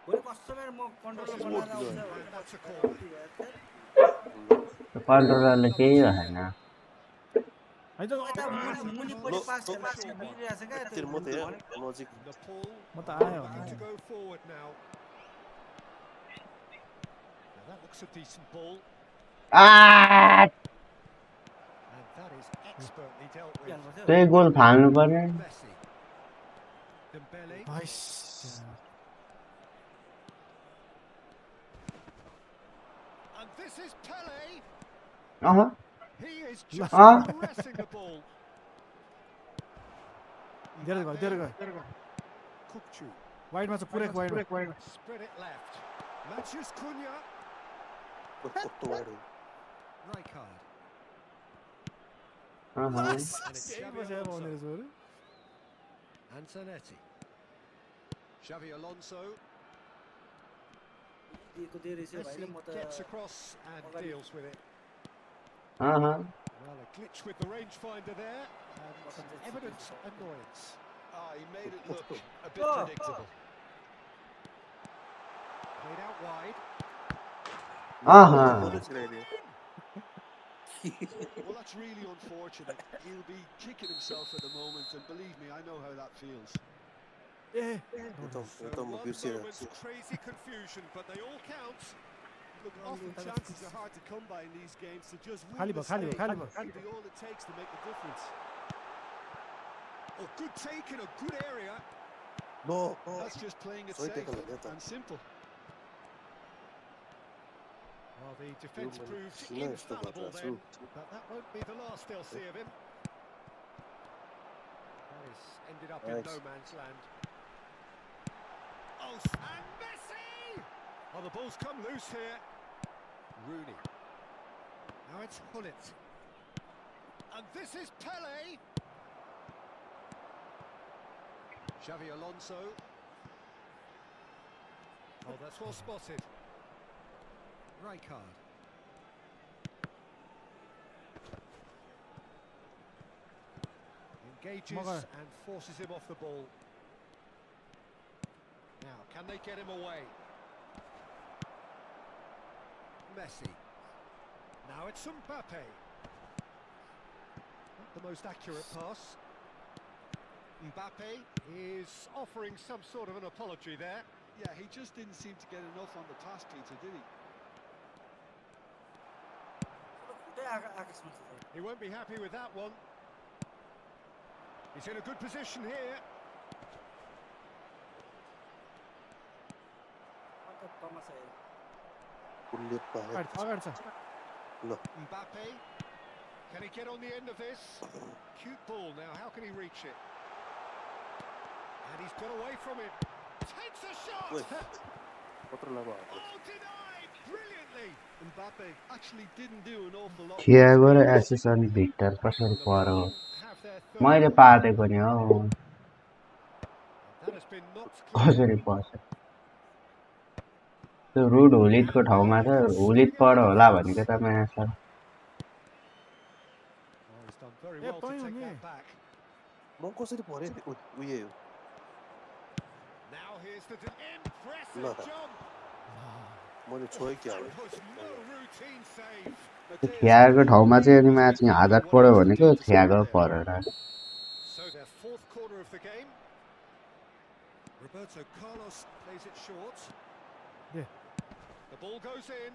भोलि कस्टमर म कन्ट्रोलर बनाएर आउँछ And that's a corner. कन्ट्रोलरले केही होइन होइन यता मुनि पनि पास बिग्रिरहेछ क्या तिर म त यहाँ नजिक Nepal म त आयो looking भने to go forward now. Now that looks a decent ball, uh and that is expertly dealt with. त्यही गोल फाल्नु पर्ने Messi, Dembele, vice and this is Pele. Uh He is just Ah. caressing the ball. धेरै गयो Kukcu. वाइडमा छ पुरै वाइडमा Spread it left. Matheus Cunha. कस्तो wide हो Rijkaard. अहँ And it's त्यही Xavi बसेर Alonso. आउने रहेछ अरे Antonetti. Xavi Alonso. दिएको दिए रहेछ भाइले म Messi त gets across and deals with it. अहँ Well, a glitch with the rangefinder there, and evident annoyance. Ah, he made it look a bit predictable. Played out wide. अहँ Well, that's really unfortunate. He'll be kicking himself at the moment, and believe me, I know how that feels. So म one बिर्सिरहेको moment's छु crazy confusion, but they all count. Look, often chances are hard to come by in these games. To just win खाली the भयो खाली stake भयो will be all it takes to make the difference. Oh, good take in a good area. No That's just playing it Sorry, safe take a look at that. and simple. Well, the defence Human proved smash the infallible ball, then, true. but that won't be the last they'll see of him. That is ended up in Nice. no man's land. Oh, and Messi! Oh, the ball's come loose here. Rooney. Now it's Hullet. And this is Pele. Xavi Alonso. Oh, that's well spotted. Rijkaard. Engages and forces him off the ball. Now, can they get him away? Messi. Now it's Mbappe. Not the most accurate pass. Mbappe is offering some sort of an apology there. Yeah, he just didn't seem to get enough on the pass, Peter, did he? He won't be happy with that one. He's in a good position here. उल्लेख पाए अगाडि छ ल Mbappe. Can he get on the end of this? Cute ball now. How can he reach it? And he's got away from it. Takes a shot. कत्रो लाग्यो Oh, denied brilliantly. Mbappe actually didn't do an awful lot. Thiago र एसिसन Victor कसरी पर्यो मैले पारेको नि हौ That has been knocked clear. कसरी पर्छ त्यो रुड हुलिटको ठाउँमा छ हुलिट पढ होला भनेको त माया छ Oh, he's done very well to take that back. म कसरी परे उयो हो Now here's the impressive jump. मैले छोए क्या हो That was no routine save. Thiago ठाउँमा चाहिँ अनि म्याच हाजार पढ्यो भनेको थियागो परेर So their fourth corner of the game. Roberto Carlos plays it short. Yeah. The ball goes in.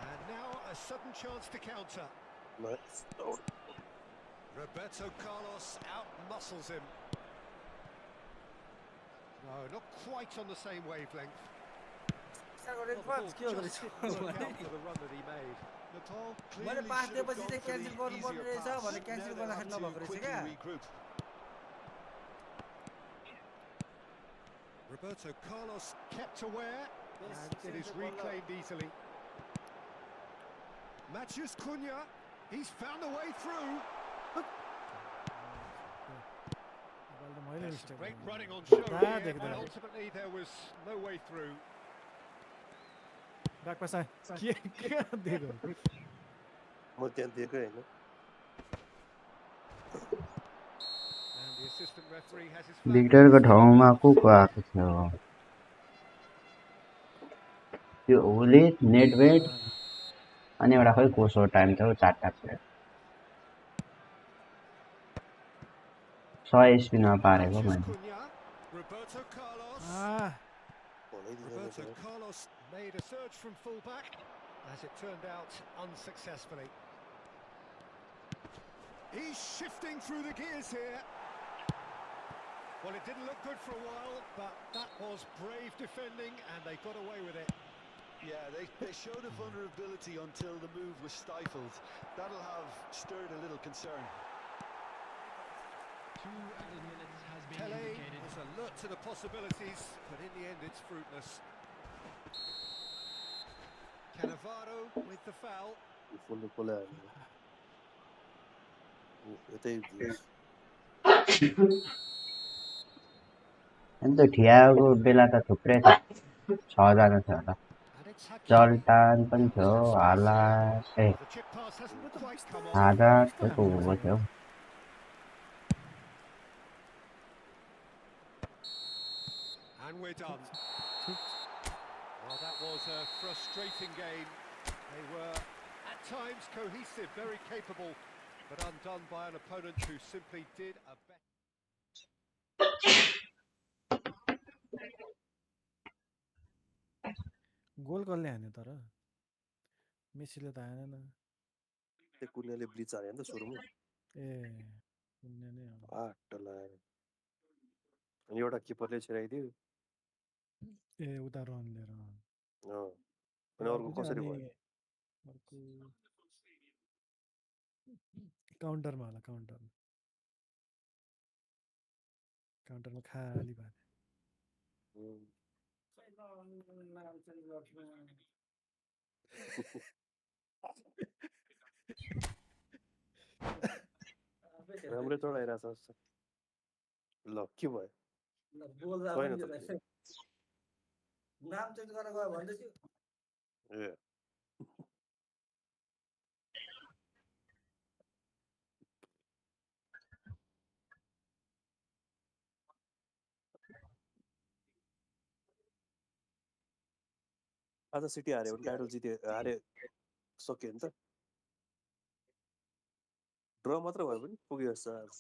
And now a sudden chance to counter. Roberto Carlos out-muscles him. No, not quite on the same wavelength. Well, the ball just didn't work out for the run that he made. Nepal मैले clearly pass should have दिएपछि gone चाहिँ for cancel the गर्नुपर्ने easier रहेछ pass. भने cancel Now they गर्दाखेरि have नभएको to रहेछ quickly क्या regroup. Roberto Carlos kept aware, and it is reclaimed easily. Matheus Cunha, he's found a way through. There's some great running on show here, but ultimately there was no way through. Back pass के दिएको म त्यहाँ दिएकै हैन And the assistant referee has his भिक्टरको ठाउँमा को आएको थियो त्यो हुलिट net weight अनि एउटा खै कोसो टाइम थियो चारटा प्लेयर 100 स्पिनमा पारेको मैले Roberto Carlos. Roberto Carlos made a surge from fullback, as it turned out unsuccessfully. He's shifting through the gears here. Well, it didn't look good for a while, but that was brave defending, and they got away with it. Yeah, they showed a vulnerability until the move was stifled. That'll have stirred a little concern. added minutes has been Tele indicated. is alert to the possibilities, but in the end it's fruitless. Cannavaro with the foul. Full Cola यतै अन्त ठियाको बेला त थुप्रै छ 6 जना छ होला And it's Hakimi. Zoltan पनि That थियो was a हाला space. A Well, the chip pass hasn't quite come off. आधा कस्तो थियो खालको को थियो And we're done. Well, that was a frustrating game. They were, at times, cohesive, very capable, but undone by an opponent who simply did a better... गोल कसले हान्यो तर मेसीले त हानेन त्यो कुन्याले ब्लिच हाने नि त सुरुमा ए कुन्ने नै हो आट्ट लाग्यो अनि एउटा किपरले छिराइदियो ए उता रन लिएर अनि अर्को कसरी भयो अर्को काउन्टरमा होला काउन्टरमा खाली भयो राम्रै चढाइरहेछ ल के भयो छैन त नाम चेन्ज गरेर गयो भन्दैछु ए आज सिटी हार्यो भने टाइटल जिते हारे सक्यो नि त ड्र मात्र भए पनि पुग्यो जस्तो आज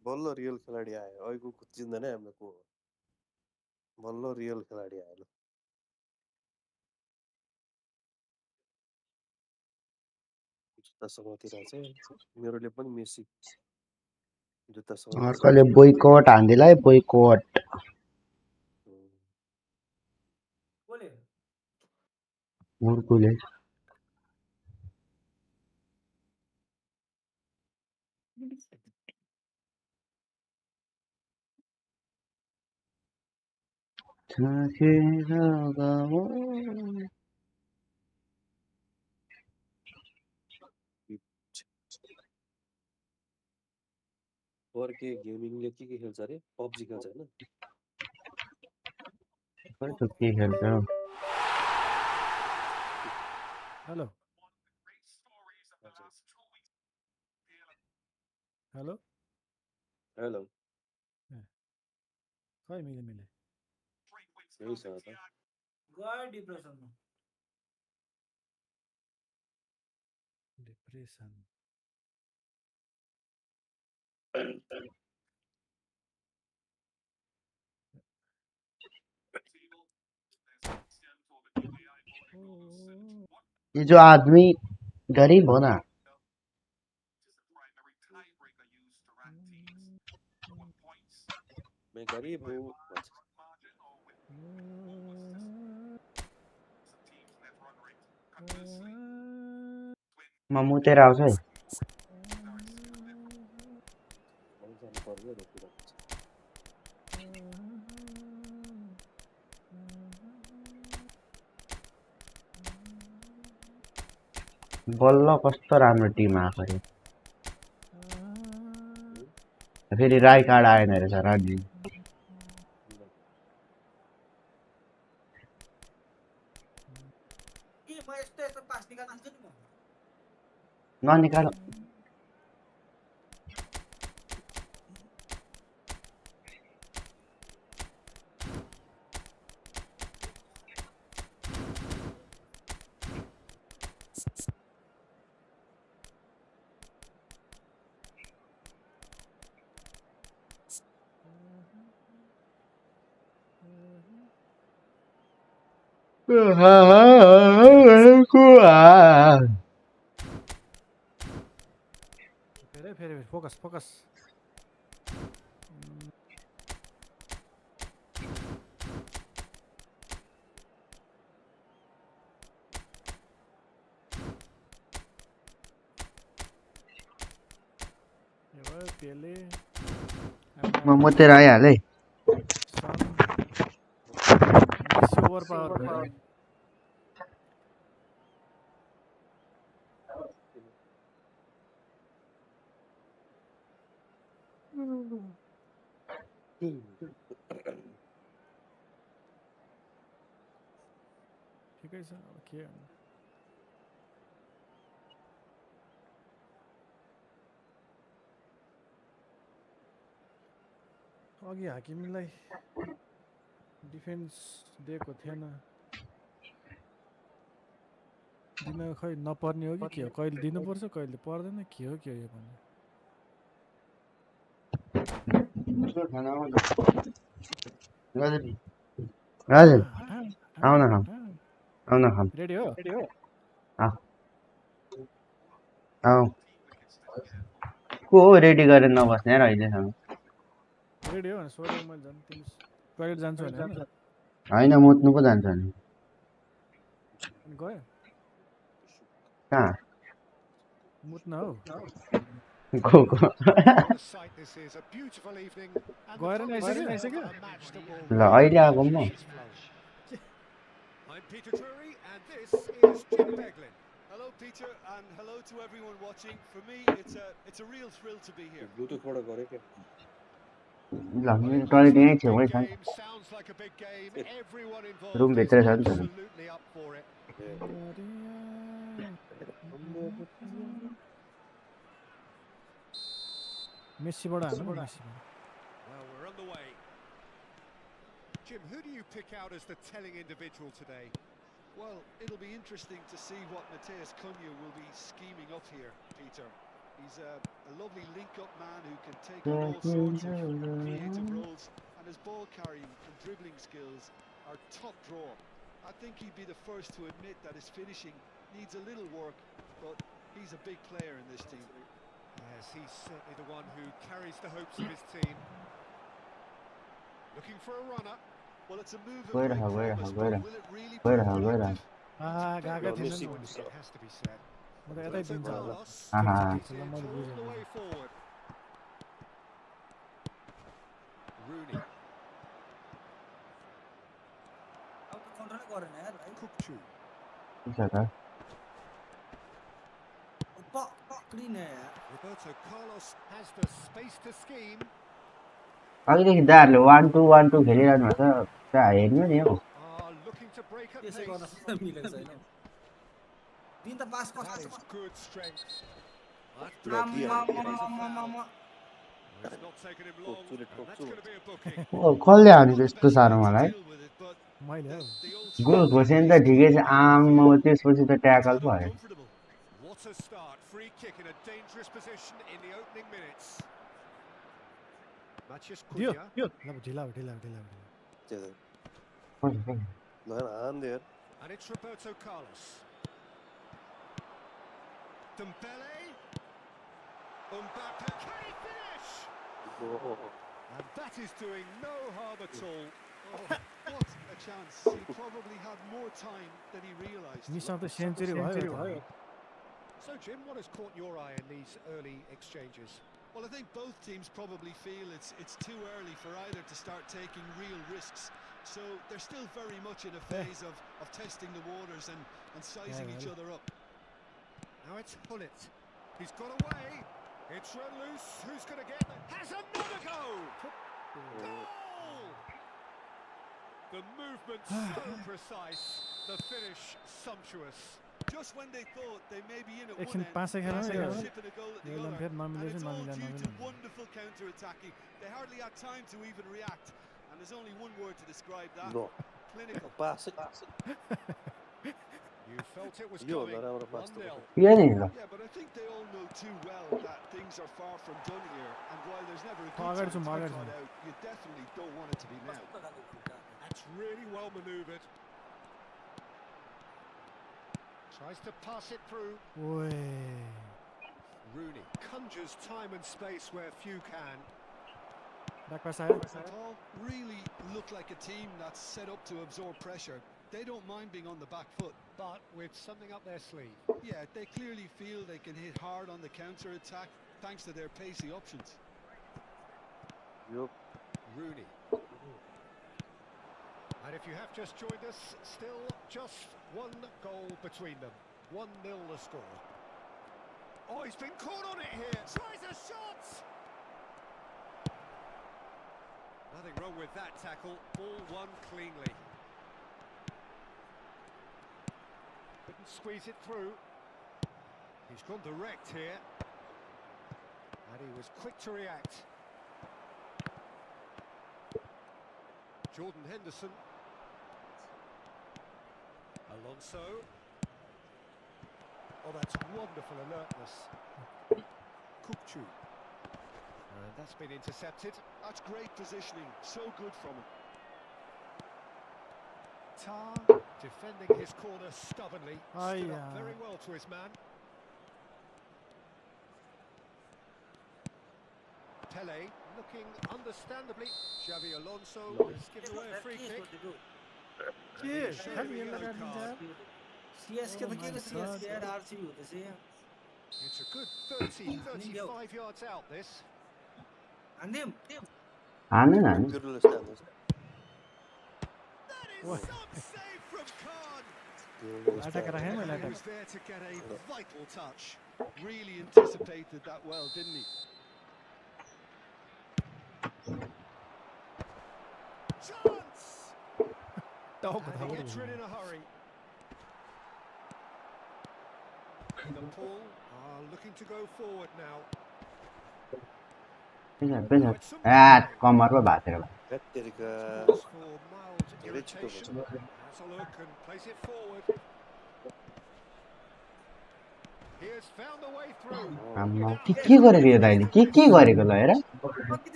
बल्ल रियल खेलाडी आयो अहिलेको चिन्दैन हाम्रो को हो बल्ल रियल खेलाडी आयो जुत्ता समातिरहेछ मेरोले पनि मेसी जुत्ता समातिरहेछ अर्कोले बोइकोट हान्दिला है बोइकोट मुर्कुले के गेमिङले के खेल्छ अरे पब्जी खेल्छ हैन कस्तो के खेल्छ हेलो हेलो हेलो खै मिले यही छ त गयो डिप्रेसनमा डिप्रेसन ये जो आदमी गरीब हो ना मैं गरीब हूँ म मुतेर आउँछ है बल्ल कस्तो राम्रो टिम आएको रे फेरि राई कार्ड आएन रहेछ रड्डी ननिकाल फेरि फोकस Pele. म तेरो आइहाल है Messi overpower भयो ठिकै छ अब के गर्नु अघि हाकिमलाई डिफेन्स दिएको थिएन दिन खै नपर्ने हो कि के हो कहिले दिनुपर्छ कहिले पर्दैन के हो यो पनि राजन आउन खाम रेडी हो आऊ को हो रेडी गरेर नबस्ने यार अहिलेसम्म रेडी हो भने सोधेको मैले झन् तिमी टोइलेट जान्छु भने होइन मुत्नु पो जान्छ नि अनि गयो कहाँ मुत्न हौ गएर नि आइसक्यो ल अहिले आएको म I'm Peter Drury and this is Jim Beglin. Hello Peter and hello to everyone watching. For me it's a real thrill to be here. Bluetooth बाट गरेको ल मेरो टोइलेट यहीँ छेउमै छ Sounds like a big game. Everyone room involved भित्रै is छ नि त absolutely up for it. मेस्सीबाट हाल्नु मेस्सीबाट Well, we're on the way. Jim, who do you pick out as the telling individual today? Well, it'll be interesting to see what Matheus Cunha will be scheming up here, Peter. He's a lovely link-up man who can take on all sorts of creative roles, and his ball carrying and dribbling skills are top draw. I think he'd be the first to admit that his finishing needs a little work, but he's a big player in this team. Yes, he's certainly the one who carries the hopes of his team. Looking for a runner. Well, it's a move of Wait great a minute, promise, wait but a will it really wait a prove minute, wait a productive? गएको थिएन It has to be said. म त यतै दिन्छ होला Carlos आहा takes it all the way forward. Rooney. अब त कन्ट्रोलै गरेन यार भाइ Kukçu. के छ त पक्रिन यार Roberto Carlos has the space to scheme. अघिदेखि दाहरूले 1-2 खेलिरहनु भएको छ त्यहाँ हेर्नु नि हौ Looking to break at त्यसै गर्न pace. मिलेको छैन दिन त पास That कस्तो is good strength. It's It's not taken him long, and that's going to be a booking. कसले हान्छ यस्तो साह्रो मलाई मैले हौ गोल खोसेन त ठिकै छ आम्मा त्यसपछि त ट्याकल पो हाल्यो What a start. Free kick in a dangerous position in the opening minutes. Matheus दियो Cunha. ल ढिला And it's Roberto Carlos. Dembele. Mbappe. Can he finish? And that is doing no harm at all. Oh, what a chance. He probably had more time than he realised. निसँग त century भयो So, Jim, what has caught your eye in these early exchanges? Well, I think both teams probably feel it's too early for either to start taking real risks. So they're still very much in a phase of testing the waters and sizing each other up. Now it's Hullet. He's got away. It's run loose. Who's going to get it? Has another go! Goal! The movement so precise. The finish sumptuous. Just when they thought they may be in at एकछिन one end, पाँचै खेल्नु they're yo shipping a goal at the यसलाई other. फेरि नमिलेछ And it's all नमिला due to wonderful counter-attacking. They hardly had time to even react. And there's only one word to describe that. No. Clinical. You felt it was coming. 1-0. यो नि ल Yeah, but I think they all know too well that things are far from done here. And while there's never a good अगाडि time to जाउँ, be अगाडि caught जाउँ। out, you definitely don't want it to be now. That's really well manoeuvred. Tries to pass it through. ओए Rooney conjures time and space where few can. Back pass आयो. Natal really look like a team that's set up to absorb pressure. They don't mind being on the back foot, but with something up their sleeve. Yeah, they clearly feel they can hit hard on the counter-attack thanks to their pacey options. Yup. Rooney. And if you have just joined us, still just one goal between them. 1-0 the score. Oh, he's been caught on it here. Tries a shot. Nothing wrong with that tackle. Ball won cleanly. Couldn't squeeze it through. He's gone direct here. And he was quick to react. Jordan Henderson. Alonso. Oh, that's wonderful alertness. Kukchu. And that's been intercepted. That's great positioning. So good from him. Tar defending his corner stubbornly. Oh, Stood yeah. up very well to his man. Pele looking understandably. Xavi Alonso has given away a free kick. के खाली यसलाई काट्दिन्छ यार. CSK त के को CSK यार RCB हो त्यसै. It's a good 30-35 yards out this. हान्दिम. हान्नु हान्नु. Gurul stands. That is some save from Khan. Attack राखे मैले He attack. was there to get a vital touch. Really anticipated that well, didn't he? Chance. टाउको And he gets rid in a hurry. Liverpool are looking to go forward now. पेसा कमरमा भातेर भयो. Katerika. Calls for mild Rich irritation. coverage. Has a look and plays it forward. He has found the way through. आम्मा के गरेको यो दाइले के गरेको ल हेर.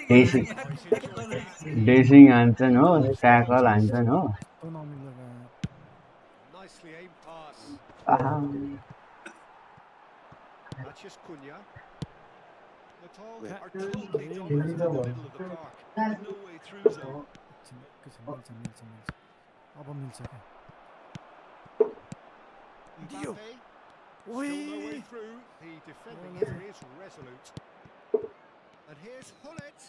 डेसिङ डेसिङ हान्छन् हो, tackle हान्छन् हो. तो नमिलेको यार. Nicely aimed pass. आहा. Matheus Cunha. Natal Wait. are totally dominant in the middle of the park. There's no way through zone. मिल्छ. अब मिल्छ क्या. Mbappe. Still Oi. no way through. The defending here is resolute. And here's Hullet.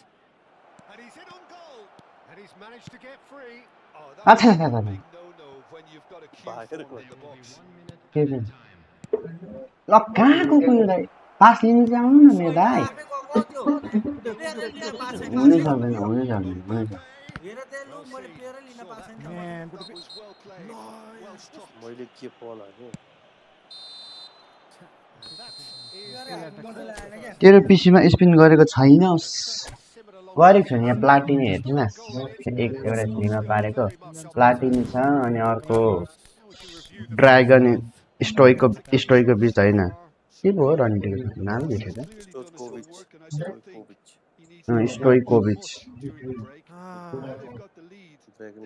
And he's in on goal. And he's managed to get free. Oh, Ah, that's a tha, tha, tha. big no-no when you've got a cue Back forward it in the box. के छ? ल कहाँको कुयो दाइ? पास लिनु चाहिँ आउनु न मेरो दाइ. हुनै सक्दैन. हेर त्यहाँ लु मैले प्लेयरै लिन पाएको छैन नि. Man, That was well played. Well stopped. मैले के पल हाने. तेरो पिसीमा स्पिन गरेको छैन. गरेको छु नि यहाँ प्लाटिनी हेर्छु न. एउटा फ्रीमा पारेको प्लाटिनी छ अनि अर्को ड्रागन स्टोइको बिच होइन. के भयो रन्टीको नाम बिर्सेको. Stojkovic. Stojkovic. Dragon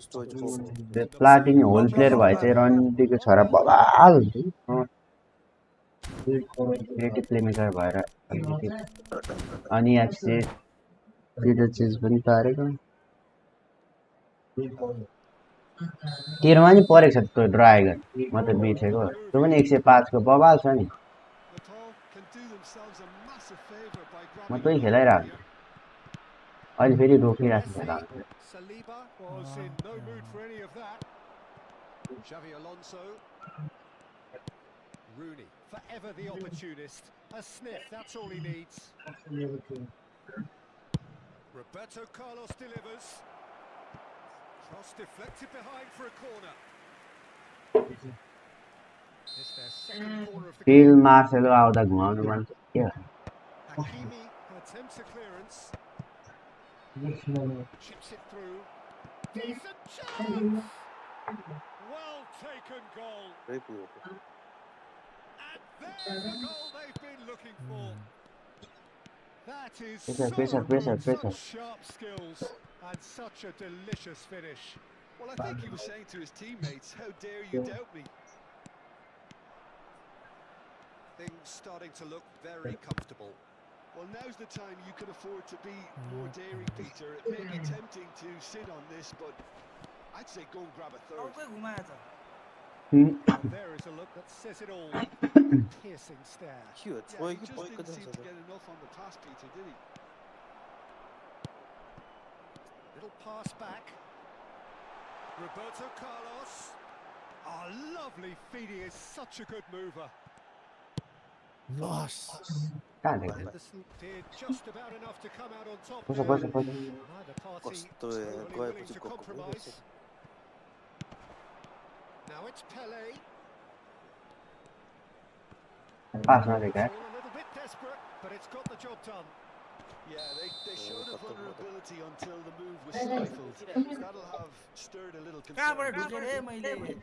Stojkovic. Platini होल प्लेयर भए चाहिँ रन्टीको छोरा बबाल हुन्छ. क्रिएटिभ प्लेमेकर भएर अनि एक्सले लिडर चिज पनि पारेको. तेरोमा नि परेको छ त्यो ड्रागन. म त बिर्सेको. त्यो पनि 105 को बबाल छ नि. म त्यही खेलाइरहेको छु. अहिले फेरि रोकिरहेको छु. Saliba was in no mood for any of that. Xavi Alonso. Rooney, forever the opportunist. A sniff, that's all he needs. Roberto Carlos delivers. Cross deflected behind for a corner. It's their second corner of the फिल game. Marcelo आउँदा घुमाउनु मन के. Hakimi attempts a clearance. Chips it through. Decent chance. Well taken goal. Very cool. And there's the goal they've been looking for. That is Pressure. such sharp skills and such a delicious finish. Well, I think he was saying to his teammates, how dare you doubt me? Things starting to look very comfortable. Well, now's the time you can afford to be more daring, Peter. It may be tempting to sit on this, but I'd say go and grab a third. टाउकै घुमाएछ Now there is a look that says it all. A piercing stare. के हो Yeah, छोयो he कि just पोइको didn't seem जान्छ to get enough on the pass, Peter, did he? Little pass back. Roberto Carlos. Oh, lovely feed. He is such a good mover. लस Henderson did just about enough to come out on top Pasa, there. pasa, pasa. Neither party कस्तो totally willing गएपछि to गएको compromise. Now it's Pele. Pass not like It's that. all a little bit desperate, but it's got the job done. Yeah, they showed a vulnerability until the move was stifled. That'll have stirred a little कहाँबाट concern. ढुके रे मैले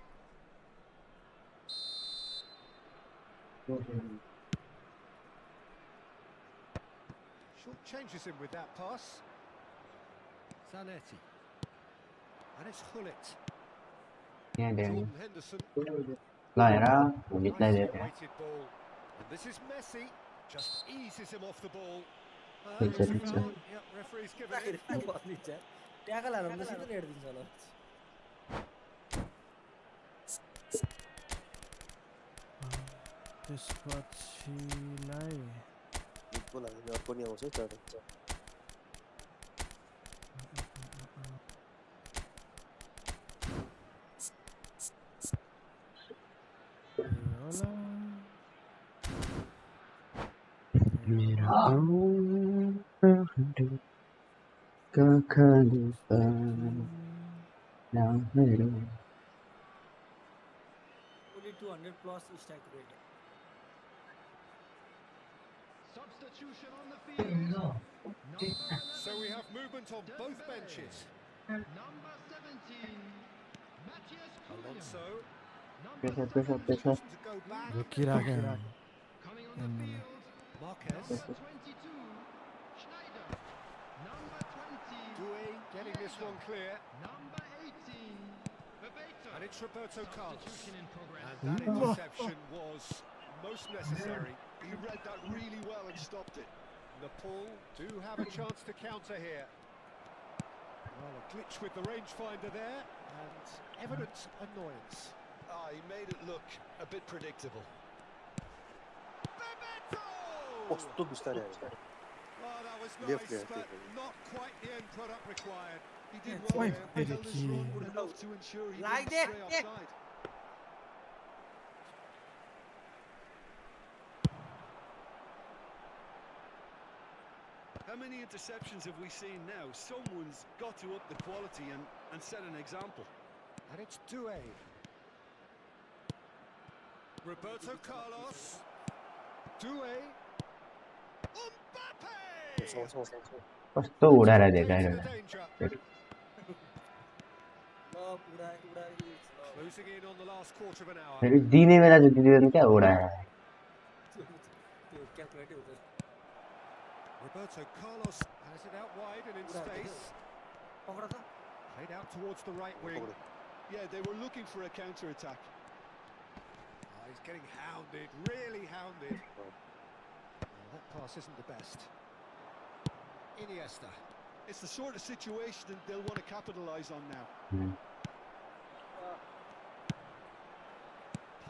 Short changes him with that pass. Zanetti. And it's Hullet. Yeah, there. Jordan Henderson. Laira, we play Nicely there. weighted ball. And this is Messi. Just eases him off the ball. It's It's a- a it's a- foul. Yep, referee's given it. Tackle हाल्नु त सिधै red दिन्छ होला त्यसपछिलाई football हामीले अर्को नि आउँछ तर होला मेरा कखलिपा नामहरू only 200 plus strike rate Substitution on the field. So we have movement on both benches. Number 17, Matthias Cunha. Alonso. Number Pressure, pressure, 17, pressure. To go back. रोकिराख्यो coming on the field. Marquez. Number 22, Schneider. Number 20, Doué getting this one clear. number 18, Bebeto. And it's Roberto Carlos. Substitution in progress. And that interception was most necessary. He read that really well and stopped it. Nepal do have a chance to counter here. Well, a glitch with the rangefinder there, and evident annoyance. Ah, he made it look a bit predictable. Bebeto! कस्तो बिस्तारै आयो Oh, that was Left nice, there, but taken. not quite the end product required. He did Wait, well there. did Held his he- run with enough to ensure he Like didn't that, stray yeah. offside. How many interceptions have we seen now? Someone's got to up the quality and set an example. And it's Doué. Roberto Carlos. Doué. Mbappe! कस्तो उडाएर देखाएर Into danger. Closing in on the last quarter of an hour. फेरि दिने बेला चाहिँ दिँदैन क्या उडाएर Roberto Carlos has it out wide and in space. Played out towards the right wing. Yeah, they were looking for a counter-attack. Oh, he's getting hounded, really hounded. Well, that pass isn't the best. Iniesta. It's the sort of situation that they'll want to capitalise on now.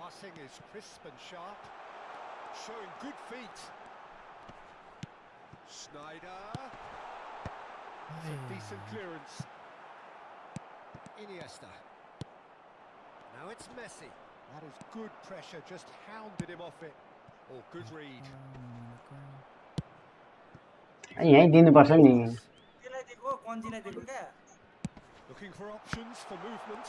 Passing is crisp and sharp. Showing good feet. Schneider. That's a decent clearance. Iniesta. Now it's Messi. That is good pressure, just hounded him off it. Oh, good read. यहीँ दिनुपर्छ नि त्यसलाई दिएको कन्जीलाई दिएको क्या Looking for options for movement.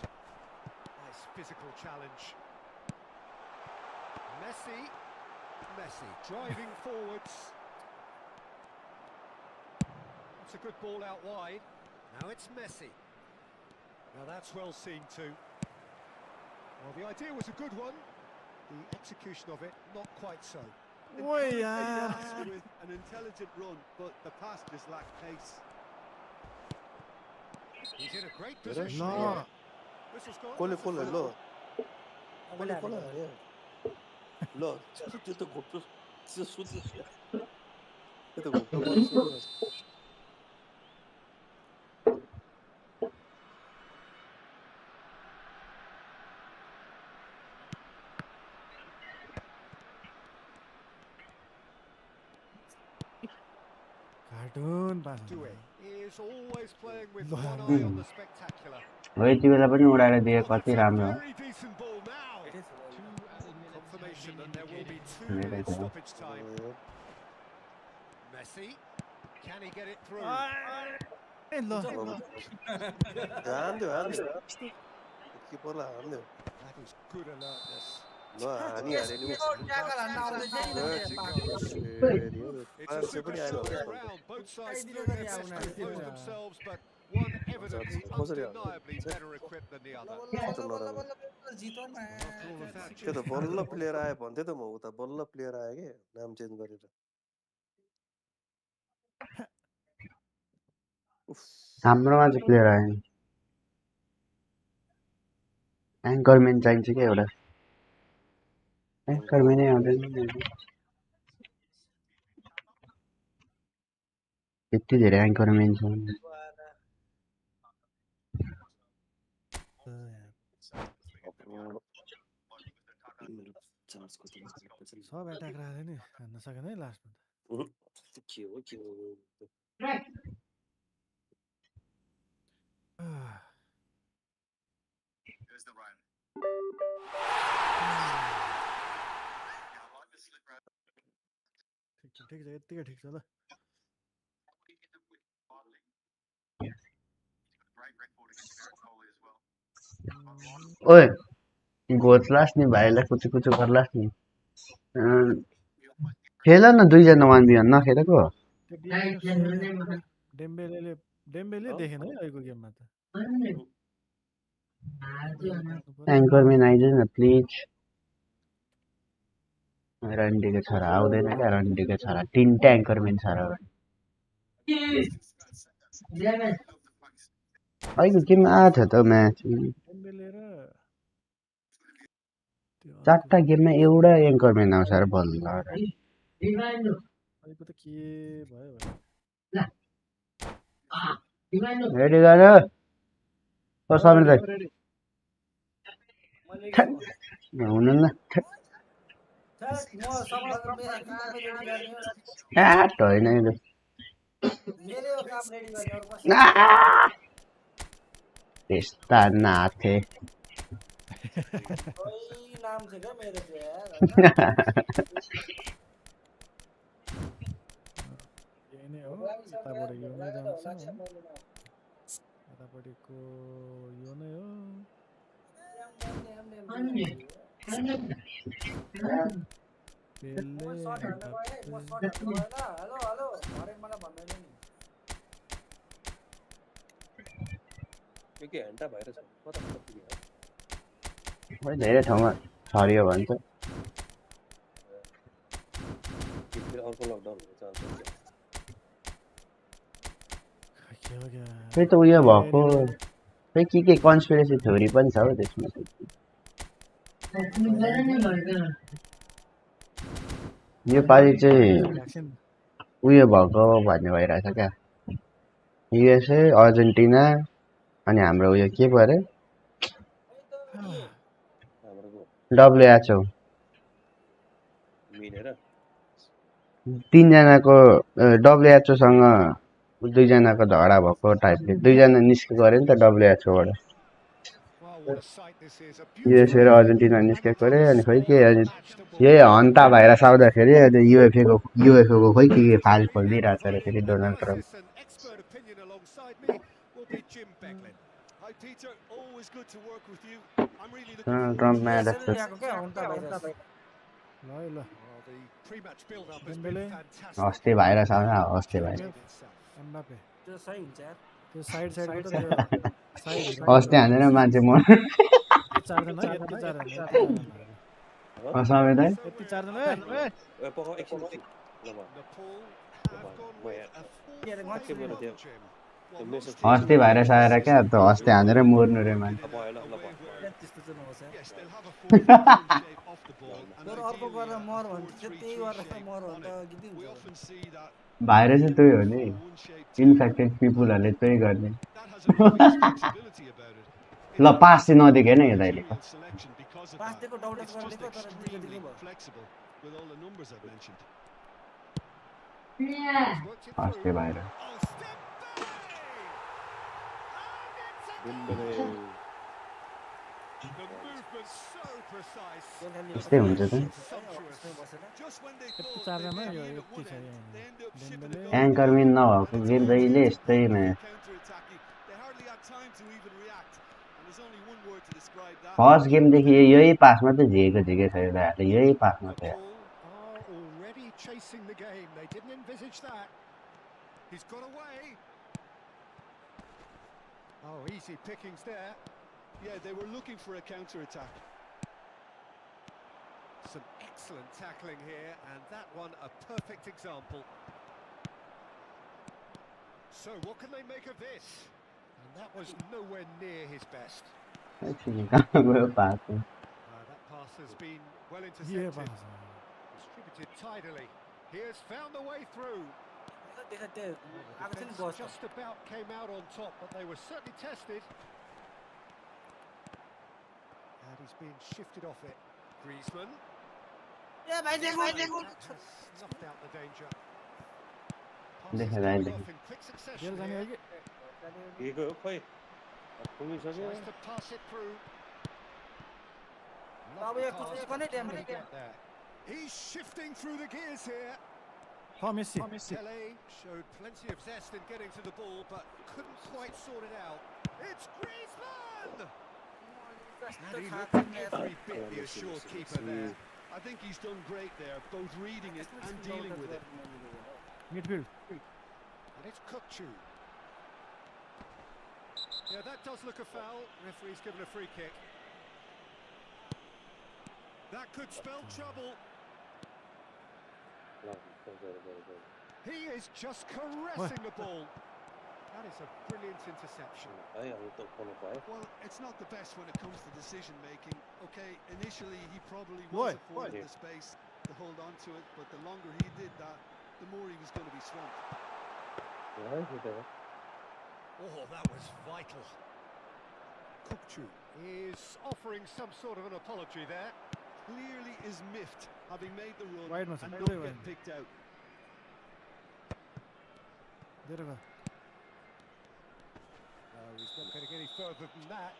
Nice physical challenge. Messi. Messi driving forwards. That's a good ball out wide. Now it's Messi. Now that's well seen too. Well, the idea was a good one. The execution of it, not quite so. ओए Encouraging यार pass with an intelligent run, but the pass just lacked pace. He's in a great position ल here. Whistle's gone. कसले That's a कसले foul. ल मैले कसलाई हाने ल त्यो त घोप्टो त्यो सुत्नु त्यो त घोप्टो परेर सुतिरहेछ cartoon pass is always playing with one eye on the spectacular. हो यति बेला पनि उडाएर दिए कति राम्रो हो Very decent ball now. Confirmation that there will be 2 Really minutes good. stoppage time. Messi, can he get it through? हान्दियो हान्दियो किपरलाई हान्दियो That is good alertness. ल हानी हाने नि It's a superstar round. Both sides doing their best to impose themselves, but one evidently undeniably better equipped than the other. त्यो त बल्ल player आयो भन्थ्यो त म उता बल्ल प्लेयर आयो के नाम चेन्ज गरेर हाम्रोमा चाहिँ प्लेयर आयो एङ्करम्यान चाहिन्छ क्या एउटा एङ्करम्यानै आउँदैन यति धेरै एङ्करम्यान छ सब एट्याक राखेको नि हान्न सकेन है लास्टमा के हो ठिक छ यतिकै ठिक छ ल ओए घोच्लास् नि भाइलाई कुचु कुचु गर्लास् नि खेल न दुईजना 1v1 नखेलेको डेम्बेले देखेन है अहिलेको गेममा त एङ्करम्यान आइज न प्लिज रन्डीको छोरा आउँदैन क्या रन्डीको छोरा 3टा एङ्करम्यान छ र अहिलेको गेममा आएको थियो त म्याच 4टा गेममा एउटा एङ्करम्यान आउँछ र बल्ल अहिलेको त के भयो रेडी गर समीर दाइ हुनुहुन्न होइन त्यस्ता नाथे नाम छ क्या मेरो यताबाट यो नै जान्छ यतापट्टिको यो नै हो धेरै ठाउँमा छरियो भन्छ फेरि त उयो भएको फेरि के कन्सपिरेसी थ्योरी पनि छ हौ त्यसमा योपालि चाहिँ उयो भएको भन्ने भइरहेछ क्या युएसए अर्जेन्टिना अनि हाम्रो उयो के पो अरे WHO 3जनाको WHO सँग 2जनाको झगडा भएको टाइपले 2जना निस्केको अरे नि त WHO बाट युएसए र अर्जेन्टिना निस्केको अरे अनि खोइ के यही हन्ता भाइरस आउँदाखेरि अहिले युएफएको खोइ के फाइल खोलिदिइरहेछ अरे फेरि डोनाल्ड ट्रम्प ट्रम्पमा अस्ति भाइरस आउँछ अस्ति भाइरस अस्ति हानेर मान्छे म while mess most of teams अस्ति will भाइरस play आएर क्या system, त अस्ति हानेर they'll मर्नु रे work man it in a way where त्यस्तो चाहिँ नहोस् यार yes, they'll have a 4-4-2 shape off the ball and तर अर्को ideally गरेर a मर भन्छु चाहिँ त्यही 4-3-3 गरेर shape मर on भने it. त गीतै We हुन्छ often see that virus the त्यही हो नि 4-4-1 shape too. इन्फेक्टेड पिपुलहरूले त्यही गर्ने That has an obvious flexibility about it. ल It's पास चाहिँ not नदिएको a होइन यो दाइले managerial selection because of pass that. दिएको डाउट It's गरिदिएको just तर दिएको extremely भयो flexible with all the numbers I've mentioned. He's worked it अस्ति through. Virus Oh, Dembele. the movement so precise. त्यस्तै हुन्छ त Just when they Yati thought चारजना they'd यो be in at यति one छ end, they end up shipping Dembele the goal एङ्करमेन away. नभएको And it's गेम a जहिले chance यस्तै for match counter-attacking. They hardly had time to even react. And there's only one word to describe that. First गेमदेखि यही पासमा चाहिँ झिकेको झिकै छ यो दाइहरूले यही पासमा चाहिँ Liverpool are already chasing the game. They didn't envisage that. He's got away. Oh, easy pickings there. Yeah, they were looking for a counter-attack. Some excellent tackling here, and that one a perfect example. So what can they make of this? And that was nowhere near his best. एकछिन कहाँ गयो पास That pass has been well ये intercepted, pass distributed tidily. He has found the way through. देखा त्यो आएको थियो नि Defence बस just about came out on top, but they were certainly tested. And he's been shifted off it. Griezmann. ए भाइ देखो That has snuffed out the danger. Passes देखा coming दाइले off in quick succession खेल जाने here. हो कि Diego, खोइ पुगिसक्यो Tries to pass it through. अब Lovely यो pass, कुछ but गर्ने can time he get there? He's shifting through the gears here. Messi Pele showed plenty of zest in getting to the ball, but couldn't quite sort it out. It's Griezmann! And he looked every bit the assured keeper there. I think he's done great there, both reading it and dealing with it. Midfield And it's Kukçu. Yeah, that does look a foul. Referee's given a free kick. That could spell trouble. He is just caressing the ball. That is a brilliant interception. Well, it's not the best when it comes to decision making. Okay, initially he probably was afforded the space to hold on to it, but the longer he did that, the more he was going to be swamped. Oh, that was vital. Kukçu is offering some sort of an apology there. Clearly is miffed, having made the run Wide and must not be get wide. picked out. धेरै भयो No, he's not getting any further than that.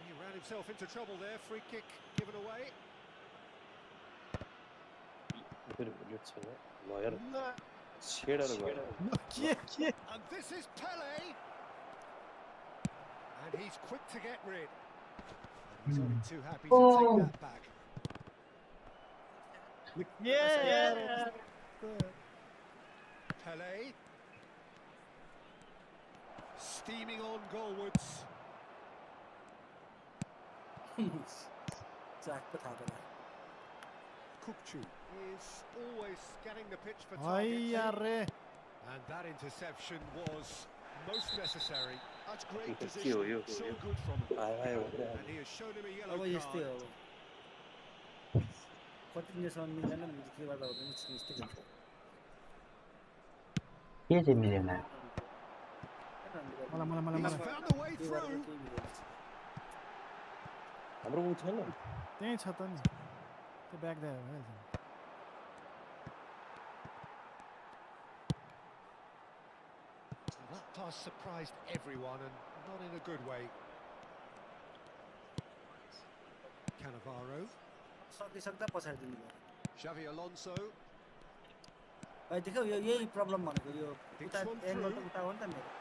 He ran himself into trouble there. Free kick given away. And this is Pele. And he's quick to get rid. And he's only too happy to take that back. Pele. Steaming on goalwards. चाक पो थाहा भएन Kukçu is always scanning the pitch for है targets. यार रे And that interception was most necessary. That's great Okay, position, so good from him. And he has shown him a अब yellow यस्तै card. हो कति दिनसम्म मिल्दैन भने के गर्दा हुँदैन यस्तै खेल्छ के चाहिँ मिलेन मलाई मलाई मलाई He's मलाई found a way through. हाम्रो ऊ छैन त्यहीँ छ त नि त्यो ब्याग दिएर भइहाल्छ नि That pass surprised everyone and not in a good way. Cannavaro. सकिसक्दा पछाडि दिनु भयो Xavi Alonso. भाइ देख्यौ यो यही प्रब्लम भनेको यो उता एङ्गल त उता हो नि त मेरो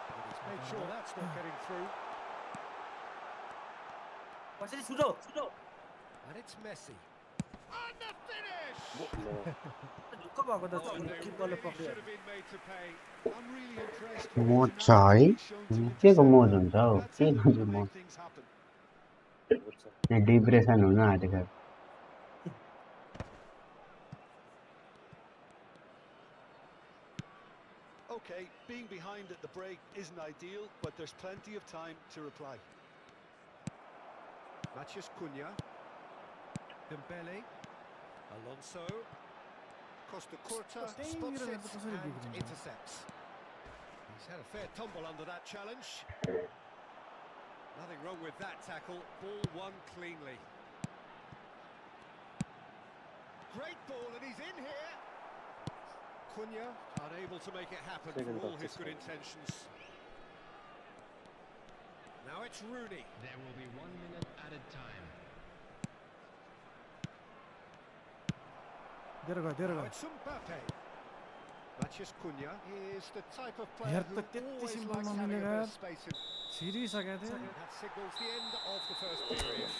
And he's made sure that's not getting through. कसरी छुटो And it's Messi. And the finish! ढुक्क भएको त किपरले Really पक्रियो should have been made to pay. I'm really impressed. मोज छ है के को मोज हुन्छ हौ के गर्नु मोज Things happen. यहाँ डिप्रेसन हुन आँटेको Okay, being behind behind at the break isn't ideal, but there's plenty of time to reply. Matheus Cunha. Dembele. Alonso. Costa Curta spots it and intercepts. He's had a fair tumble under that challenge. Nothing wrong with that tackle. Ball won cleanly. Great ball, and he's in here. Cunha unable to make it happen for all his good intentions. Now it's Rooney. There will be 1 minute added time. Now it's Mbappe. Matheus Cunha is the type of player who always likes having a bit of space in. That signals the end of the first period.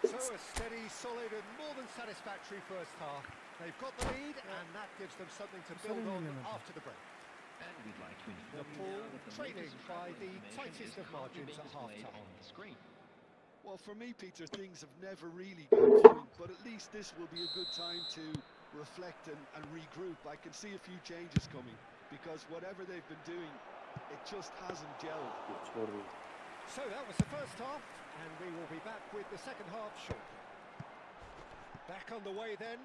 So a steady, solid and more than satisfactory first half. They've got the lead and that gives them something to build on after the break. And we'd like to inform Liverpool you now that the trailing latest by the information tightest of is margins at currently displayed half-time. on the screen. Well, for me, Peter, things have never really got going, but at least this will be a good time to reflect and regroup. I can see a few changes coming, because whatever they've been doing, it just hasn't gelled. So that was the first half, and we will be back with the second half shortly. Back on the way then.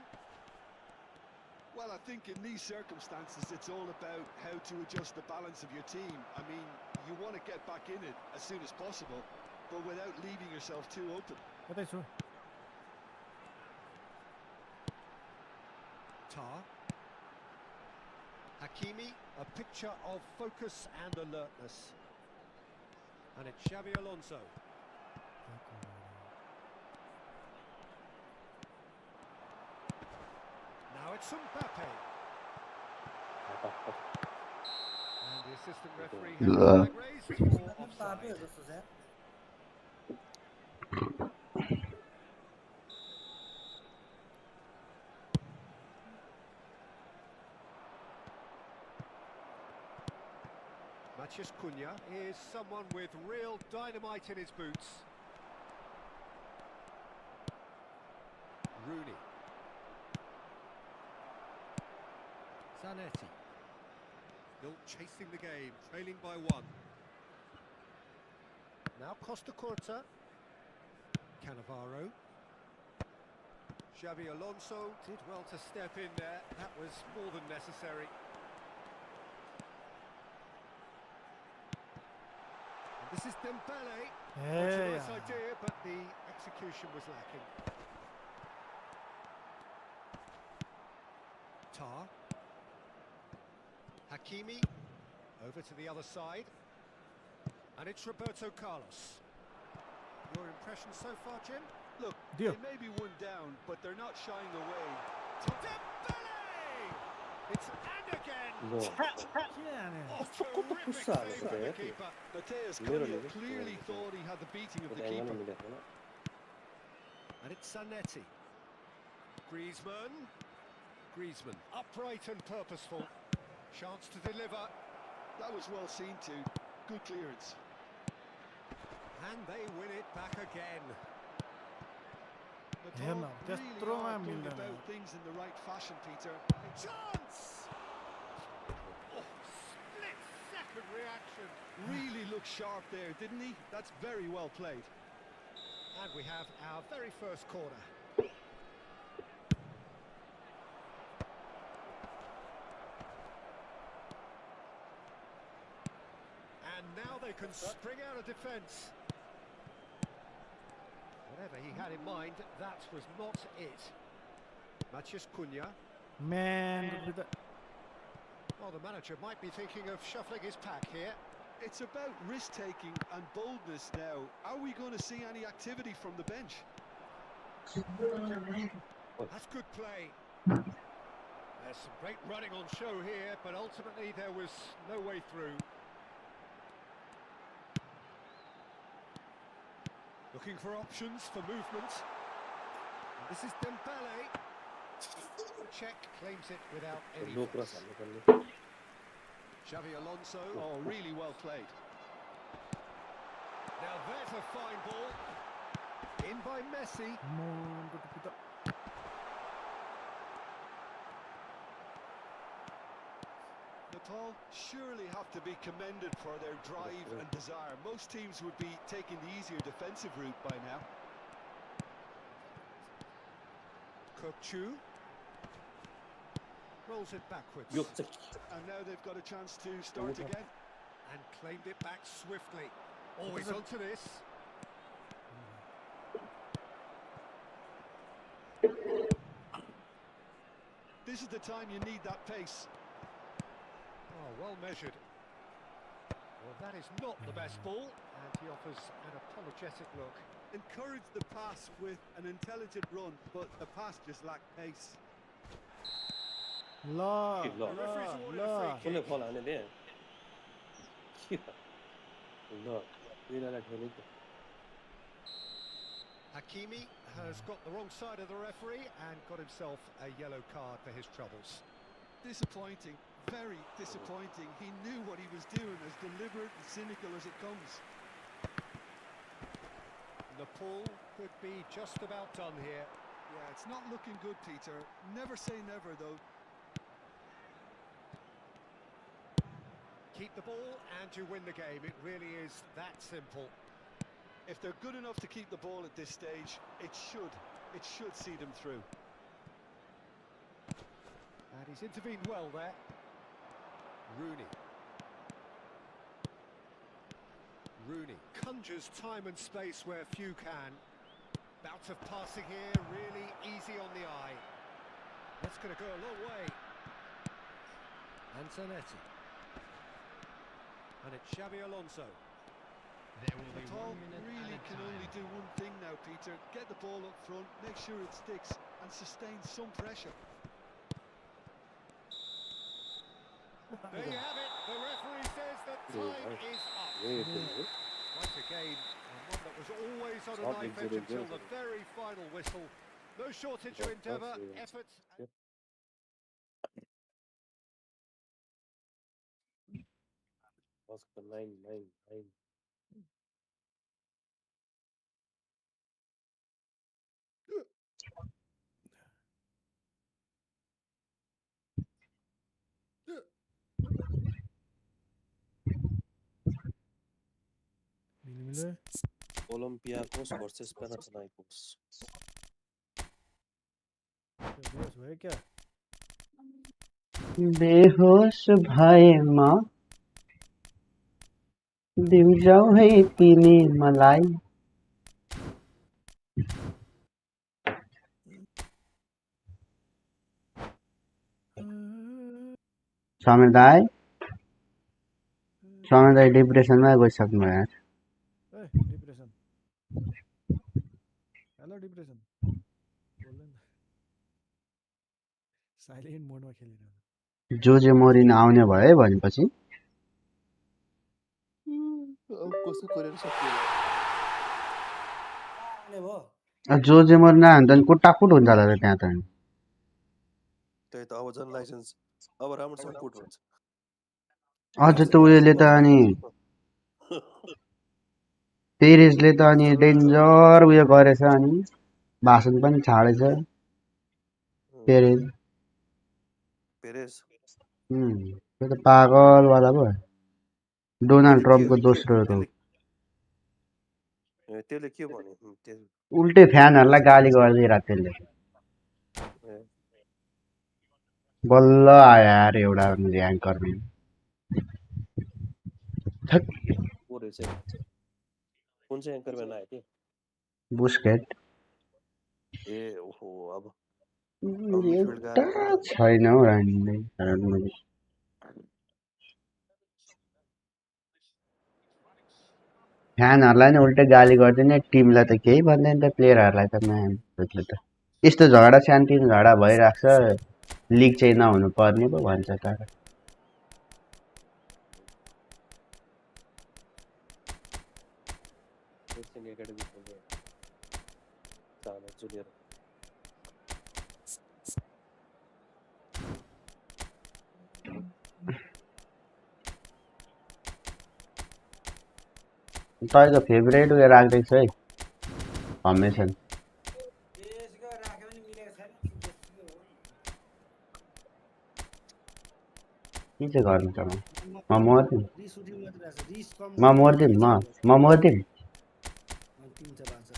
Well, I think in these circumstances, it's all about how to adjust the balance of your team. I mean, you want to get back in it as soon as possible, but without leaving yourself too open. Tar. Hakimi, a picture of focus and alertness. And it's Xabi Alonso. Now it's Mbappe. And the assistant referee has his flag raised for offside. Matheus Cunha is someone with real dynamite in his boots. Rooney. Zanetti. Still chasing the game, trailing by 1. Now Costa Curta. Cannavaro. Xabi Alonso did well to step in there. That was more than necessary. This is Dembele. It's a nice idea, but the execution was lacking. Tar. Hakimi. Over to the other side. And it's Roberto Carlos. Your impression so far, Jim? Look, they may be one down, but they're not shying away. Dembele! It's and again! Matheus Cunha clearly thought he had the beating of the keeper. And it's Zanetti. Griezmann, upright and purposeful. Chance to deliver. That was well seen too. Good clearance. And they win it back again. Really are going about things in the right fashion, Peter. Chance! Oh, split-second reaction. Really looked sharp there, didn't he? That's very well played. And we have our very first corner. And now they can spring out of defence. Whatever he had in mind, that was not it. Matheus Cunha. Well, the manager might be thinking of shuffling his pack here. It's about risk-taking and boldness now. Are we going to see any activity from the bench? That's good play. There's some great running on show here, but ultimately there was no way through. Looking for options for movement. This is Dembele. Check claims it without any fuss. Xabi Alonso, oh, really well played. Now there's a fine ball. In by Messi. Paul surely have to be commended for their drive and desire. Most teams would be taking the easier defensive route by now. Kokchu rolls it backwards. And now they've got a chance to start again. And claimed it back swiftly. Always onto this. This is the time you need that pace. Oh, well measured. Well, that is not the best ball, and he offers an apologetic look. Encourage the pass with an intelligent run, but the pass just lacked pace. La, The referee's awarded a la. free kick. Hakimi has got the wrong side of the referee and got himself a yellow card for his troubles. Disappointing, very disappointing. He knew what he was doing, as deliberate and cynical as it comes. The pull could be just about done here. Yeah, it's not looking good, Peter. Never say never, though. Keep the ball and you win the game. It really is that simple. If they're good enough to keep the ball at this stage, it should see them through. And he's intervened well there. Rooney conjures time and space where few can. Bout of passing here, really easy on the eye. That's going to go a long way. Antonetti. And it's Xabi Alonso. There will be Paul 1 minute really at a can time. only do one thing now, Peter. Get the ball up front, make sure it sticks, and sustain some pressure. There you have it. The referee says that time is up. Quite a game, and one that was always on a knife edge until the very final whistle. No shortage of endeavour, effort. मिले Olympiacos versus Panathinaikos. बेहोस भयो क्या बेहोस भएमा दिउँजाउ है तिमी मलाई समीर दाई डिप्रेसनमा गइसक्नु यार ए depression hello depression बोल्दैन silent मोडमा खेलिरहेको जोजे मोरिन आउने भयो भनेपछि कसो गरेर सकियो आउने भयो जोजे मोरिन आयो भने त कुटाकुट हुन्छ होला त्यहाँ त त्यही त अब झन् लाइसेन्स अब राम्रोसँग कुट हुन्छ अझ त उयोले त अनि पेरेजले त अनि डेन्जर उयो गरेछ अनि भाषण पनि छाडेछ पेरेज त्यो त पागलवाला भयो डोनाल्ड ट्रम्पको दोस्रो हो त्यसले के भन्यो उल्टे फ्यानहरूलाई गाली गरिदिएर त्यसले बल्ल आयो यार एउटा ऱ्याङ्करमा कुन चाहिँ एङ्करम्यान आयो त्यो बुस्केट ए ओहो अब एउटा छैन हौ रानी फ्यानहरूलाई नि उल्टै गाली गरिदिने टिमलाई त केही भन्दैन त प्लेयरहरूलाई त म्यानले त यस्तो झगडा शान्तिनो झगडा भइरहेको छ लिग चाहिँ नहुनु पर्ने पो भन्छ तर तपाईँको फेभरेट उयो राख्दैछु है फर्मेसन के चाहिँ गर्नु त म मर्दिन रिस उठ्यो मात्र आछ रिस कम म मर्दिन म मर्दिन तिन छ भान्छ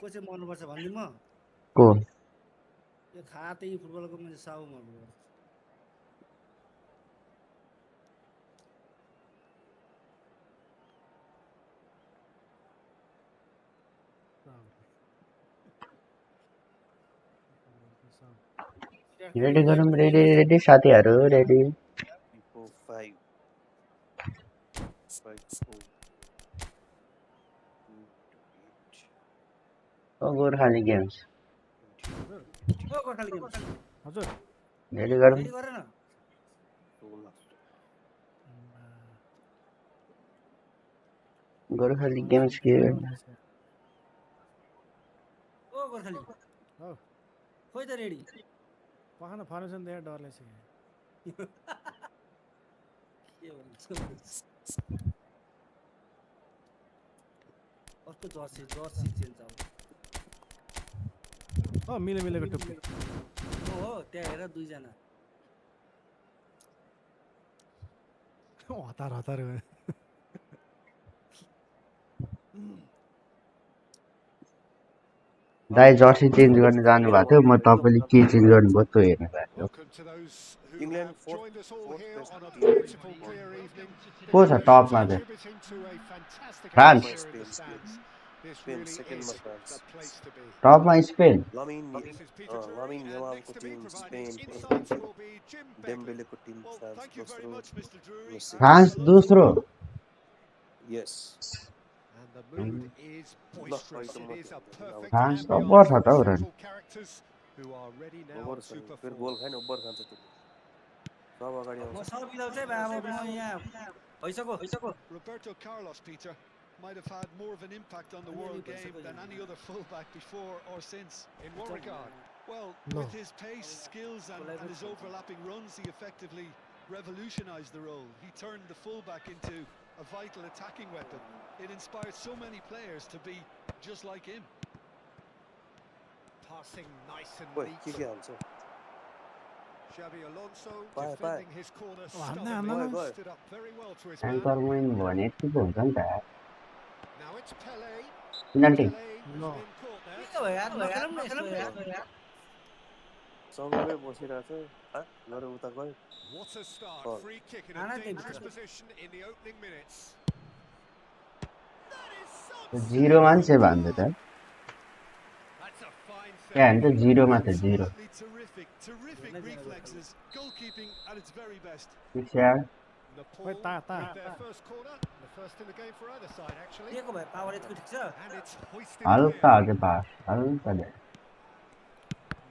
को चाहिँ मर्नुपर्छ भन्दिन म को यो खातै फुटबलको मान्छे साउ मर्नुपर्छ रेडी गरौँ रेडी साथीहरू रेडी 5 गोर्खाली गेम्स ओ गोर्खाली गेम्स हजुर रेडी गरौँ रेडी गर न गोर्खाली गेम्स के ओ गोर्खाली हो खोइ त रेडी पखान फर्मेसन दिएर डर लाग्छ के भन्छ अर्को जर्सी चेन्ज अब हो मिलेको टुप्पी हो त्यहाँ हेर दुईजना हतार दाइ जर्सी चेन्ज गर्न जानु भएको थियो म तपाईँले के चेन्ज गर्नुभयो त्यो हेर्नु भएको को छ टपमा चाहिँ फ्रान्स टपमा स्पेन फ्रान्स दोस्रो फ्रान्स त पर्छ त हौ run Roberto Carlos, Peter, might have had more of an impact on the world game than any other fullback before or since. In what regard? Well, with his pace, skills and his overlapping runs, he effectively revolutionised the role. He turned the fullback into a vital attacking weapon. It inspired so many players to be just like him. Passing nice and neat. Xabi Alonso defending his corner stubbornly, stood up very well to his man. Anchor win भने यति पो हुन्छ नि त Now it's Pele. Penalty Pele has been caught there. सँगै बसिरहेछ गरे उता गयो What a start! Free kick in a dangerous position in the opening minutes. That is some. Zero मान्छे भन्छ त That's a fine क्या save. भन्छ जिरोमा त zero Absolutely terrific reflexes. Goalkeeping at its very best. Sad Nepal with their first corner, the first in the game for either side actually. के को भाइ power यतिको ठिक छ And it's hoisted हल्का clear. अझै पास हल्का दे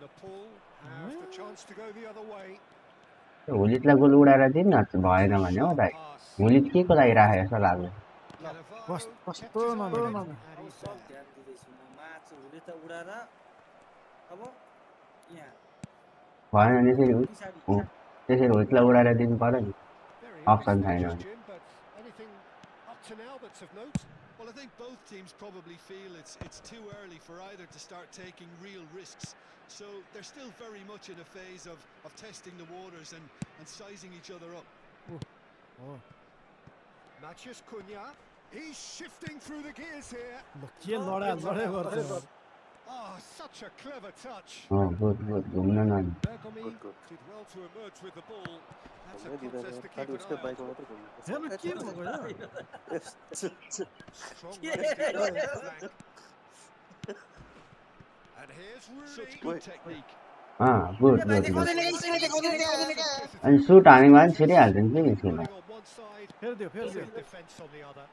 Nepal have the chance to go the other way. हुलितलाई गोल उडाएर दिनु न भएन भने हो दाइ हुलित के को लागि राखेको जस्तो लाग्यो कस्तो नमिलेको सब ध्यान दिँदैछु म मार्च हुले त उडाएर अब यहाँ भएन भने त्यसरी हुलितलाई उडाएर दिनु पर्यो नि Very अप्सन early छैन stages, भने Jim, but anything up to now that's of note? Well, I think both teams probably feel it's too early for either to start taking real risks. So they're still very much in a phase of testing the waters and sizing each other up. Matheus Cunha, he's shifting through the gears here. के लडाइ गर्छ Oh, such a clever touch. Good घुम्न न Bergomi did well to emerge with the ball. That's a contest to keep an eye on. हेर्नु के भएको Strong resting on the flank. And here's Such Rooney. good technique. Good अनि suit हाने भयो भने छिरिहाल्छ नि के निस्किन Running on one side, फेरिदियो good defense on the other.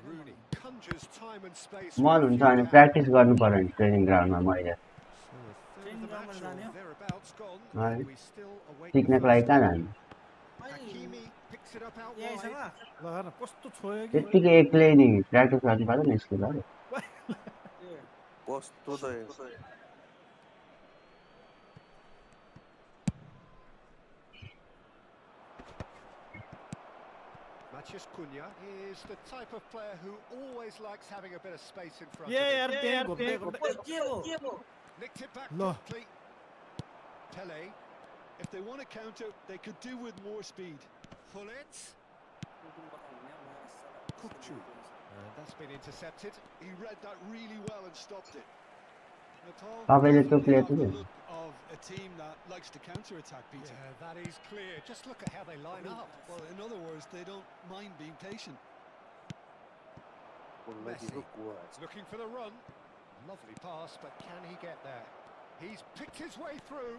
Rooney conjures time and space. मन हुन्छ भने प्र्याक्टिस गर्नु पर्यो नि ट्रेनिङ ग्राउन्डमा मैले ट्रेनिङ ग्राउन्डमा जाने हो Thereabouts gone. Right. We still await सिक्नको लागि कहाँ जानु Hakimi picks it up out यहीसँग wide. ल हेर्न कस्तो छोयो कि त्यत्तिकै एक्लै नि प्र्याक्टिस गर्नु पर्यो नि स्कुलहरू कस्तो त Matheus Cunha is the type of player who always likes having a bit of space in front A of him. यार त्यहाँ घुम्दै के हो Nicked it back No. promptly. Pele. If they want to counter, they could do with more speed. Pull it. Kupchu. That's been intercepted. He read that really well and stopped it. Natal तपाईँले त्यो definitely player have the चाहिँ look of a team that likes to counter-attack, Peter. Yeah, that is clear. Just look at how they line up. Well, in other words, they don't mind being patient. Messi. Looking for the run. Lovely pass, but can he get there? He's picked his way through.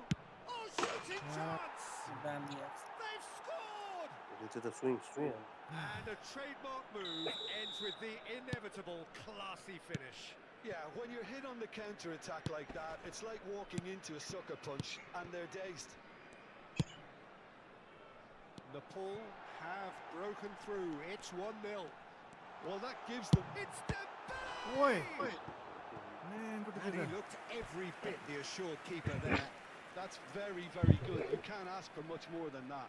Oh, shooting chance! They've scored! Into the swing. And a trademark move ends with the inevitable classy finish. Yeah, when you're hit on the counter-attack like that, it's like walking into a sucker punch, and they're dazed. Nepal have broken through. It's 1-0. Well, that gives them... It's Dembele! Oi! Man, good And he defender. looked every bit the assured keeper there. That's very, very good. You can't ask for much more than that.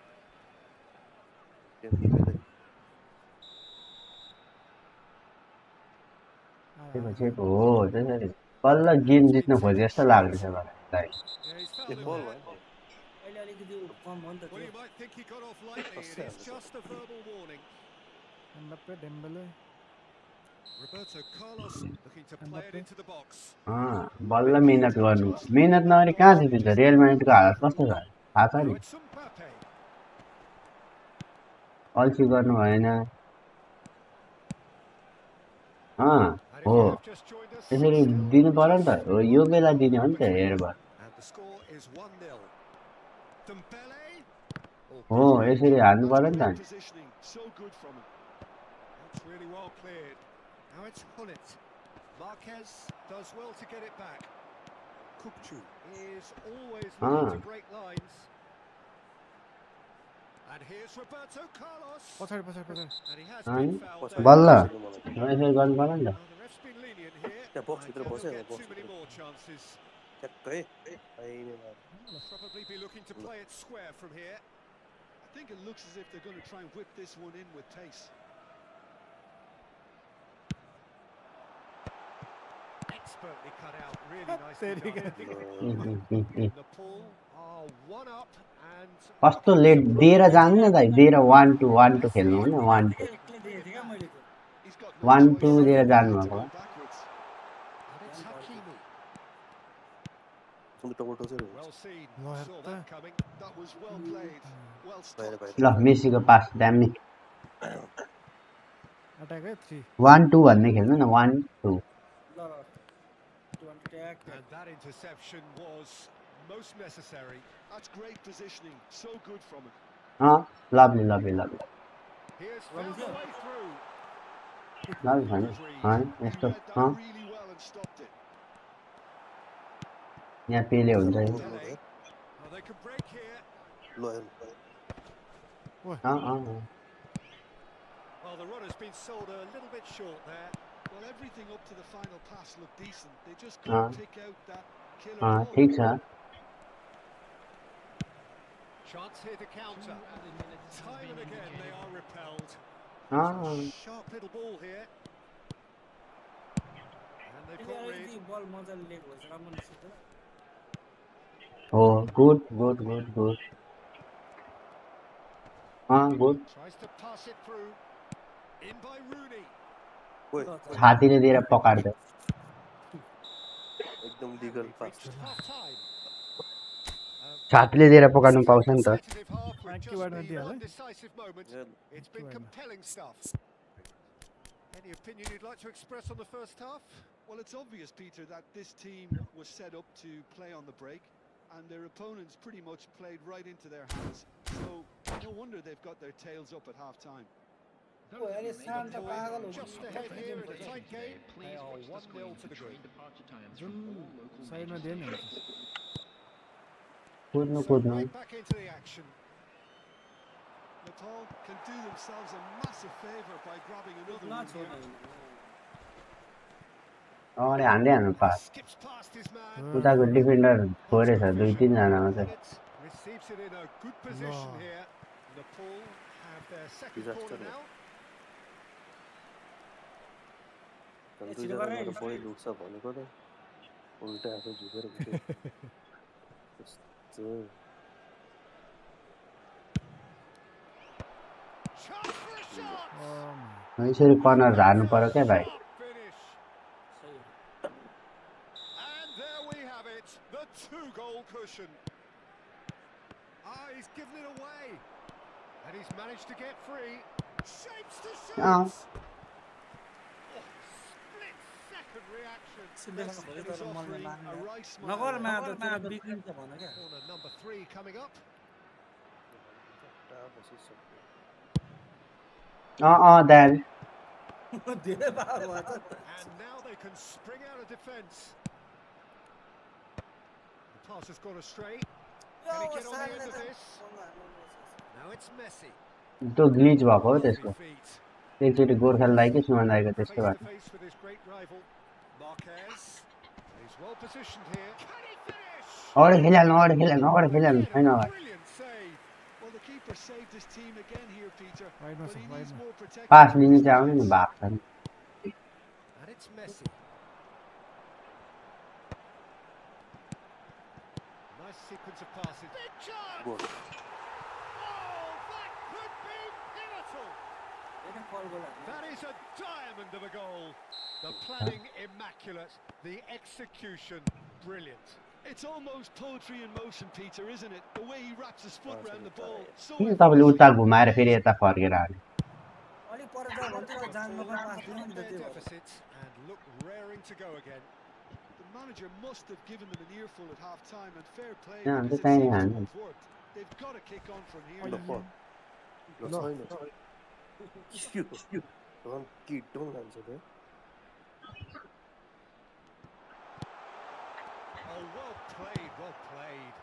त्यसपछि हो त्यसरी बल्ल game जित्न खोजे जस्तो लाग्दैछ मलाई Yeah, he's fouled him there. Well, you might think he got off lightly. It is just a verbal warning. Mbappe, Dembele. Roberto Carlos looking to play it into the box. बल्ल मिहिनेत गर्नु मिहिनेत नगरी कहाँ जितिन्छ रियल माइन्डको हालत कस्तो छ थाहा छ Now नि it's Mbappe. अल्छी गर्नु भएन And if हो you have just joined us, त्यसरी still दिनु पर्यो नि just त हो यो बेला दिने हो नि त हेरबाट and the score is 1-0. Dembele. हो यसरी हाल्नु पर्यो नि त Great positioning. So good from him. That's really well cleared. Now it's Hullet. Marquez does well to get it back. Kupchu is always looking to break lines. And here's Roberto Carlos. पछाडि And he has been fouled there. बल्ल यसरी गर्नु पर्यो नि त Well, the ref's been lenient here. Yeah, box I भित्र doubt बस्यो, he'll get box too many भित्र. more chances. ठ्याक्कै आइने लाग्यो They'll probably be looking to play it square from here. I think it looks as if they're going to try and whip this one in with pace. Expertly cut out, really nicely There you done. Nepal are one up and कस्तो late दिएर जानु न दाइ दिएर 1-2 खेल्नु हो नि 1-2 He's got no 1-2 choice दिएर but जानु to भएको go backwards. and it's Hakimi. सुन्दर टमाटो चाहिँ Well seen. Lo Saw herta. that coming. That was well played. Well बाहिर stopped. बाहिर ल मेसीको पास दामी Attack है 3. 1-2 भन्ने खेल्नु न 1-2 And that interception was most necessary. That's great positioning. So good from him. Lovely Here's found a way through. Lovely छैन He यस्तो read that really well and stopped it. यहाँ पेले हुन्छ यो Dele. Oh, they can break here. ल हेर्नु Well, the run has been sold a little bit short there. Well, everything up to the final pass looked decent. They just couldn't pick out that killer ball. ठिक छ Chance here to counter. Time and again they are repelled. Sharp little ball here. And they put Reed. हो good Tries to pass it through. In by Rooney. छातीले दिएर पकाड्दै एकदम legal पास Reached half time. छातीले दिएर पकाड्नु पाउँछ नि त Competitive half with Thank you, just Edmund the Diallo. one decisive moment. It's been compelling stuff. Any opinion you'd like to express on the first half? Well, it's obvious, Peter, that this team was set up to play on the break, and their opponents pretty much played right into their hands. So, no wonder they've got their tails up at half-time. Just ahead here in a tight game. They are 1-0 to the group. जुन साइडमा दिए नि कुद्नु So कुद्नु right back into the action. Natal can do themselves a massive favour by grabbing another one here. अगाडि हान्नु pass Skips past his man. उताको defender थोरै छ 2-3 जना मात्रै Receives it in a good position here. Nepal have their second corner now. दुईजना बढी लुक्छ भनेको त उल्टा आफै झुकेर Chance for a shot. यसरी कर्नर झार्नु पर्यो क्या भाइ Sharp finish. And there we have it, the 2-goal cushion. Ah, he's given it away. And he's managed to get free. Shapes to shoot. Oh, split-second reaction. Corner number 3 coming up. That And now they can spring out of defence. The pass has gone astray. Can he get on the end of this? Now it's Messi. त्यो glitch भएको हो त्यसको Lovely feet. एकचोटि गोर्खालीलाई कि सुमन दाइको त्यस्तै Face भएको to face with his great rival, Marquez. He's well positioned here. Can he finish? अगाडि खेलिहाल्नु छैन अगाडि Brilliant save. Well, the keeper saved his team again here, Peter. Wide But no, he wide needs no. more protection. पास लिनु चाहिँ आउने नि भएको छ नि And it's Messi. Nice sequence of passes. Big chance! Oh, that could be pivotal! That is a diamond of a goal. The planning immaculate, the execution brilliant. It's almost poetry in motion, Peter, isn't it? The way he wraps his foot around the ball. So किन तपाईँले उता घुमाएर फेरि यता फर्केर हाल्नु Their deficit and look raring to go again. the manager must have given them an earful at half-time, and fair play Yeah, because the it seems tiny to hand. have worked. They've got to kick on from here. Oh, well played, well played.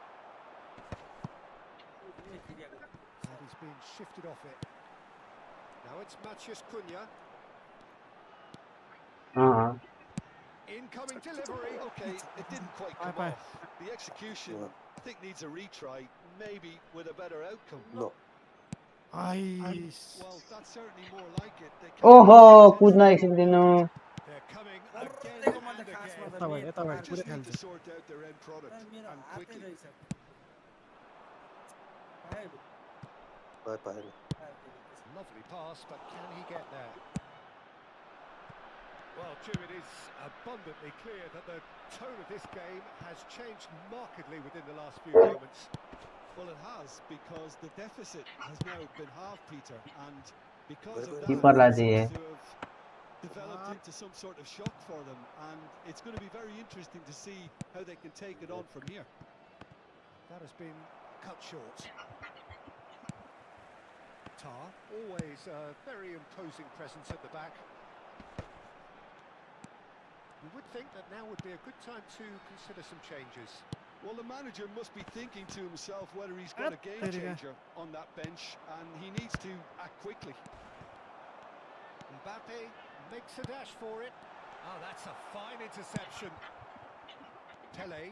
And he's been shifted off it. Now it's Matheus Cunha. Incoming delivery. Okay, it didn't quite come off. The execution, I think, needs a retry, maybe with a better outcome. Well, that's certainly more like it. They can't ओहो get कुद्न intense. एकछिन दिनु They're coming again and again. They just need to sort out their end product, and quickly. Lovely pass, but can he get there? Well, Jim, it is abundantly clear that the tone of this game has changed markedly within the last few moments. Well, it has, because the deficit has now been halved, Peter, and because of that, Keeper it दिए seems to have developed into some sort of shock for them, and it's going to be very interesting to see how they can take it on from here. That has been cut short. Tar, always a very imposing presence at the back. You would think that now would be a good time to consider some changes. Well, the manager must be thinking to himself whether he's got a game changer on that bench, and he needs to act quickly. Mbappe makes a dash for it. Oh, that's a fine interception. Pele.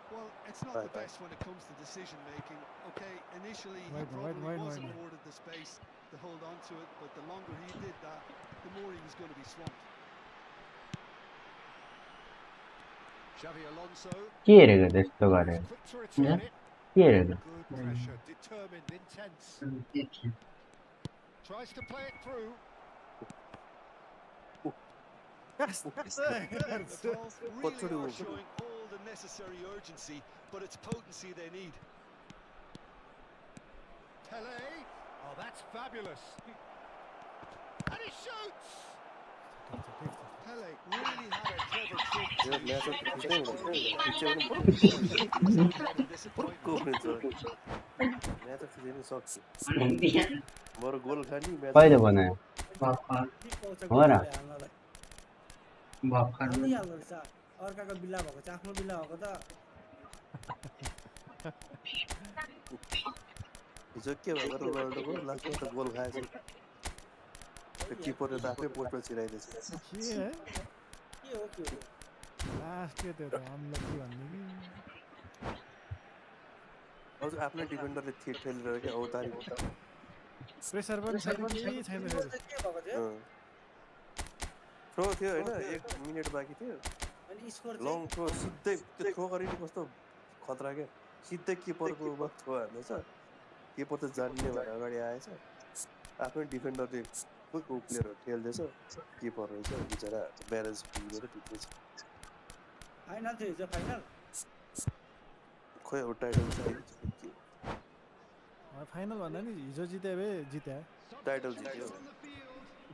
Well, it's not the best when it comes to decision making. Okay, initially he probably wasn't afforded the space to hold on to it, but the longer he did that, the more he was going to be swamped. Xavi Alonso. के हेरेको त्यस्तो गरेर Quick to return it. के हेरेको Good pressure, determined, intense. Tries to play it through. Really are showing all the necessary urgency, but it's potency they need. Pele. Oh, that's fabulous. And he shoots. Pele really had a clever trick to कहिले बनायो हो र अर्काको बिल्ला भएको चाहिँ आफ्नो बिल्ला भएको त हिजो के भएको रोनाल्डोको लास्टमा त गोल खाएछ त्यो किपरले त आफै पोस्टमा छिराइदिएछ के हो लास्ट के त्यो त अनलकी भन्ने अझ आफ्नै डिफेन्डरले ठेलेर के औतारी प्रेसर पनि छैन केही छैन थ्रो थियो होइन 1 मिनेट बाँकी थियो अनि स्कोर लङ थ्रो सिधै त्यो थ्रो गरिने कस्तो खतरा के सिधै किपरको मा थ्रो हान्दैछ किपर त जान्ने भएर अगाडि आएछ आफ्नै डिफेन्डरले को प्लेयरहरू ठेल्दैछ किपर रहेछ बिचरा ब्यालेन्स बिग्रेर भित्रै छ फाइनल थियो हिजो फाइनल खोइ अब टाइटल चाहियो कि के फाइनल भन्दा नि हिजो जिते भए जिते टाइटल जित्यो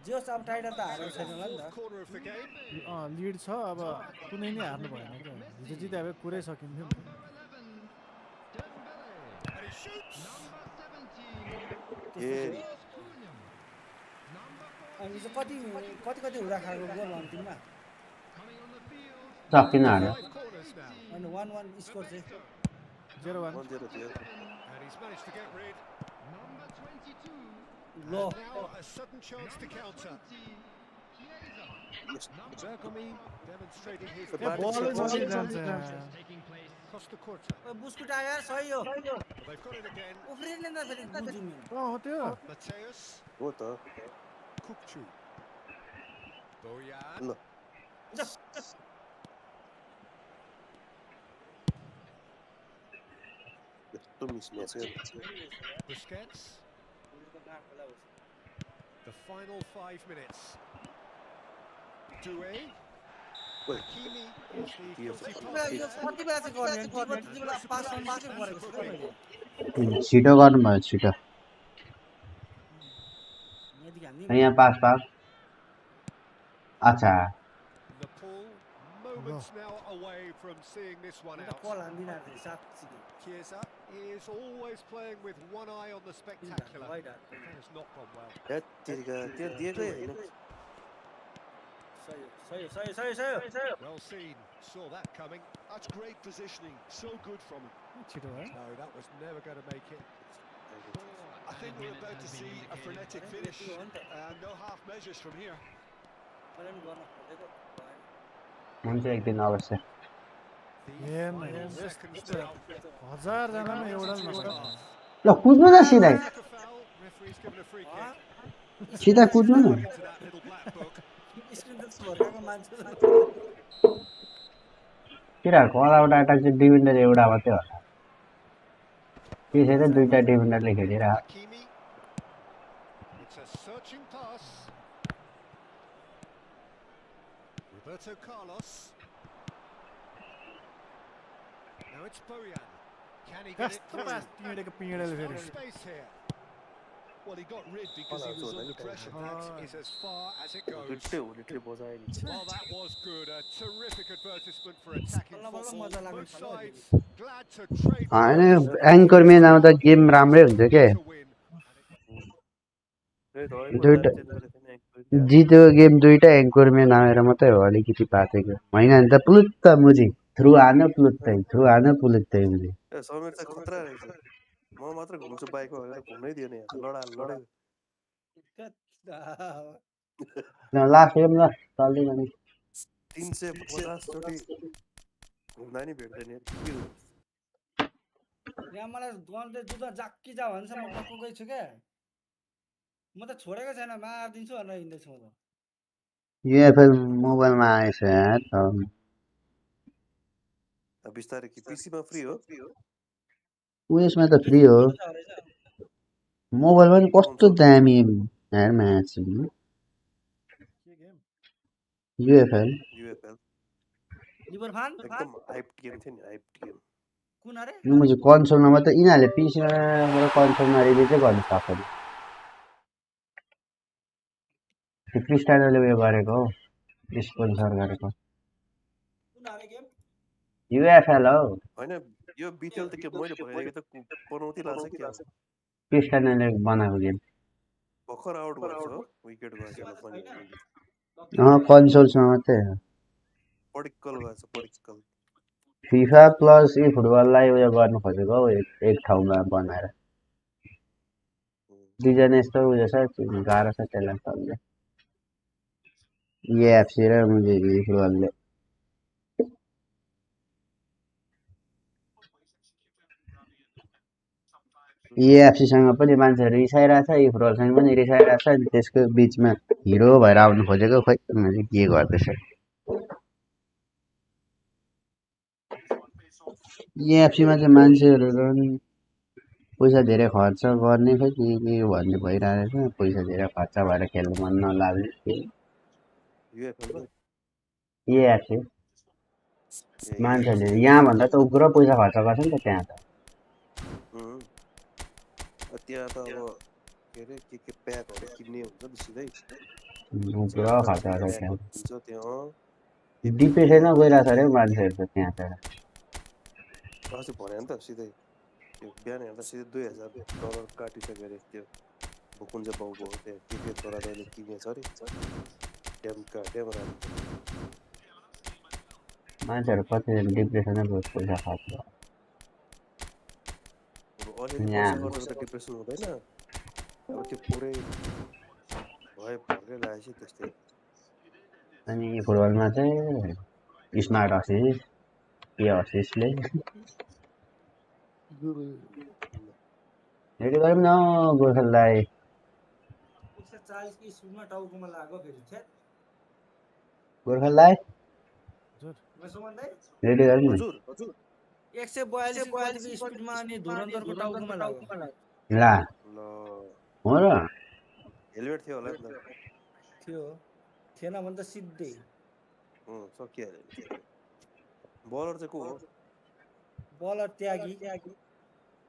जोस अब टाइटल त हारेको छैन होला नि त लिड छ अब कुनै नि हार्नु भएन क्या हिजो जिते भए कुरै सकिन्थ्यो नि त अनि चाहिँ कति कति कति हुँदा खाएको गोल अन्तिममा सकिन हाल्यो अनि 1-1 स्कोर चाहिँ 0-1 1-0 थियो And he's managed to get rid. Low Now a sudden chance to counter. Bergomi demonstrating his बल जान्छ across the quarter. बुस्कुट आयो यार सही हो Well, they've got it again. उफ्रिने त फेरि गुजुम्यो हो त्यो Mateus हो त Kukchu. Boyan. ल यस्तो mismatch Busquets. The final 5 minutes. Doué. Hakimi is the guilty party. कति बेला चाहिँ गर्ने टिमको त्यति बेला पास गर्नु सुरु गरेको छु क्या मैले छिटो गर्नुभयो छिटो यदि हामी यहाँ पास अच्छा Nepal moments now away from seeing this one त out. कल हान्दिन थिएँ साँच्चै Chiesa is always playing with one eye on the spectacular. Wide That has not gone well. त्यतिका त्यो दिएकै होइन सही Well seen. Saw that coming. That's great positioning. So good from him. छिटो भयो No, that was never going to make it. I think we're about to see a frenetic finish. No half measures from here. मैले पनि गर्न खोजेको भएन हुन्छ एक दिन अवश्य हेर्न Seconds now. 1000 जनामा एउटा नसक्छ ल कुद्नु न सिधै Took a foul. Referee's given a free kick. सिधा कुद्नु न Into that little black book. Screen त झर्काएको मान्छे तिनीहरूको अलाउट अट्याक चाहिँ डिफेन्डर एउटा मात्रै होला त्यसै त दुईटा डिफेन्डरले खेलेर Hakimi. It's a searching pass. Roberto Carlos. Now it's Boyan. Can he get it कस्तो through? पास पिँडेको पिँडेले फेरि No space here. Well, he got rid because he was under pressure. That is as far as it goes. उल्टै उल्टै बजायो नि Well, that was good. A terrific advertisement for attacking football. Both sides glad to trade. होइन anchor main आउँदा game राम्रै हुन्छ के to win. दुईटा जित्यो गेम दुईटा एङ्कर मेन आएर मात्रै हो अलिकति पातेको होइन भने त पुलुत्त मुजी थ्रु हान्यो पुलुत्तै मुजी ए समीर चाहिँ खतरा रहेछ म मात्र घुम्छु बाइकमा भनेर घुम्नै दिएन यहाँ लडै लास्ट गेम ल चल्दै जाने 350 चोटि घुम्दा नि भेट्दैन यार के हो यहाँ मलाई गनले जुत्ता जाक्की जा भन्छ म गएको छु क्या म त छोडेको छैन मारिदिन्छु भनेर हिँड्दैछु म त युएफएल मोबाइलमा आएछ यार बिस्तारै कि पीसीमा फ्री हो उयसमा त फ्री हो मोबाइलमा पनि कस्तो दामी यार म्याच युएफएल लिभर फान एकदम हाइप्ड गेम थियो नि हाइप्ड गेम कुन अरे मुझे कन्सोलमा मात्रै यिनीहरूले पिसीमा कन्सोलमा रिलिज चाहिँ गर्नु सक्दैन त्यो क्रिस्टानोले उयो गरेको हौ स्पोन्सर गरेको कुन अरे गेम युएफएल हौ होइन यो बितेल त के मैले भनेको त पनौती लाग्छ क्या क्रिस्टानोले बनाएको गेम भर्खर आउट भएछ हो विकेट गएछ पनि कन्सोल्समा मात्रै हो पडिक्कल गएछ पडिक्कल फिफा प्लस ई फुटबललाई उयो गर्नु खोजेको हौ एक ठाउँमा बनाएर दुईजना यस्तो उयो छ गाह्रो छ त्यसलाई चल्दै एएफसी र मुझे ई फुटबलले एएफसीसँग पनि मान्छेहरू रिसाइरहेछ ई फुटबलसँग पनि रिसाइरहेछ अनि त्यसको बिचमा हिरो भएर आउनु खोजेको खोइ उनीहरूले के गर्दैछ एएफसीमा चाहिँ मान्छेहरू पैसा धेरै खर्च गर्ने खै के भन्ने भइरहेको छ पैसा धेरै खर्च भएर खेल्नु मन नलाग्ने युएफएलमा एएफसी मान्छेले यहाँभन्दा त उग्र पैसा खर्च गर्छ नि त त्यहाँ त त्यहाँ त अब के अरे के प्याकहरू किन्ने हुन्छ नि सिधै उग्र खर्च गर्छ त्यहाँ किन्छ त्यहाँ डिप्रेसनमा गइरहेको छ अरे मान्छेहरू त त्यहाँ त अस्ति भने नि त सिधै त्यो बिहान हेर्दा सिधै $2000 काटिसक्यो अरे त्यो भुकुन्जे बाउको त्यो के छोरा दाइले किनेछ अरे ड्याम मान्छेहरू कतिजना डिप्रेसनमा गयो पैसा खर्च अब अलिअलि पैसा खर्च गर्दा डिप्रेसन हुँदैन अब त्यो पुरै भए भर्कै लागेपछि त्यस्तै अनि फुटबलमा चाहिँ स्मार्ट असिस के असिसले रेडी गरौँ न गोर्खालाई 140 की स्पिडमा टाउकोमा लाग्यो फेरि छ्याट गोर्खालाई सुमन दाइ रेडी गरौँ न हजुर 142 कतिको स्पिडमा अनि धुरन्धरको टाउकोमा लाग्यो ला ल हो र हेलमेट थियो होला नि त थिएन भने त सिधै सकिहाल्यो बलर चाहिँ को हो बलर त्यागी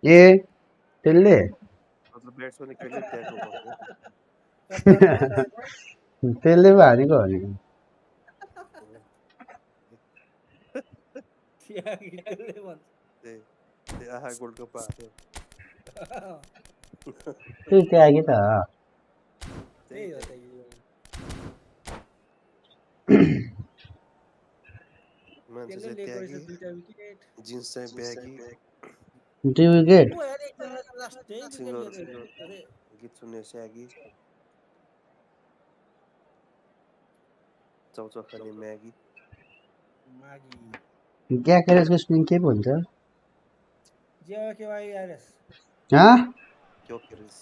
ए त्यसले मतलब ब्याट्सम्यान कहिले त्यागको पर्छ त्यसले पो हानेको हो नि त्यागी त्यसले भन्छ त्यही आहा गोल्ड कप आएको त्यो त्यागी त त्यही हो त्यागी मान्छे चाहिँ त्यागी जिन्स चाहिँ ब्यागी 2 विकेट गीत सुन्ने स्यागी चाउचाउ खाने म्यागी ग्याकेरेसको स्पेलिङ के पो हुन्छ JYKYRS हाँ GYOKERES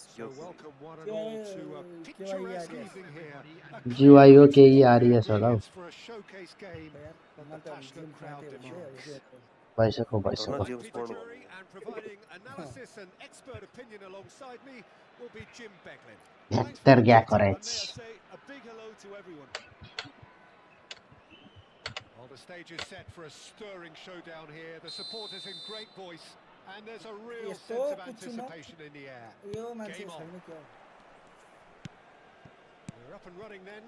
होला हौ भइसक्यो Hector Gyökeres Well, the stage is set for a stirring showdown here. The supporters in great voice, and there's a real sense of anticipation in the air. Game on. We're up and running then.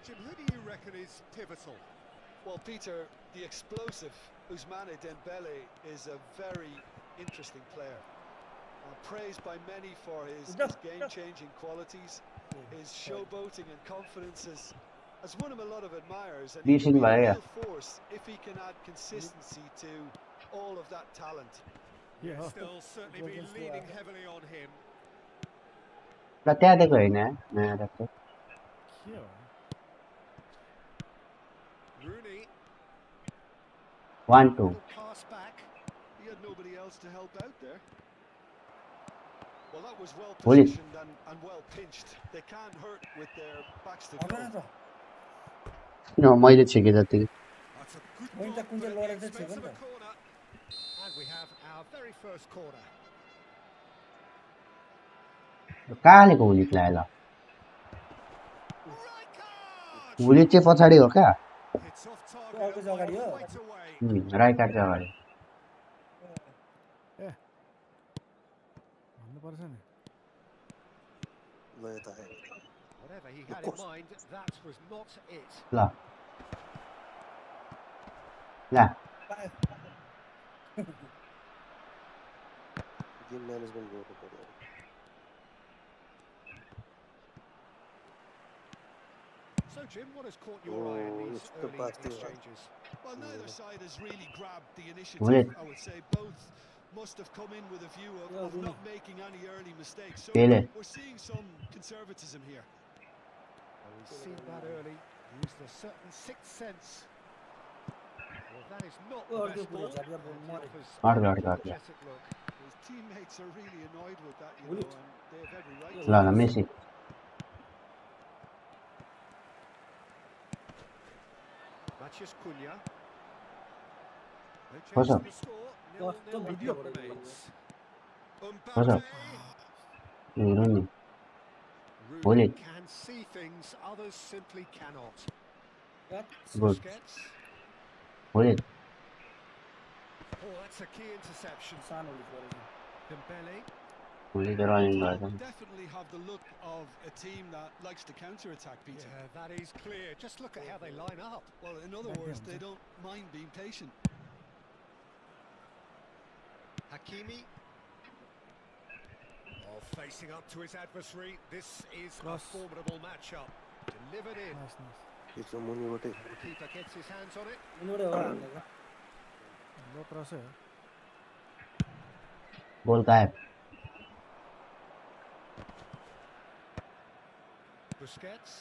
Jim, who do you reckon is pivotal? Well, Peter, the explosive Ousmane Dembele is a very interesting player. Praised by many for his game-changing qualities, his showboating and confidence has won him a lot of admirers, and he can be a real force if he can add consistency to all of that talent. Yeah, still certainly be leaning heavily on him. त्यहाँदेखि होइन Rooney. 1-2 Pass back. He had nobody else to help out there. Well, that was well positioned and well pinched. They can't hurt with their backs to goal. मैले छेके जति And we have our very first corner. कहाँले को हुली प्लायो ल हुली चाहिँ पछाडि हो क्या right card चाहिँ अगाडि Whatever he had in mind, that was not it. ल Game management go to So, Jim, what has caught your eye in these early exchanges? Well, neither side has really grabbed the initiative. I would say both must have come in with a view of not making any early mistakes. So we're seeing some conservatism here. Well, we've seen that early. Used a certain sixth sense. Well, that is not the best ball. Energetic look. His teammates are really annoyed with that, you know, and they have every right to. ल Messi Matheus Cunha. No What's change up? in the score. What's the 0-0 video? it remains. What's up? Mbappe. Running. Rooney Bullet. can see things others simply cannot. Good. Busquets. Bullet. Oh, that's a key interception. Dembele. Bullet running Well, garden. definitely have the look of a team that likes to counter-attack, Peter. Yeah, that is clear. Just look at how they line up. Well, in other words, they don't mind being patient. Hakimi. Oh, facing up to his adversary. This is a formidable matchup. Delivered in. Nice, nice. It's a money what The keeper gets his hands on it. Low cross है. Ball गायब. Busquets.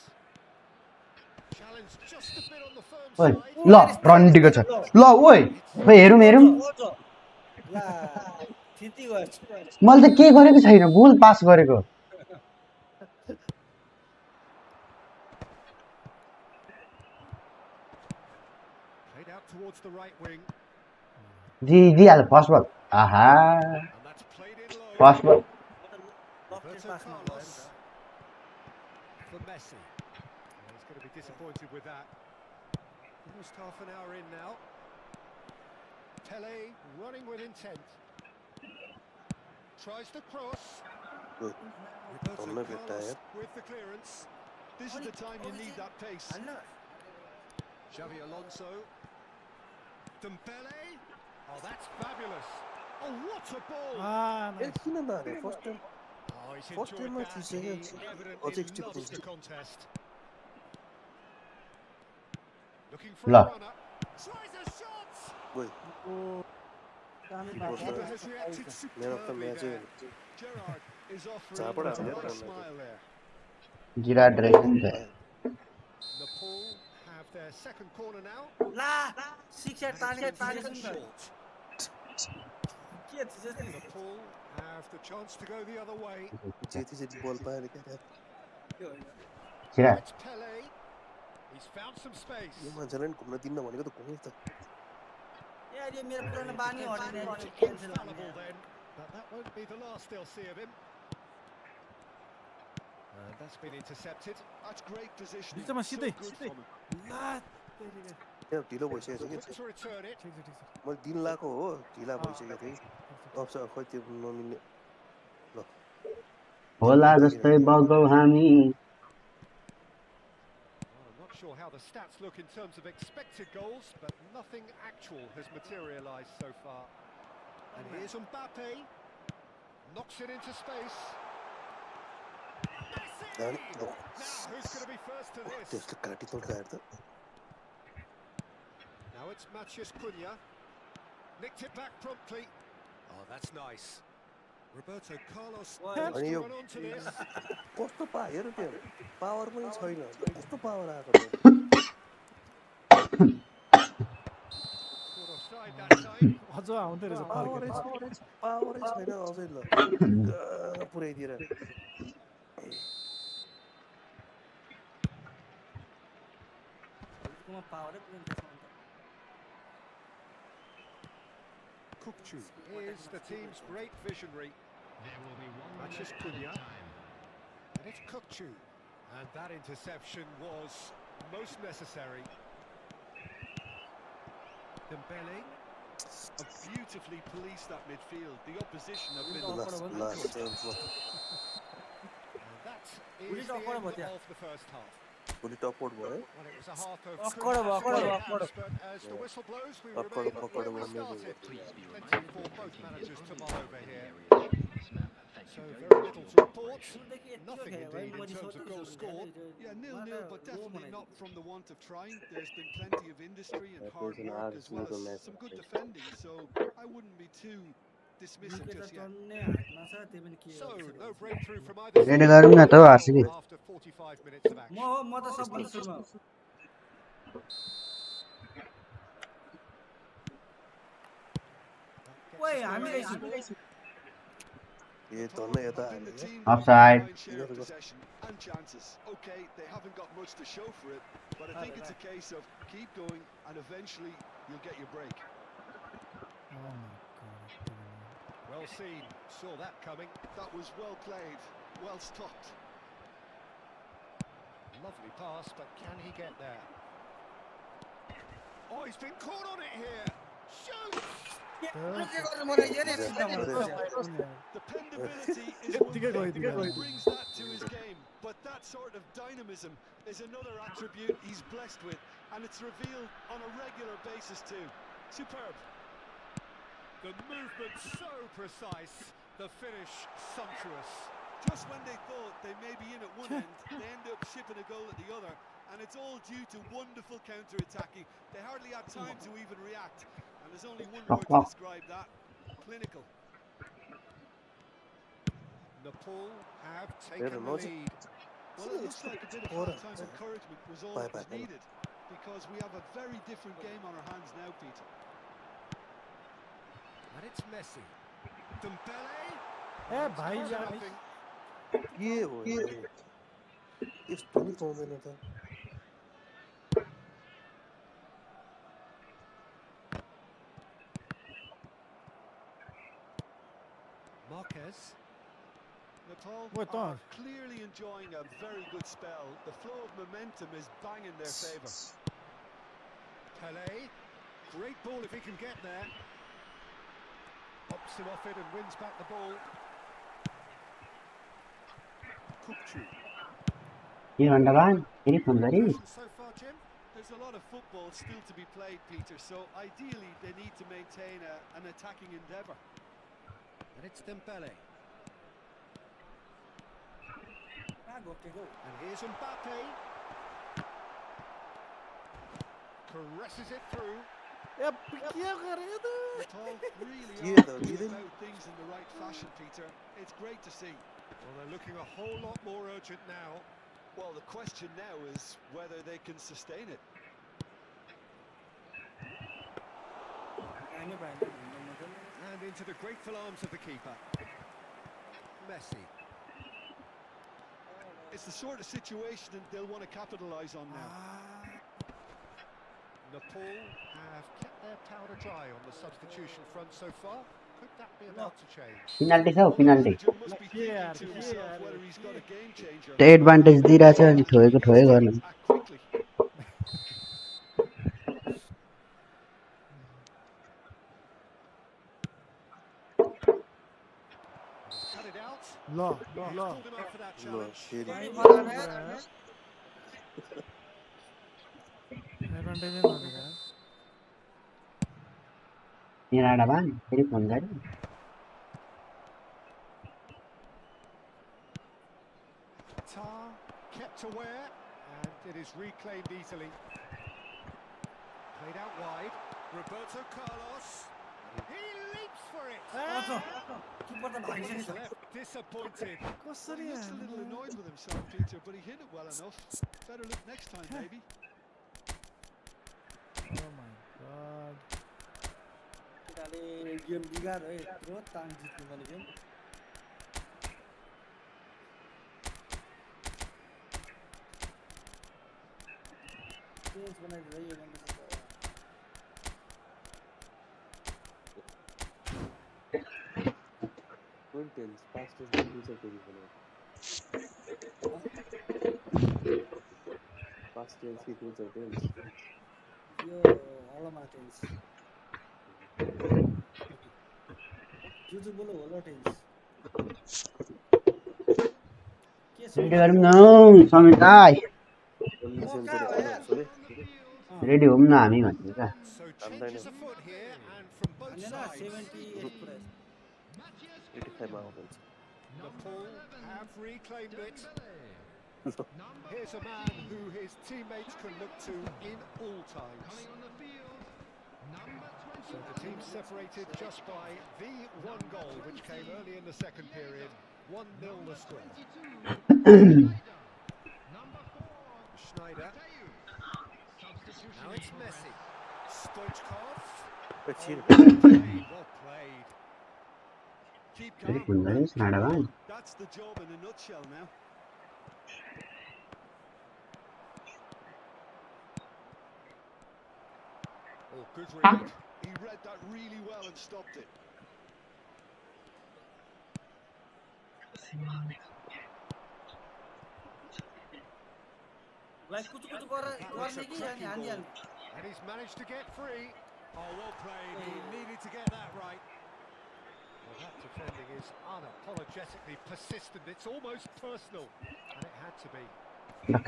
Challenge just a bit on the firm ओइ side. ल run दिएको छ ल ओइ खोइ हेरौँ हेरौँ मैले त के गरेको छैन गोल पास गरेको Played out towards the right wing. दिइहाल्यो फर्स्ट बल आहा And that's played in low. First ball Roberto Carlos. For Messi. Well, he's going to be disappointed with that. Almost half an hour in now. Pele running with intent. Tries to cross. Good. Roberto I'm a bit Carlos tired. with the clearance. This is the time you need that pace. Xavi Alonso. Dembele. Oh, that's fabulous. Oh, what a ball. Ah, a nice. किन नहाले first time Oh, he's First enjoyed time I that. see He it. evidently Objective loves the position. contest. Looking for La. a runner. Tries a shot. Wait. Keeper has reacted Man of the superbly match there. है Gerrard is offering Zappa a down there, nice one smile there. गिरा dragon छ Nepal have their second corner now. तानेको And छ short. के थिएछ नि Nepal have the chance to go the other way. जेती जेती बल पाएर क्या यार गिरा It's Pele. He's found some space. यो मान्छेलाई नि घुम्न दिन्न भनेको त घुमै त यार यो मेरो पुरानो बानी हटेन Not cancel infallible then, but that won't be the last they'll see of him. And that's been intercepted. That's great positioning. बिचमा So सिधै good from him. ला तेरीले. यहाँ ढिलो भइसकेको छ Quick कि to return it. ठिक छ ठिक छ. मैले दिन लाएको हो ढिला भइसकेको थियो कि अब चाहिँ खोइ त्यो नमिल्ने ल होला जस्तै बगौ हामी Well, I'm not sure how the stats look in terms of expected goals, but nothing actual has materialised so far. And here's Mbappe. Knocks it into space. Messi! अनि Now, who's going to be first to this? त्यसले काटी तोड्काएर त Now it's Matheus Cunha. Nicked it back promptly. Oh, that's nice. Roberto Carlos wants अनि to yo run onto this. कस्तो हेर त्यहाँ power पनि छैन कस्तो पावर आएको Caught offside that time. अझ आउँदै रहेछ फर्केर. पावरै छैन अझै ल कहाँ पुऱ्याइदिएर Kukcu is the team's great visionary. There will be 1 Matheus minute Cunha. time. And it's Kukcu. And that interception was most necessary. Dembele. Beautifully policed that midfield. The opposition have been last And that is the end of the first half. भोलि टपआउट भयो Well, it was a half of Awkward, good awkward, hands, awkward. but as the whistle blows, we Awkward, remain awkward, where we amazing. started. Please be Plenty reminded for that both the managers to visual mull over survey here. area is showing this map. Thank So you very little to report. Nothing indeed in terms of goals scored. Yeah, 0-0, but definitely not from the want of trying. There's been plenty of industry and hard work as well as some good defending, so I wouldn't be too dismissive just yet. So, no breakthrough from either ready गरौँ न त RCB after 45 minutes of action. म त सब सुरुमा ओइ हामीले ए धन्न यता Been the हाल्यो team Offside. with a fine share of possession and chances. Okay, they haven't got much to show for it, but I think it's a case of keep going and eventually you'll get your break. Oh my god. Well seen, saw that coming. That was well played, well stopped. Lovely pass, but can he get there? Oh, he's been caught on it here. Shoots! Dependability is one thing, and he brings that to his game. But that sort of dynamism is another attribute he's blessed with, and it's revealed on a regular basis too. Superb. The movement so precise, the finish sumptuous. Just when they thought they may be in at one end, they end up shipping a goal at the other, and it's all due to wonderful counter-attacking. They hardly had time to even react, and there's only one word to describe that: clinical. Nepal have taken the lead. Well, it looks like a bit of half-time encouragement was all that was needed, because we have a very different game on our hands now, Peter. And it's Messi. Dembele. भाई यार के हो यस्तो नि पाउँदैन त Marquez. Nepal are clearly enjoying a very good spell. The flow of momentum is bang in their favour. Pelé. Great ball if he can get there. Pops him off it and wins back the ball. So far, Jim. There's a lot of football still to be played, Peter, so ideally they need to maintain an attacking endeavour. And it's Dembele. And here's Mbappe. Caresses it through. Nepal really are going about things in the right fashion, Peter. It's great to see. Well, they're looking a whole lot more urgent now. Well, the question now is whether they can sustain it. And into the grateful arms of the keeper. Messi. It's the sort of situation that they'll want to capitalise on now. Nepal have kept their powder dry on the substitution front so far. Could that be about to change? Penalty छ penalty The must be thinking to himself whether he's got a game changer. The advantage दिइराछ अनि ठोएको ठोकै गर्नु Act quickly. Cut it out. ल Pulled him up for that challenge. Advantage नदिरा निराडा बान फेरि phone गरे Tar kept aware, and it is reclaimed easily. Played out wide. Roberto Carlos. He leaps for it. He's left disappointed. He's a little annoyed with himself, Peter, but he hit it well enough. Better look next time, maybe. Oh my god game बिगार है यत्रो तान जित्नु पर्ने game page बनाइदिँदै यो गर्नु सक्छ Quintens, fastest user to Past tense की future tense. यो हलोमा tense जुजु बोलो होलो टेन्स के छ रेडी गरौँ न समित दाइ रेडी हौँ न हामी भन्ने क्या So changes afoot here, and from both sides. 78 price 85 miles. Nepal have reclaimed it. Here's a man who his teammates can look to in all times. So the team separated just by the one goal, which came early in the second period. 1-0 the score. Schneider. Now it's Messi. Stoichkov. Well played. Keep फेरि calm. Phone गरे निराडा बान That's the job in a nutshell now. Oh, good read. He read that really well and stopped it. Like kuchu गर्ने कि अनि हान्दिहाल्ने And he's managed to get free. Oh, well played. He needed to get that right. Well, that defending is unapologetically persistent. It's almost personal. And it had to be.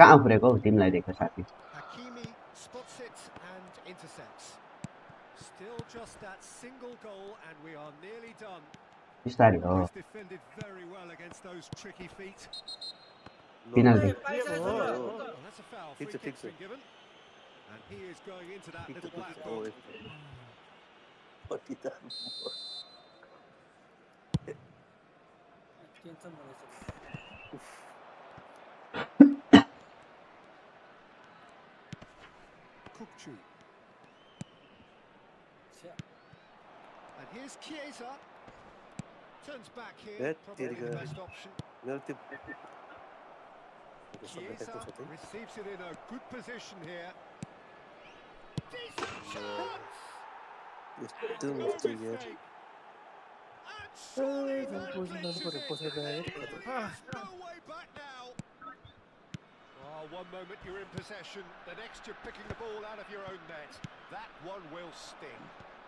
कहाँ पुरेको हौ तिमीलाई देख्दा साथी Hakimi spots it and intercepts. Still just that single goal and we are nearly done. बिस्तारै हो He's defended very well against those tricky feet. Penalty Well, that's a foul. Free kick's been given. And he is going into that little black box. Tension भइरहेछ Kukchu. And here's Chiesa. Turns back here. Probably the best option. Chiesa receives it in a good position here. Decent chance! No mistake. And surely that clinches it. There's no way back now. Oh, one moment you're in possession, the next you're picking the ball out of your own net. That one will sting.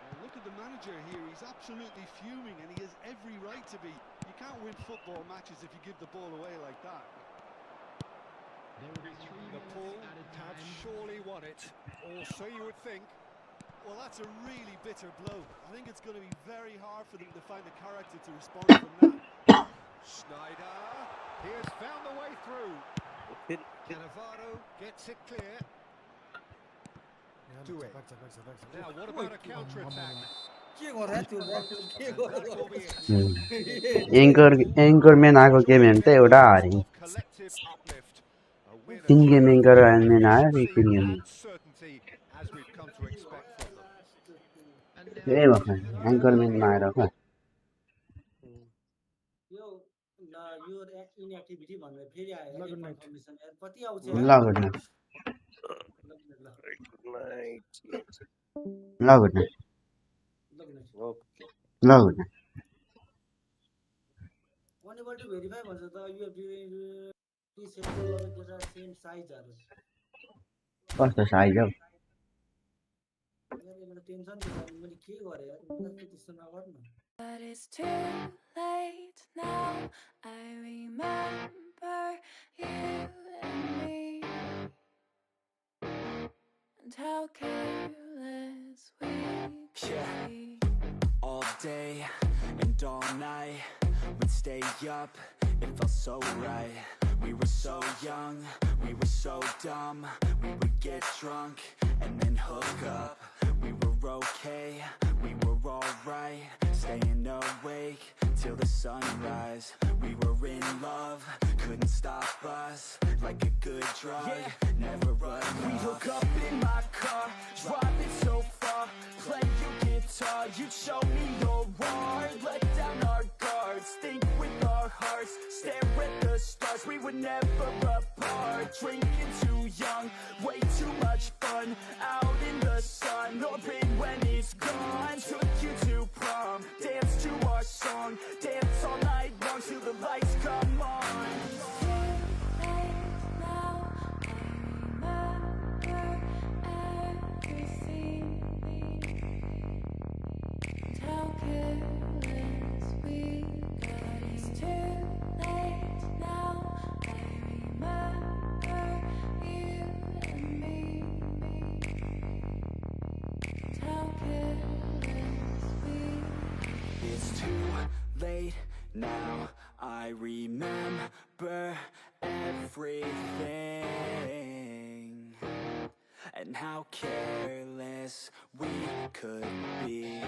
Well, look at the manager here. He's absolutely fuming, and he has every right to be. You can't win football matches if you give the ball away like that. Nepal had surely won it, or so you would think. Well, that's a really bitter blow. I think it's going to be very hard for them to find the character to respond from that. Schneider, he has found the way through. Cannavaro gets it clear. Do it. Now, what about a counter-attack? के गर्या त्यो के That will be it. Anchor main आएको game हेर्नु त एउटा हार्यौँ Collective uplift. A win 3 game anchor of main आयो 3 efficiency game and certainty, as we've come to expect from them. ए भर्खर anchor मेनमा आएर क्या यो यो इनएक्टिभिटी भनेर फेरि आयो कन्फर्मेसन कति आउँछ ल गुड नाइट ल गुड नाइट ल good night unable to verify भन्छ त यो सेम साइजहरु कस्तो साइज हौ यार यसले टेन्सन दिन्छ मैले के गरे यार मलाई के त्यस्तो नगर्नु But it's too late now. I remember you and me, and how careless we could be. All day and all night, we'd stay up, it felt so right. We were so young, we were so dumb. We would get drunk and then hook up. We were okay, we were alright, staying awake till the sunrise. We were in love, couldn't stop us, like a good drug, never enough. We hook up in my car, driving so far, play your guitar, you'd show me your art, let down our guards, think with our hearts, stare at the stars. We were never apart, drinking too young, way too much fun, out in the sun, orbit when it's gone. Took you to prom, dance to our song, dance all night long till the lights come on. It's too late now, I remember everything, and how careless we could be.